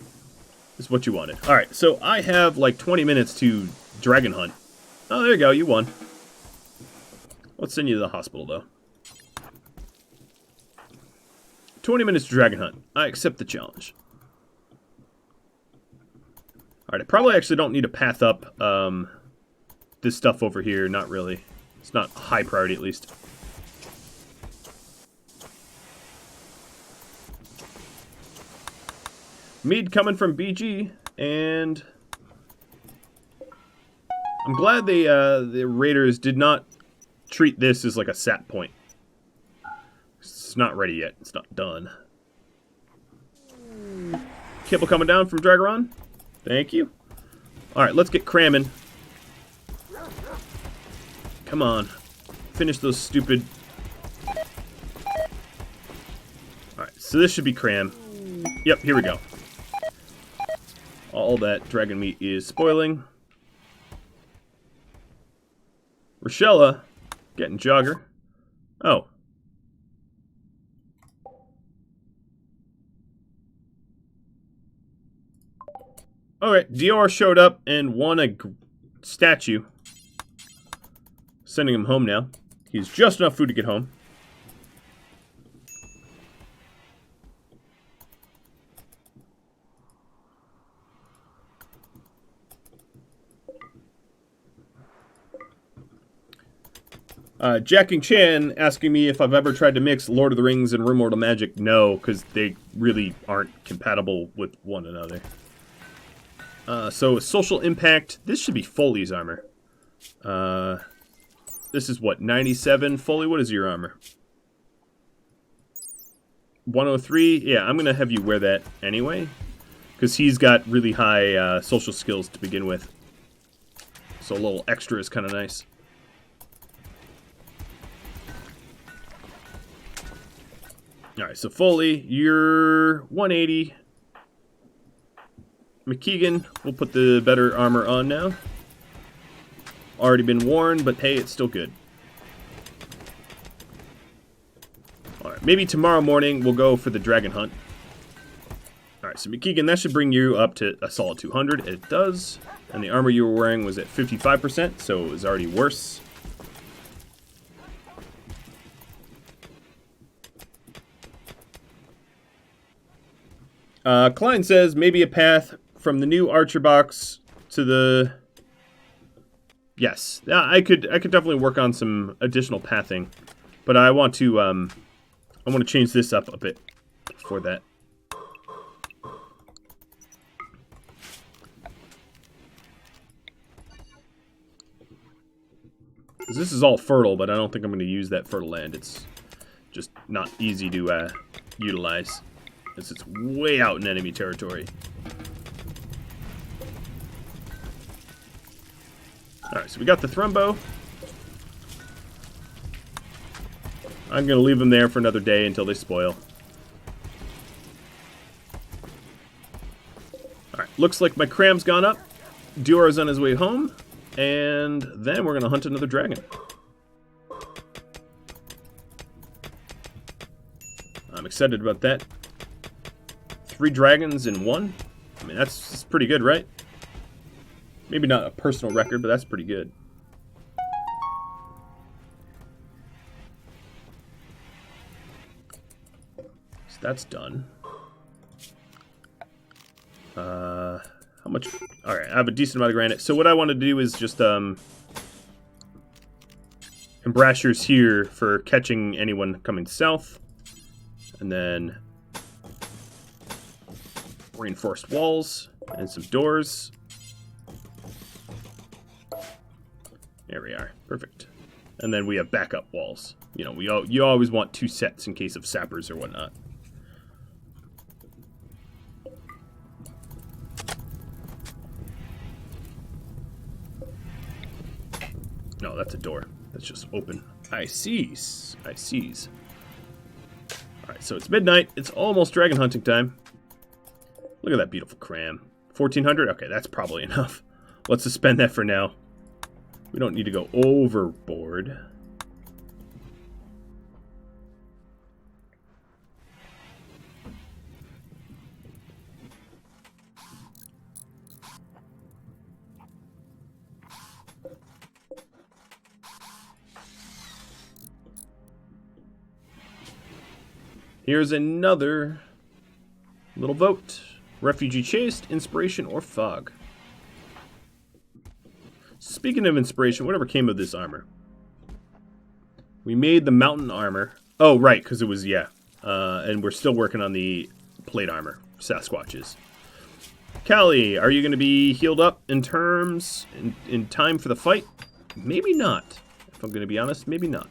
This is what you wanted. Alright, so I have, like, 20 minutes to dragon hunt. Oh, there you go, you won. Let's send you to the hospital, though. 20 minutes to dragon hunt. I accept the challenge. Alright, I probably actually don't need to path up this stuff over here. Not really. It's not high priority, at least. Mead coming from BG, and I'm glad the raiders did not treat this as like a sap point. It's not ready yet. It's not done. Kibble coming down from Dragaron. Thank you. Alright, let's get cramming. Come on. Finish those stupid... Alright, so this should be cram. Yep, here we go. All that dragon meat is spoiling. Rochella getting jogger. Oh. Alright, Dior showed up and won a statue. Sending him home now. He's just enough food to get home. Jacking Chan asking me if I've ever tried to mix Lord of the Rings and RimWorld of Magic. No, because they really aren't compatible with one another. So, social impact. This should be Foley's armor. This is what, 97? Foley, what is your armor? 103? Yeah, I'm going to have you wear that anyway. Because he's got really high social skills to begin with. So a little extra is kind of nice. Alright, so Foley, you're 180. McKeegan, we'll put the better armor on now. Already been worn, but hey, it's still good. Alright, maybe tomorrow morning we'll go for the dragon hunt. Alright, so McKeegan, that should bring you up to a solid 200. It does. And the armor you were wearing was at 55%, so it was already worse. Klein says maybe a path from the new Archer box to the... Yes, I could definitely work on some additional pathing, but I want to change this up a bit for that. This is all fertile, but I don't think I'm going to use that fertile land. It's just not easy to utilize. It's way out in enemy territory. Alright, so we got the Thrumbo. I'm going to leave them there for another day until they spoil. Alright, looks like my cram's gone up. Diora's on his way home. And then we're going to hunt another dragon. I'm excited about that. 3 dragons in 1. I mean, that's pretty good, right? Maybe not a personal record, but that's pretty good. So that's done. How much? Alright, I have a decent amount of granite. So what I want to do is just embrasures here for catching anyone coming south. And then reinforced walls and some doors. There we are. Perfect. And then we have backup walls. You know, you always want 2 sets in case of sappers or whatnot. No, that's a door. That's just open. I sees. I sees. Alright, so it's midnight. It's almost dragon hunting time. Look at that beautiful cram. 1,400? Okay, that's probably enough. Let's suspend that for now. We don't need to go overboard. Here's another little vote. Refugee chased, inspiration, or fog. Speaking of inspiration, whatever came of this armor? We made the mountain armor. Oh, right, because it was, yeah. And we're still working on the plate armor. Sasquatches. Callie, are you going to be healed up in terms, in time for the fight? Maybe not. If I'm going to be honest, maybe not.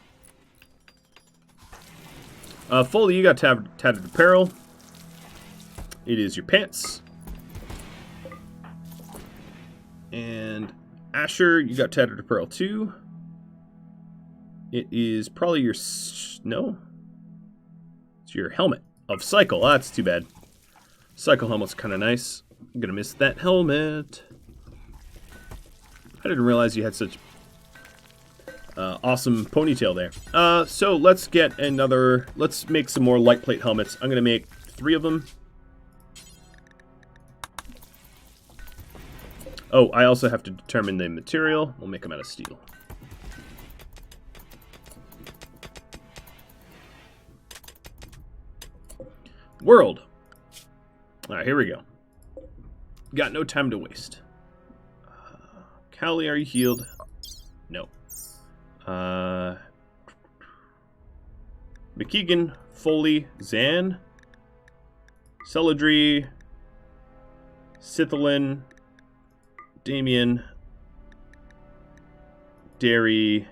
Foley, you got tattered apparel. It is your pants. And Asher, you got tattered apparel too. It is probably your... No? It's your helmet of Cycle. Ah, that's too bad. Cycle helmet's kind of nice. I'm going to miss that helmet. I didn't realize you had such... awesome ponytail there. So let's get another... Let's make some more light plate helmets. I'm going to make 3 of them. Oh, I also have to determine the material. We'll make them out of steel. World. Alright, here we go. Got no time to waste. Callie, are you healed? No. McKeegan, Foley, Zan, Celadri, Sithalin, Damien, Derry.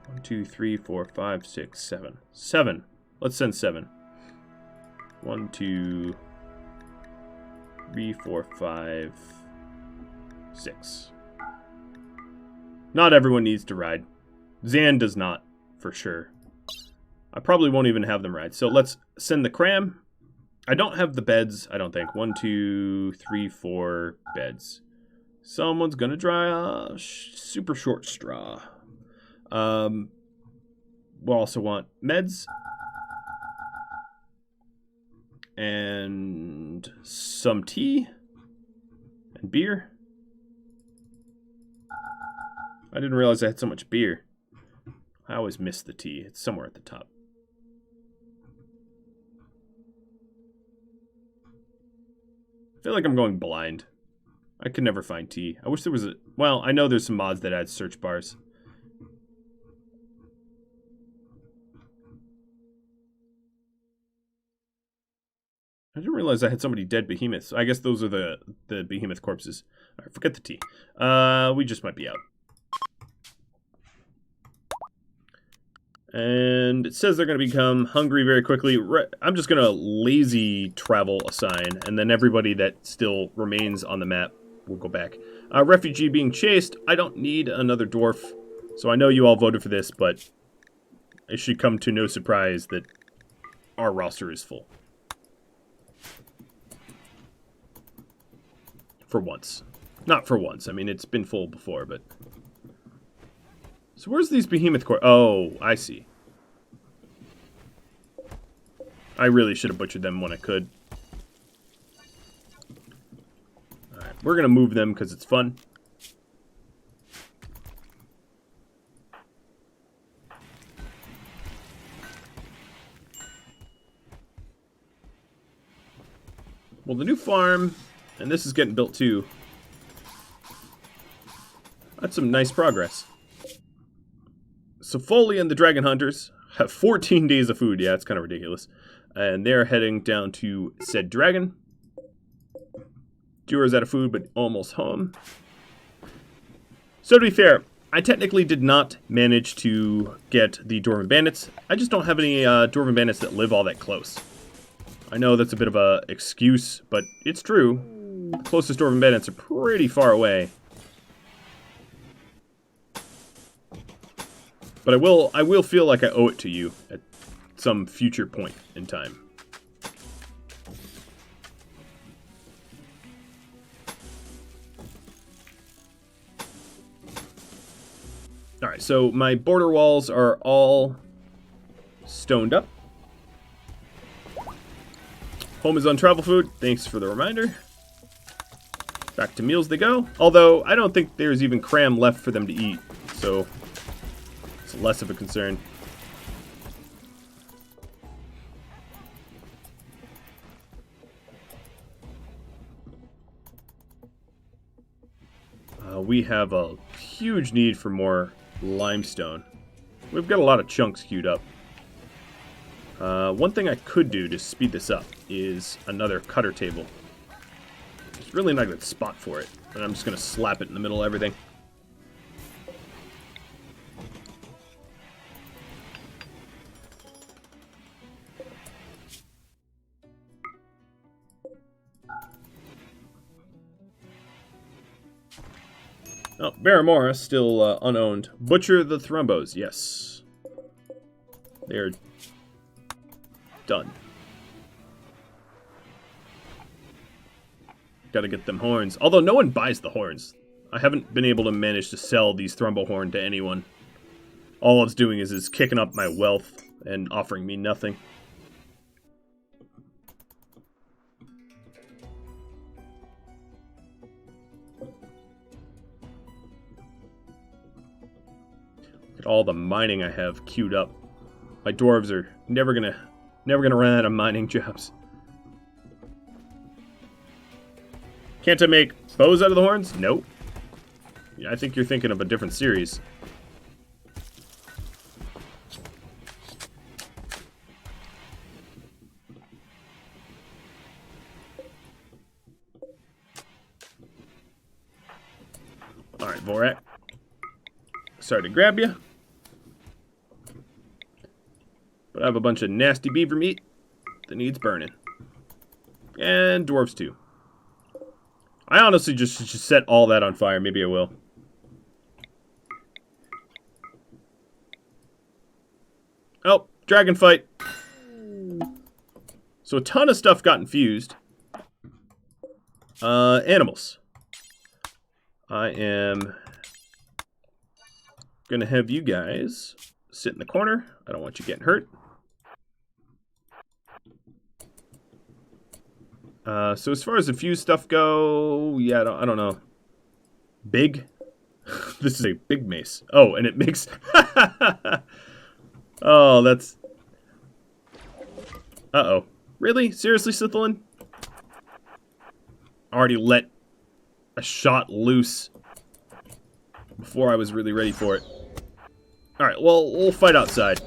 1, 2, 3, 4, 5, 6, 7. 7. Let's send 7. 1, 2, 3, 4, 5, 6. Not everyone needs to ride. Zan does not, for sure. I probably won't even have them ride. So let's send the cram. I don't have the beds, I don't think. 1, 2, 3, 4 beds. Someone's gonna draw a super short straw. We'll also want meds. And some tea. And beer. I didn't realize I had so much beer. I always miss the tea. It's somewhere at the top. I feel like I'm going blind. I could never find tea. I wish there was a... Well, I know there's some mods that add search bars. I didn't realize I had so many dead behemoths. I guess those are the behemoth corpses. All right, forget the tea. We just might be out. And it says they're going to become hungry very quickly. I'm just going to lazy travel assign, and then everybody that still remains on the map will go back. Refugee being chased. I don't need another dwarf, so I know you all voted for this, but it should come to no surprise that our roster is full. For once. Not for once. I mean, it's been full before, but... So where's these behemoth core? Oh, I see. I really should have butchered them when I could. Alright, we're going to move them because it's fun. Well, the new farm, and this is getting built too. That's some nice progress. So Foley and the Dragon Hunters have 14 days of food. Yeah, it's kind of ridiculous. And they're heading down to said dragon. Duro's out of food, but almost home. So to be fair, I technically did not manage to get the Dwarven Bandits. I just don't have any Dwarven Bandits that live all that close. I know that's a bit of an excuse, but it's true. The closest Dwarven Bandits are pretty far away. But I will feel like I owe it to you at some future point in time. Alright, so my border walls are all stoned up. Home is on travel food. Thanks for the reminder. Back to meals they go. Although, I don't think there's even cram left for them to eat. So, it's less of a concern. We have a huge need for more limestone. We've got a lot of chunks queued up. One thing I could do to speed this up is another cutter table. It's really not a good spot for it, and I'm just going to slap it in the middle of everything. Oh, Barramora, still unowned. Butcher the Thrumbos, yes. They're done. Gotta get them horns. Although no one buys the horns. I haven't been able to manage to sell these Thrumbo horn to anyone. All it's doing is kicking up my wealth and offering me nothing. Look at all the mining I have queued up. My dwarves are never gonna run out of mining jobs. Can't I make bows out of the horns? Nope. Yeah, I think you're thinking of a different series. Alright, Vorak. Sorry to grab you. But I have a bunch of nasty beaver meat that needs burning. And dwarves too. I honestly just should set all that on fire. Maybe I will. Oh, dragon fight. So a ton of stuff got infused. Animals. I am gonna have you guys sit in the corner. I don't want you getting hurt. So as far as infused stuff go, yeah, I don't know. Big? This is a big mace. Oh, and it makes... Oh, that's... Uh-oh. Really? Seriously, Sithlin? Already let a shot loose before I was really ready for it. Alright, well, we'll fight outside.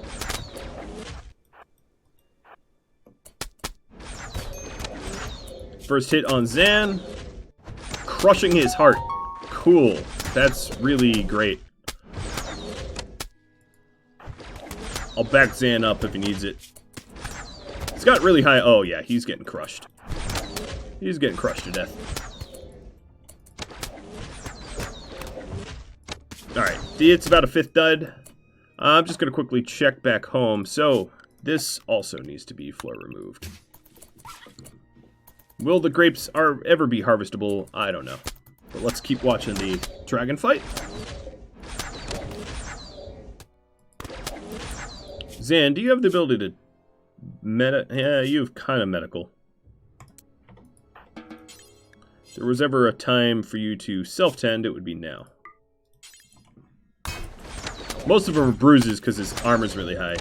First hit on Zan. Crushing his heart. Cool. That's really great. I'll back Zan up if he needs it. He's got really high... Oh, yeah, he's getting crushed. He's getting crushed to death. Alright, it's about a 5th dud. I'm just going to quickly check back home. So, this also needs to be floor removed. Will the grapes ever be harvestable? I don't know. But let's keep watching the dragon fight. Zan, do you have the ability to Yeah, you've kind of medical. If there was ever a time for you to self-tend, it would be now. Most of them are bruises because his armor's really high.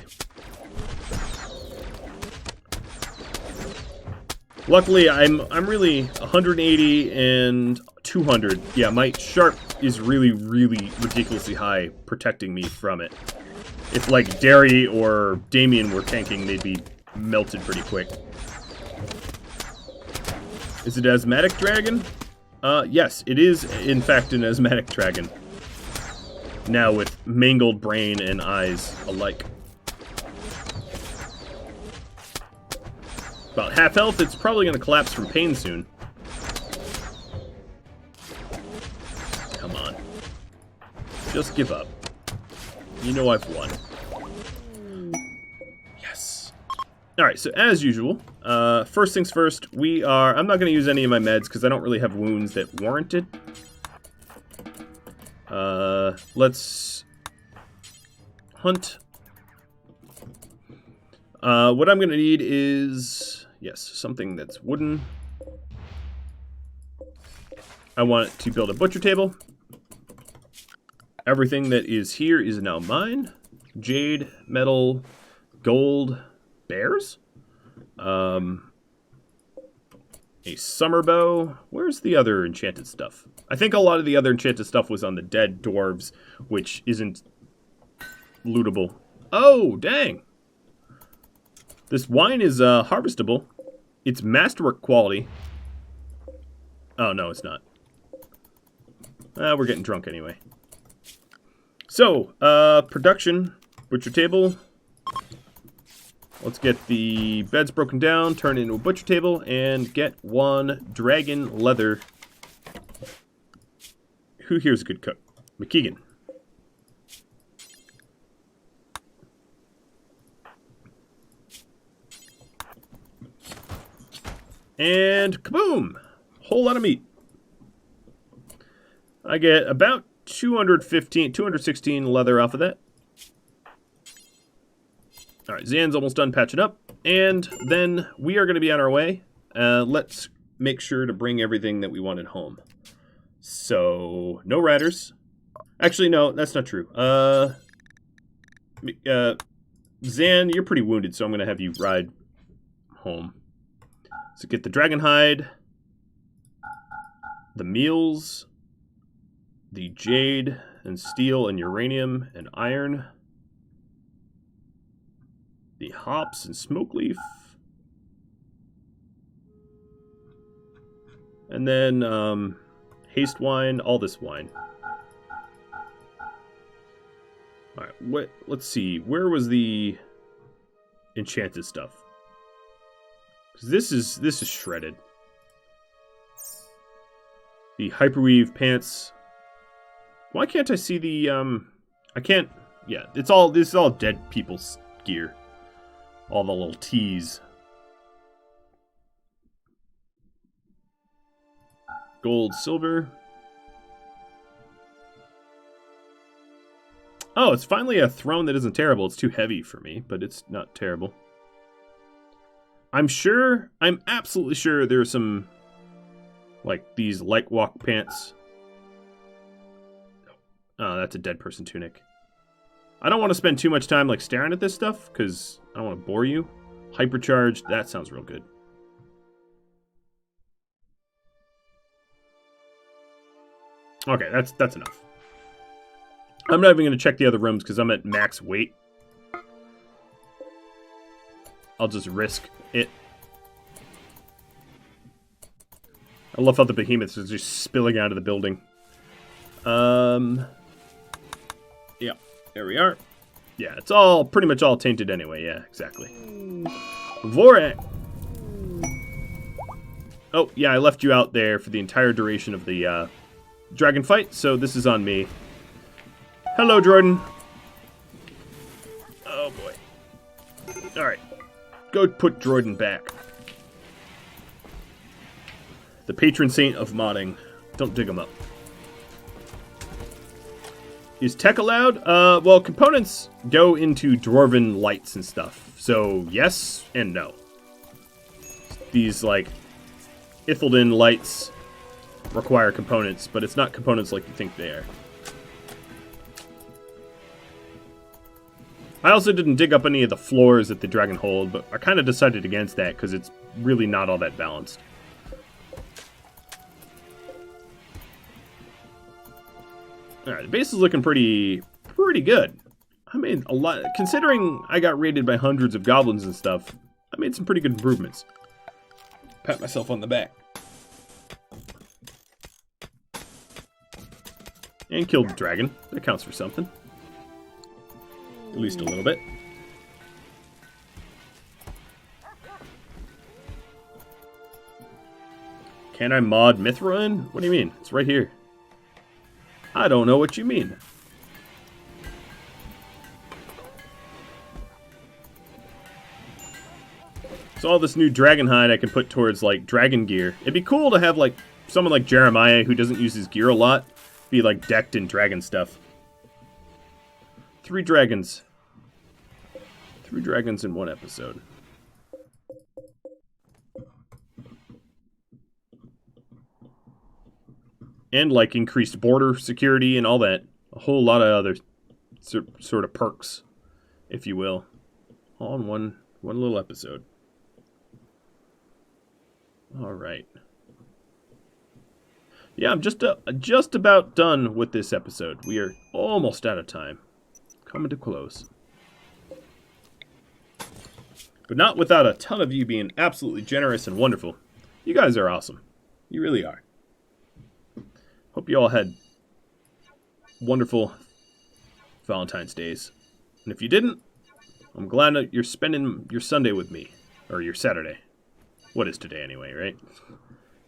Luckily, I'm really 180 and 200. Yeah, my sharp is really, really ridiculously high, protecting me from it. If, like, Derry or Damien were tanking, they'd be melted pretty quick. Is it asthmatic dragon? Yes, it is, in fact, an asthmatic dragon. Now with mangled brain and eyes alike. About half health, it's probably going to collapse from pain soon. Come on. Just give up. You know I've won. Yes. Alright, so as usual, first things first, I'm not going to use any of my meds because I don't really have wounds that warrant it. Let's hunt. What I'm going to need is, yes, something that's wooden. I want to build a butcher table. Everything that is here is now mine. Jade, metal, gold, bears. A summer bow. Where's the other enchanted stuff? I think a lot of the other enchanted stuff was on the dead dwarves, which isn't lootable. Oh, dang. This wine is harvestable. It's masterwork quality. Oh, no, it's not. We're getting drunk anyway. So, production, butcher table. Let's get the beds broken down, turn it into a butcher table, and get one dragon leather. Who here's a good cook? McKeegan. And kaboom! Whole lot of meat. I get about 216 leather off of that. Alright, Zan's almost done patching up. And then we are going to be on our way. Let's make sure to bring everything that we wanted home. So, no raiders. Actually, no, that's not true. Zan, you're pretty wounded, so I'm going to have you ride home. So get the dragon hide, the meals, the jade and steel and uranium and iron, the hops and smoke leaf, and then haste wine, all this wine. All right, let's see, where was the enchanted stuff? Because this is shredded. The hyperweave pants. Why can't I see the I can't. Yeah, this is all dead people's gear. All the little tees. Gold, silver. Oh, it's finally a throne that isn't terrible. It's too heavy for me, but it's not terrible. I'm absolutely sure there's some, like, these light walk pants. Oh, that's a dead person tunic. I don't want to spend too much time, like, staring at this stuff, because I don't want to bore you. Hypercharged, that sounds real good. Okay, that's enough. I'm not even going to check the other rooms, because I'm at max weight. I'll just risk it. I love how the behemoths are just spilling out of the building. Yeah, there we are. Yeah, it's all pretty much all tainted anyway. Yeah, exactly. Vorak. Oh, yeah, I left you out there for the entire duration of the dragon fight, so this is on me. Hello, Jordan. Oh, boy. Alright. Go put Jordan back. The patron saint of modding. Don't dig him up. Is tech allowed? Well, components go into dwarven lights and stuff. So, yes and no. These, like, Ithilden lights require components, but it's not components like you think they are. I also didn't dig up any of the floors at the Wardenhold, but I kind of decided against that because it's really not all that balanced. Alright, the base is looking pretty good. I made a lot, considering I got raided by hundreds of goblins and stuff, I made some pretty good improvements. Pat myself on the back. And killed the dragon. That counts for something. At least a little bit. Can I mod Mithra in? What do you mean? It's right here. I don't know what you mean. So all this new dragon hide I can put towards, like, dragon gear. It'd be cool to have, like, someone like Jeremiah, who doesn't use his gear a lot, be, like, decked in dragon stuff. 3 dragons. 3 dragons in 1 episode. And, like, increased border security and all that. A whole lot of other sort of perks, if you will. All in one little episode. All right. Yeah, I'm just about done with this episode. We are almost out of time. Coming to close. But not without a ton of you being absolutely generous and wonderful. You guys are awesome. You really are. Hope you all had wonderful Valentine's Days. And if you didn't, I'm glad that you're spending your Sunday with me. Or your Saturday. What is today anyway, right?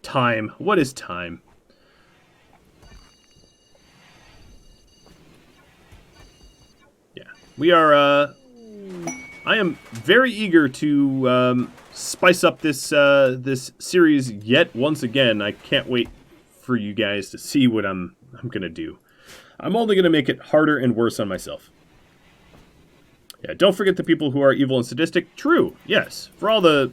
Time. What is time? Yeah. We are, I am very eager to spice up this this series yet once again. I can't wait for you guys to see what I'm gonna do. I'm only gonna make it harder and worse on myself. Yeah, don't forget the people who are evil and sadistic. True, yes. For all the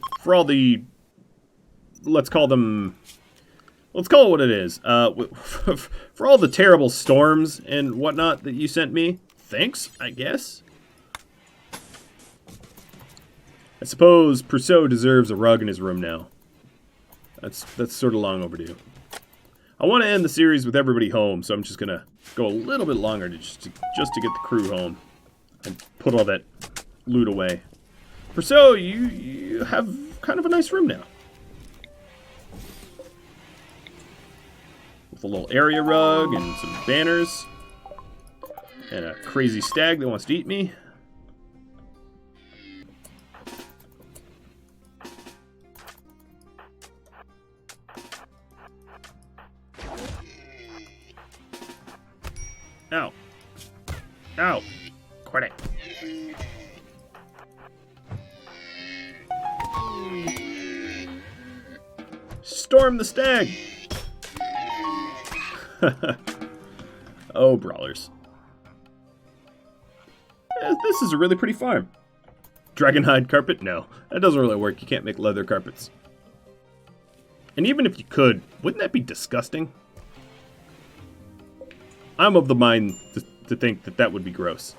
let's call it what it is. For all the terrible storms and whatnot that you sent me, thanks, I guess. I suppose Perceau deserves a rug in his room now. That's sort of long overdue. I want to end the series with everybody home, so I'm just gonna go a little bit longer just to get the crew home and put all that loot away. Perceau, you have kind of a nice room now. With a little area rug and some banners. And a crazy stag that wants to eat me. Ow. Ow. Quit it. Storm the stag! Oh, brawlers. This is a really pretty farm. Dragonhide carpet? No, that doesn't really work. You can't make leather carpets. And even if you could, wouldn't that be disgusting? I'm of the mind to think that that would be gross.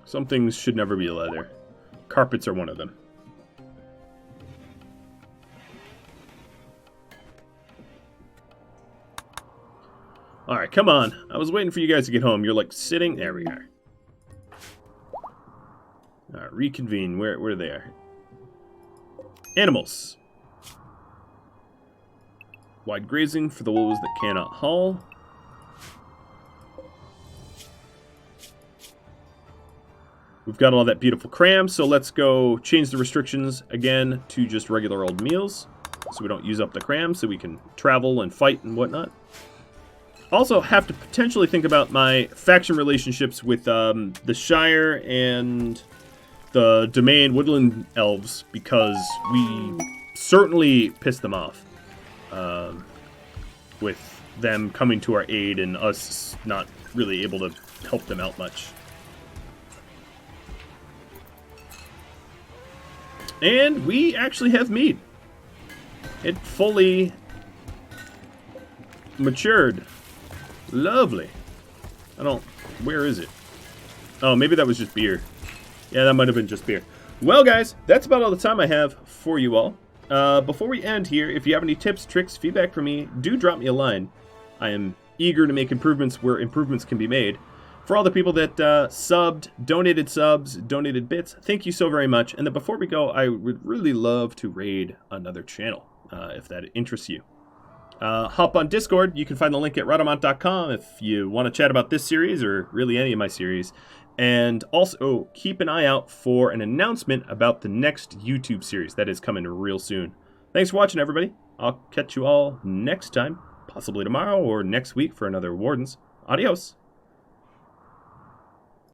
Some things should never be leather. Carpets are one of them. Alright, come on. I was waiting for you guys to get home. You're like sitting... There we are. Alright, reconvene. Where they are. Animals. Wide grazing for those that cannot haul. We've got all that beautiful cram, so let's go change the restrictions again to just regular old meals. So we don't use up the cram, so we can travel and fight and whatnot. Also have to potentially think about my faction relationships with the Shire and the Domain Woodland Elves, because we certainly pissed them off. With them coming to our aid and us not really able to help them out much. And we actually have mead. It fully matured. Lovely. Where is it? Oh, maybe that was just beer. Yeah, that might have been just beer. Well, guys, that's about all the time I have for you all. Before we end here, if you have any tips, tricks, feedback for me, do drop me a line. I am eager to make improvements where improvements can be made. For all the people that subbed, donated subs, donated bits, thank you so very much. And then before we go, I would really love to raid another channel, if that interests you. Hop on Discord. You can find the link at Rhadamant.com if you want to chat about this series or really any of my series. And also, keep an eye out for an announcement about the next YouTube series that is coming real soon. Thanks for watching, everybody. I'll catch you all next time, possibly tomorrow or next week for another Wardens. Adios.